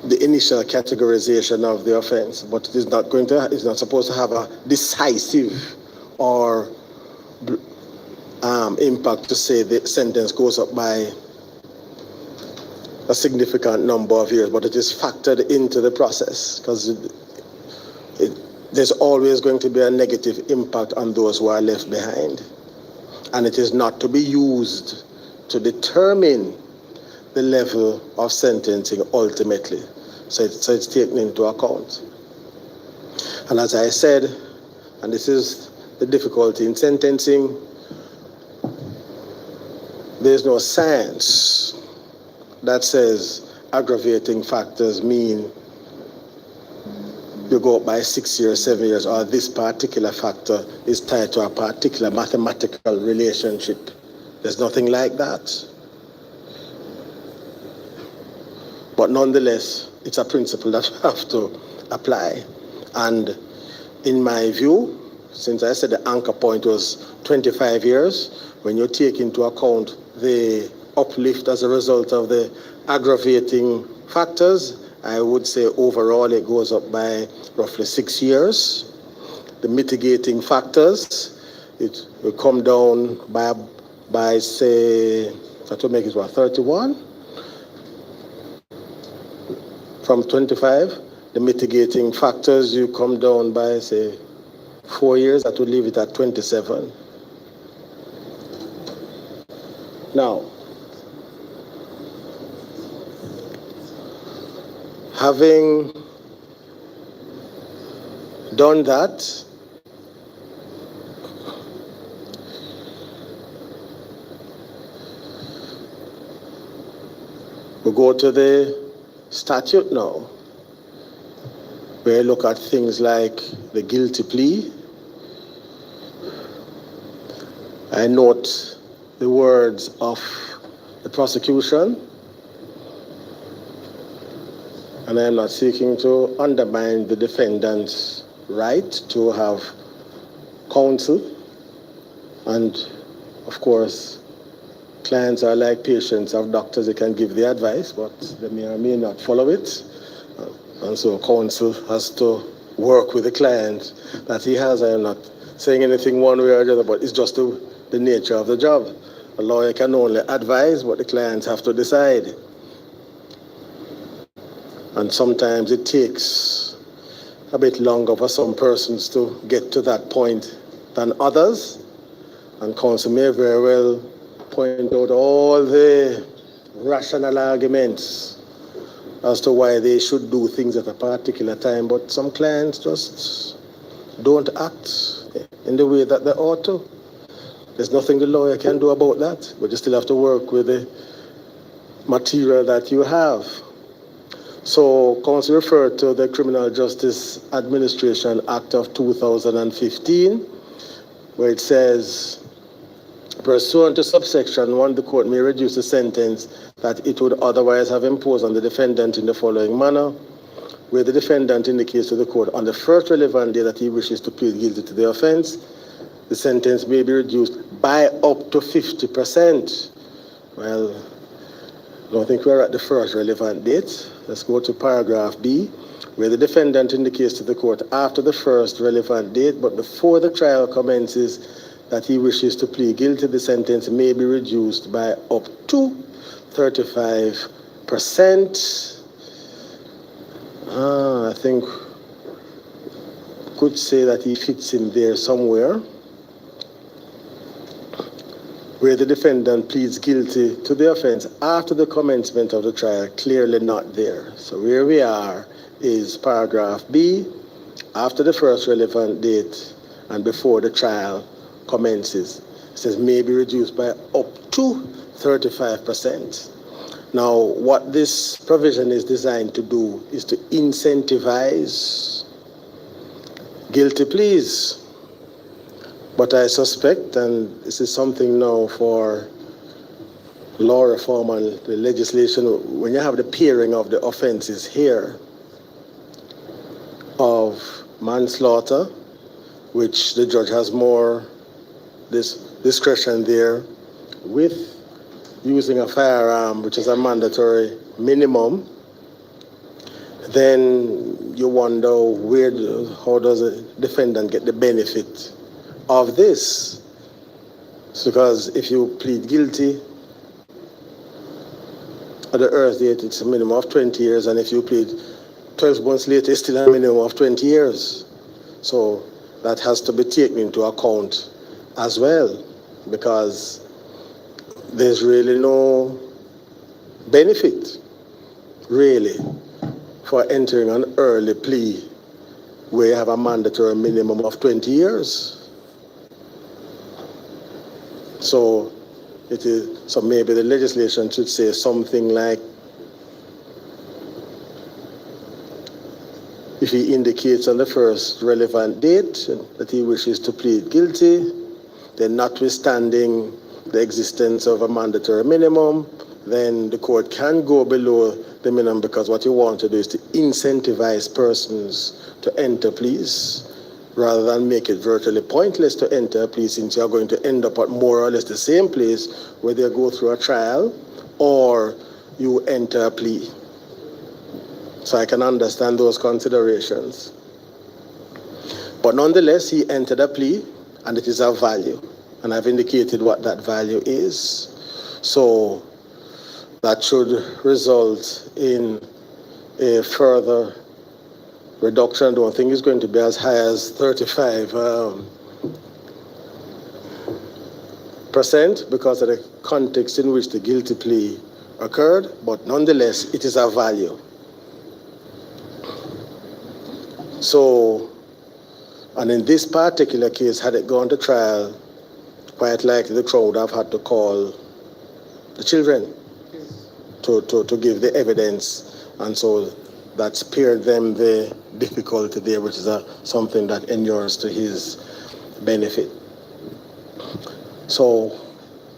the initial categorization of the offense, but it's not supposed to have a decisive or impact to say the sentence goes up by a significant number of years, but it is factored into the process because there's always going to be a negative impact on those who are left behind. And it is not to be used to determine the level of sentencing ultimately. So it's taken into account. And as I said, and this is the difficulty in sentencing, there's no science that says aggravating factors mean you go up by 6 years, 7 years, or this particular factor is tied to a particular mathematical relationship. There's nothing like that. But nonetheless, it's a principle that we have to apply. And in my view, since I said the anchor point was 25 years, when you take into account the uplift as a result of the aggravating factors, I would say overall it goes up by roughly 6 years. The mitigating factors, it will come down by say, that will make it what, 31? From 25, the mitigating factors, you come down by say 4 years, that would leave it at 27. Now, having done that, we go to the statute now, where you look at things like the guilty plea. I note the words of the prosecution, and I am not seeking to undermine the defendant's right to have counsel. And of course, clients are like patients of doctors. They can give the advice, but they may or may not follow it. And so counsel has to work with the client that he has. I am not saying anything one way or the other, but it's just the nature of the job. A lawyer can only advise, but the clients have to decide. And sometimes it takes a bit longer for some persons to get to that point than others. And counsel may very well point out all the rational arguments as to why they should do things at a particular time, but some clients just don't act in the way that they ought to. There's nothing the lawyer can do about that, but you still have to work with the material that you have. So counsel referred to the Criminal Justice Administration Act of 2015, where it says, pursuant to subsection 1, the court may reduce the sentence that it would otherwise have imposed on the defendant in the following manner, where the defendant indicates to the court on the first relevant day that he wishes to plead guilty to the offense, the sentence may be reduced by up to 50%. Well, I don't think we're at the first relevant date. Let's go to paragraph B, where the defendant indicates to the court after the first relevant date, but before the trial commences, that he wishes to plead guilty, the sentence may be reduced by up to 35%. I think could say that he fits in there somewhere, where the defendant pleads guilty to the offense after the commencement of the trial, clearly not there. So where we are is paragraph B, after the first relevant date and before the trial commences. It says may be reduced by up to 35%. Now, what this provision is designed to do is to incentivize guilty pleas. But I suspect, and this is something now for law reform and the legislation, when you have the pairing of the offenses here of manslaughter, which the judge has more this discretion there, with using a firearm, which is a mandatory minimum, then you wonder how does a defendant get the benefit of this? It's because if you plead guilty at the earth date, it's a minimum of 20 years, and if you plead 12 months later, it's still a minimum of 20 years. So that has to be taken into account as well, because there's really no benefit, really, for entering an early plea where you have a mandatory minimum of 20 years. So maybe the legislation should say something like If he indicates on the first relevant date that he wishes to plead guilty, then notwithstanding the existence of a mandatory minimum, then the court can go below the minimum, because what you want to do is to incentivize persons to enter pleas rather than make it virtually pointless to enter a plea, since you're going to end up at more or less the same place, whether you go through a trial or you enter a plea. So I can understand those considerations. But nonetheless, he entered a plea, and it is of value. And I've indicated what that value is. So that should result in a further reduction. I don't think it's going to be as high as 35%, because of the context in which the guilty plea occurred, but nonetheless, it is a value. So, and in this particular case, had it gone to trial, quite likely the crowd have had to call the children to give the evidence, and so that spared them the difficulty there, which is something that inures to his benefit. So,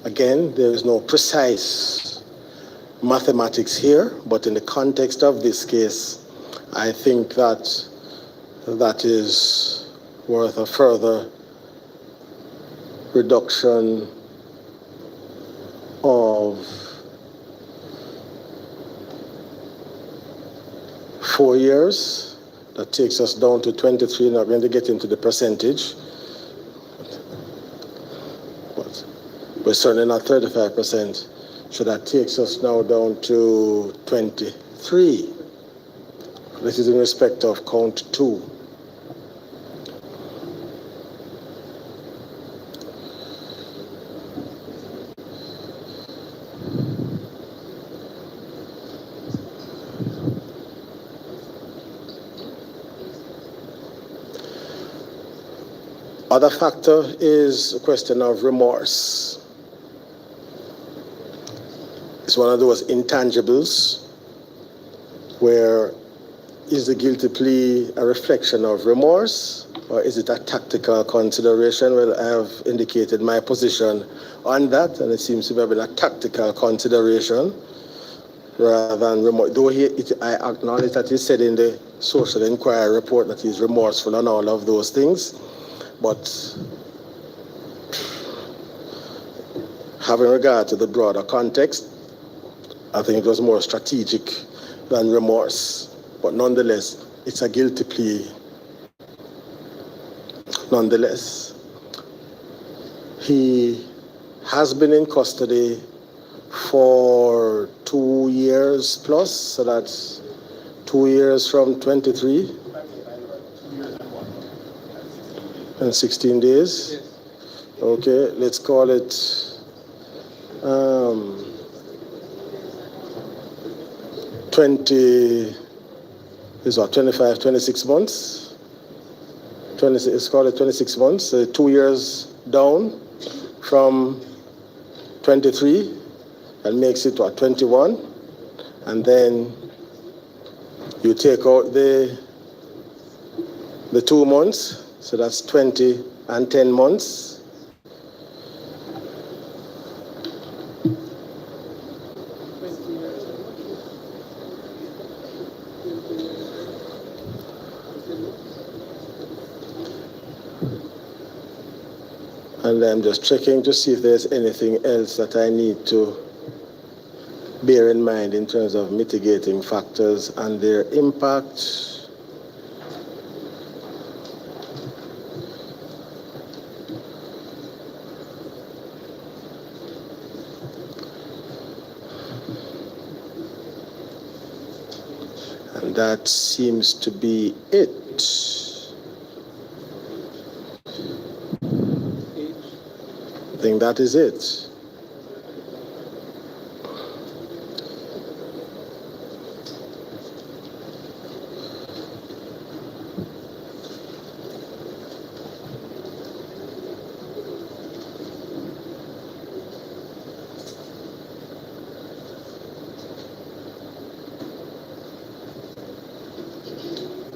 again, there is no precise mathematics here, but in the context of this case, I think that that is worth a further reduction of 4 years. That takes us down to 23. Not going to get into the percentage, but we're certainly not 35%. So that takes us now down to 23. This is in respect of count 2. Other factor is a question of remorse. It's one of those intangibles where, is the guilty plea a reflection of remorse, or is it a tactical consideration? Well, I have indicated my position on that, and it seems to have been a tactical consideration rather than remorse. Though I acknowledge that he said in the social inquiry report that he's remorseful and all of those things, but having regard to the broader context, I think it was more strategic than remorse. But nonetheless, it's a guilty plea. Nonetheless, he has been in custody for 2 years plus, so that's 2 years from 23 and 16 days. Okay, let's call it 20 is what, 25, 26 months. 20, let's call it 26 months. 2 years down from 23, and makes it what, 21, and then you take out the 2 months. So that's 20 and 10 months. And I'm just checking to see if there's anything else that I need to bear in mind in terms of mitigating factors and their impact. And that seems to be it. I think that is it.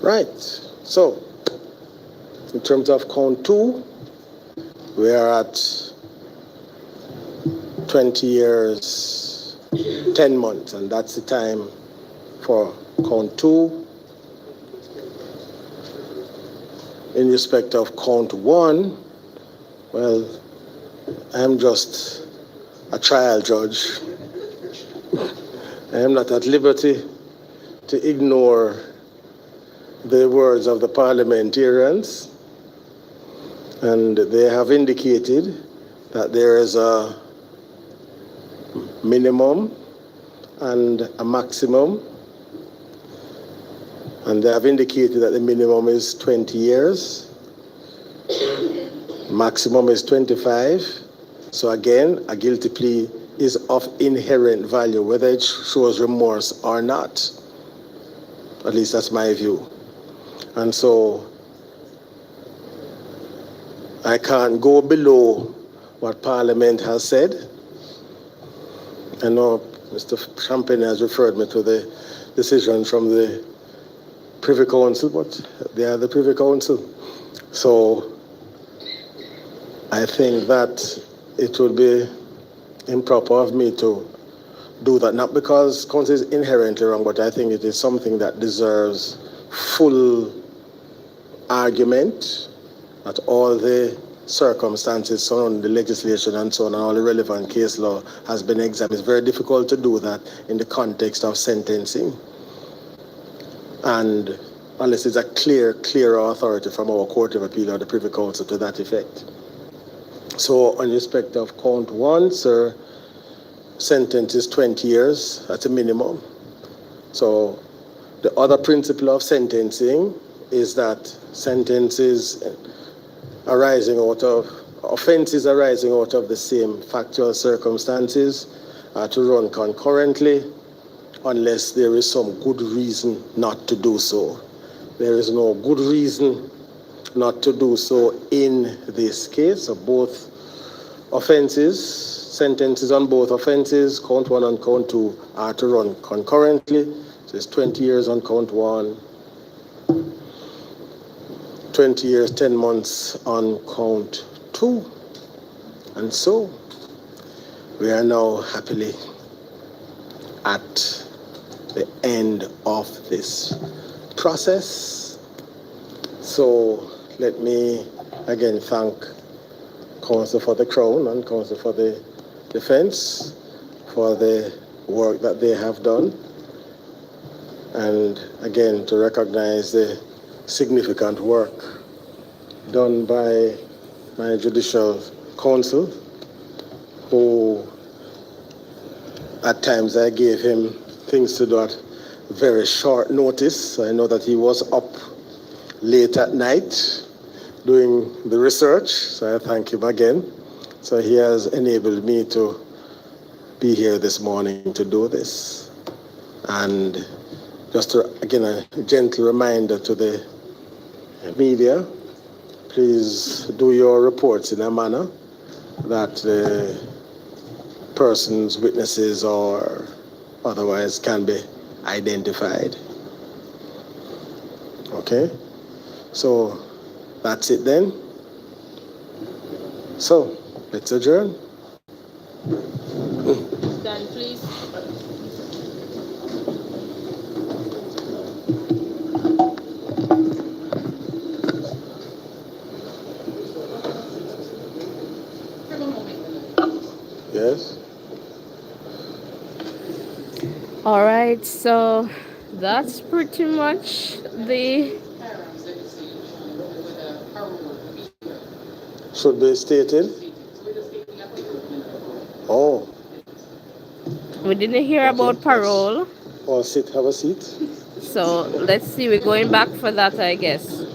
Right. So, in terms of count 2, we are at 20 years, 10 months, and that's the time for count 2. In respect of count 1, well, I'm just a trial judge. I am not at liberty to ignore the words of the parliamentarians, and they have indicated that there is a minimum and a maximum, and they have indicated that the minimum is 20 years, maximum is 25. So again, a guilty plea is of inherent value, whether it shows remorse or not. At least that's my view. And so I can't go below what Parliament has said. I know Mr. Champagne has referred me to the decision from the Privy Council, but they are the Privy Council. So I think that it would be improper of me to do that, not because counsel is inherently wrong, but I think it is something that deserves full argument, that all the circumstances surrounding the legislation and so on, and all the relevant case law has been examined. It's very difficult to do that in the context of sentencing, and unless it's a clear authority from our Court of Appeal or the Privy Council to that effect. So, in respect of count 1, sir, sentence is 20 years at a minimum. So, the other principle of sentencing is that sentences arising out of offenses arising out of the same factual circumstances are to run concurrently unless there is some good reason not to do so. There is no good reason not to do so in this case. So both offenses, sentences on both offenses, count 1 and count 2, are to run concurrently. So it's 20 years on count 1, 20 years, 10 months on count 2. And so we are now happily at the end of this process. So let me again thank Counsel for the Crown and Counsel for the Defense for the work that they have done, and again to recognize the significant work done by my judicial counsel, who at times I gave him things to do at very short notice. I know that he was up late at night doing the research, so I thank him again. So he has enabled me to be here this morning to do this. And just to, again, a gentle reminder to the media, please do your reports in a manner that the persons, witnesses, or otherwise can be identified. Okay? So that's it then. So let's adjourn. Dan, please. Yes? All right, so that's pretty much the... Should be stated. Oh. We didn't hear about parole. Or sit, have a seat. So let's see, we're going back for that, I guess.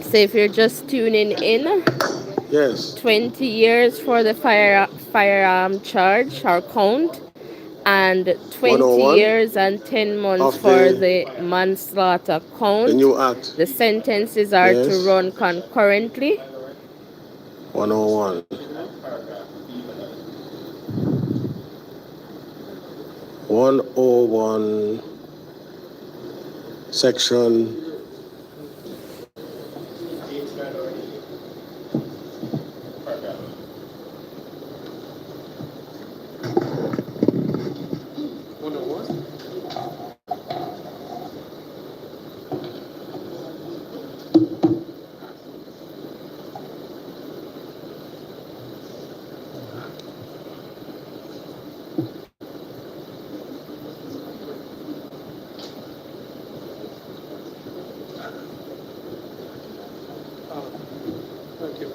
So if you're just tuning in, Yes. 20 years for the firearm charge or count, and 20 101 years and 10 months of for the manslaughter the count. new act. The sentences are to Yes. run concurrently. 101. 101 section 101. Thank you.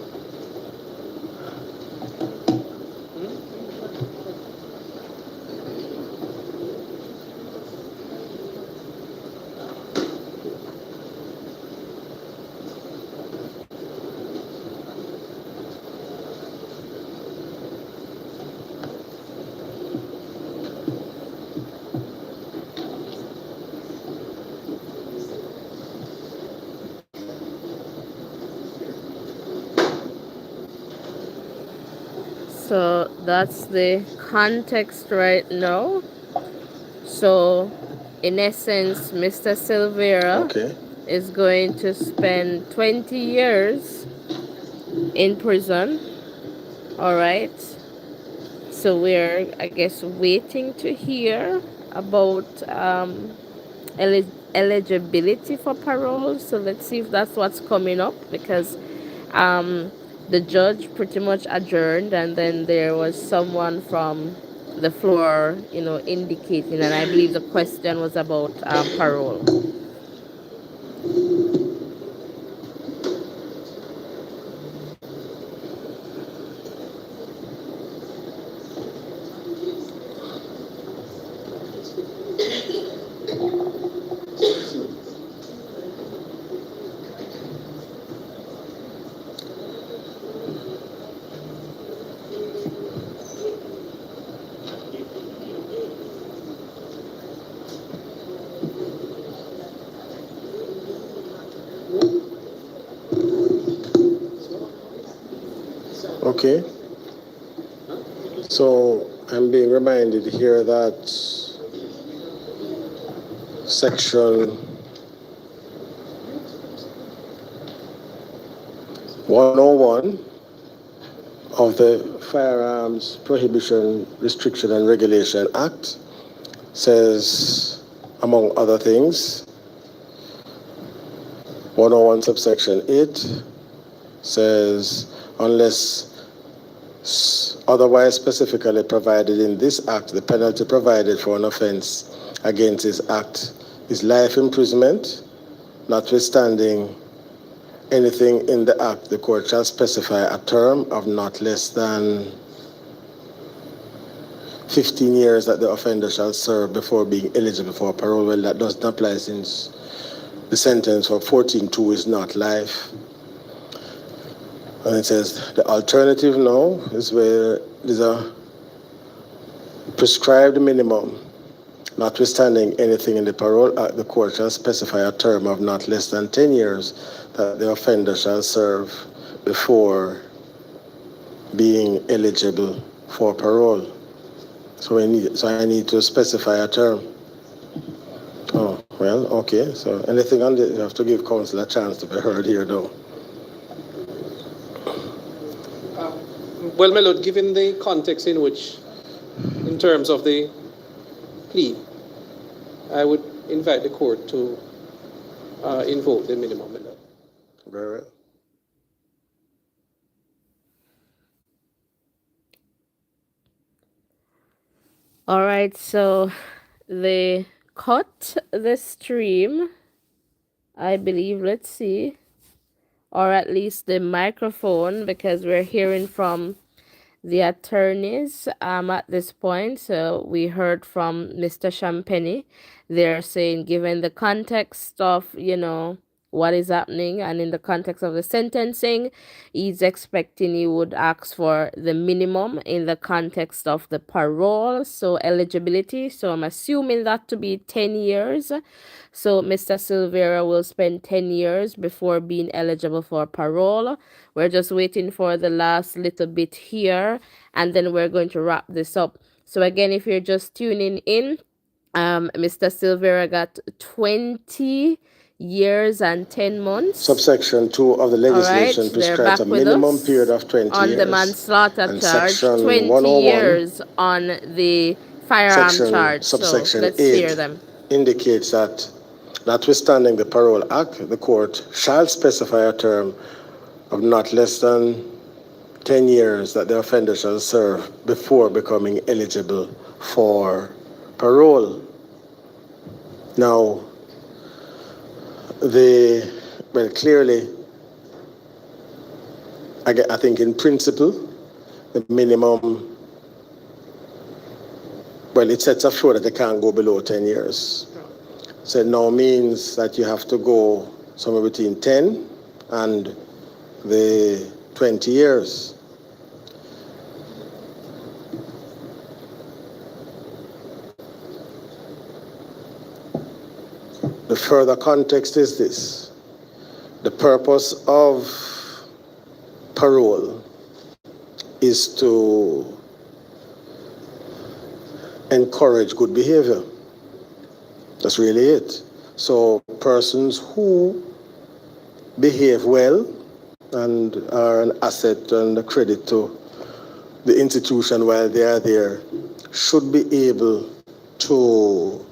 So that's the context right now. So, in essence, Mr. Silvera Okay. is going to spend 20 years in prison. All right. So we're, I guess, waiting to hear about eligibility for parole. So let's see if that's what's coming up, because um, the judge pretty much adjourned, and then there was someone from the floor, indicating, and I believe the question was about parole. Okay. So I'm being reminded here that section 101 of the Firearms Prohibition, Restriction and Regulation Act says, among other things, 101 subsection 8 says, unless otherwise specifically provided in this act, the penalty provided for an offense against this act is life imprisonment, notwithstanding anything in the act, the court shall specify a term of not less than 15 years that the offender shall serve before being eligible for parole. Well, that doesn't apply since the sentence for 14.2 is not life. And it says the alternative now is where there's a prescribed minimum, notwithstanding anything in the Parole Act, the court shall specify a term of not less than 10 years that the offender shall serve before being eligible for parole. So I need to specify a term. Oh, well, okay. So anything on this, you have to give counsel a chance to be heard here, though. Well, my lord, given the context in which, in terms of the plea, I would invite the court to invoke the minimum, my lord. Very well. All right, so they cut the stream, I believe. Let's see. Or at least the microphone, because we're hearing from the attorneys at this point. So we heard from Mr. Champagny. They're saying, given the context of, what is happening, and in the context of the sentencing, he's expecting he would ask for the minimum in the context of the parole, so eligibility. So I'm assuming that to be 10 years. So Mr. Silvera will spend 10 years before being eligible for parole. We're just waiting for the last little bit here, and then we're going to wrap this up. So again, if you're just tuning in, Mr. Silvera got 20 years and 10 months. Subsection 2 of the All right, legislation they're prescribes back a with minimum us period of 20 on the years. manslaughter And charge, section 20 101, years on the firearm section charge. So subsection let's hear 8 them. indicates that, notwithstanding the Parole Act, the court shall specify a term of not less than 10 years that the offender shall serve before becoming eligible for parole. Now, clearly, I think in principle, the minimum, it sets up sure that they can't go below 10 years. So it now means that you have to go somewhere between 10 and the 20 years. The further context is this: the purpose of parole is to encourage good behavior. That's really it. So persons who behave well and are an asset and a credit to the institution while they are there should be able to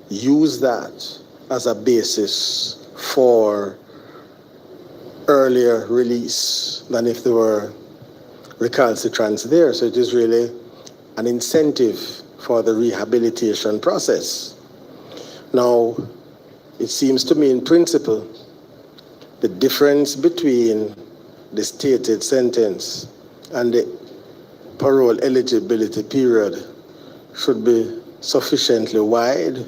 use that as a basis for earlier release than if they were recalcitrants there. So it is really an incentive for the rehabilitation process. Now, it seems to me in principle, the difference between the stated sentence and the parole eligibility period should be sufficiently wide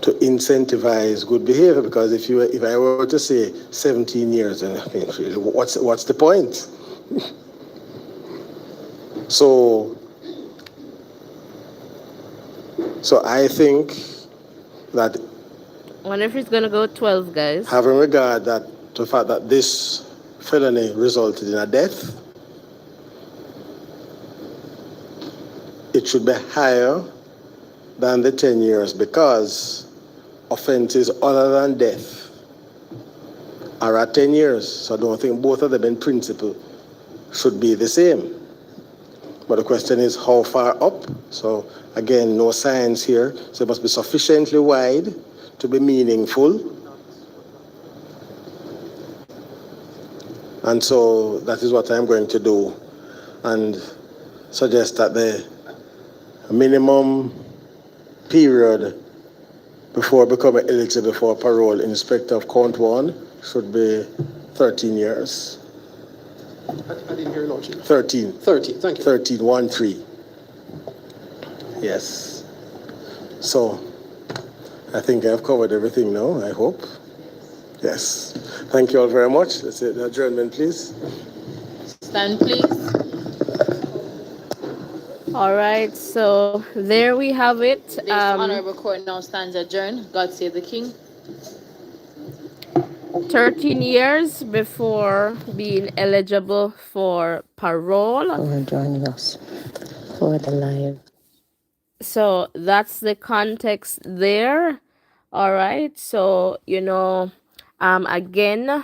to incentivize good behavior, because if I were to say 17 years, then what's the point? So I think that, I wonder if it's gonna go 12, guys. having regard to the fact that this felony resulted in a death, it should be higher than the 10 years, because offenses other than death are at 10 years. So I don't think both of them in principle should be the same. But the question is how far up? So again, no science here. So it must be sufficiently wide to be meaningful. And so that is what I'm going to do, and suggest that the minimum period before becoming eligible for parole in respect of count 1 should be 13 years. I didn't hear Lordship. 13. 13, thank you. 13, 1, 3. Yes. So I think I've covered everything now, I hope. Yes. Thank you all very much. Let's say the adjournment, please. Stand, please. All right, so there we have it. This honorable court now stands adjourned. God save the king. 13 years before being eligible for parole. For joining us for the live. So that's the context there. All right, so again,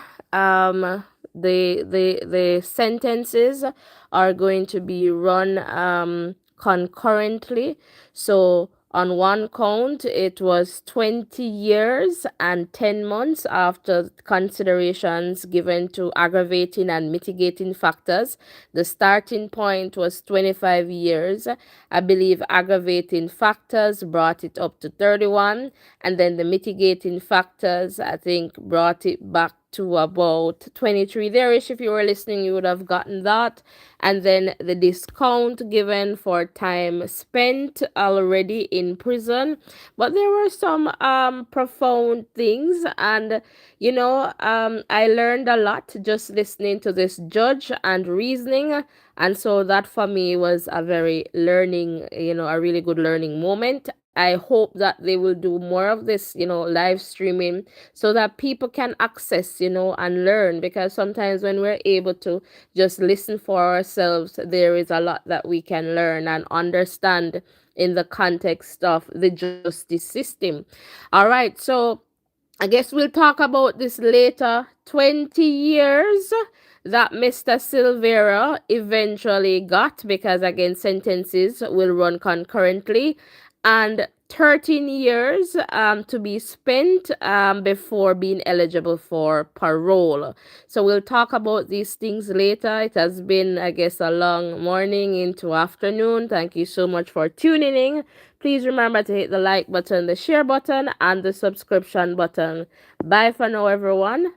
the sentences are going to be run concurrently. So on one count, it was 20 years and 10 months after considerations given to aggravating and mitigating factors. The starting point was 25 years. I believe aggravating factors brought it up to 31, and then the mitigating factors, I think, brought it back to about 23 there-ish. If you were listening, you would have gotten that. And then the discount given for time spent already in prison. But there were some profound things, and I learned a lot just listening to this judge and reasoning. And so that for me was a very learning, a really good learning moment. I hope that they will do more of this, live streaming, so that people can access, and learn, because sometimes when we're able to just listen for ourselves, there is a lot that we can learn and understand in the context of the justice system. All right, so I guess we'll talk about this later. 20 years that Mr. Silvera eventually got, because again, sentences will run concurrently, and 13 years to be spent before being eligible for parole. So we'll talk about these things later. It has been, I guess, a long morning into afternoon. Thank you so much for tuning in. Please remember to hit the like button, the share button, and the subscription button. Bye for now, everyone.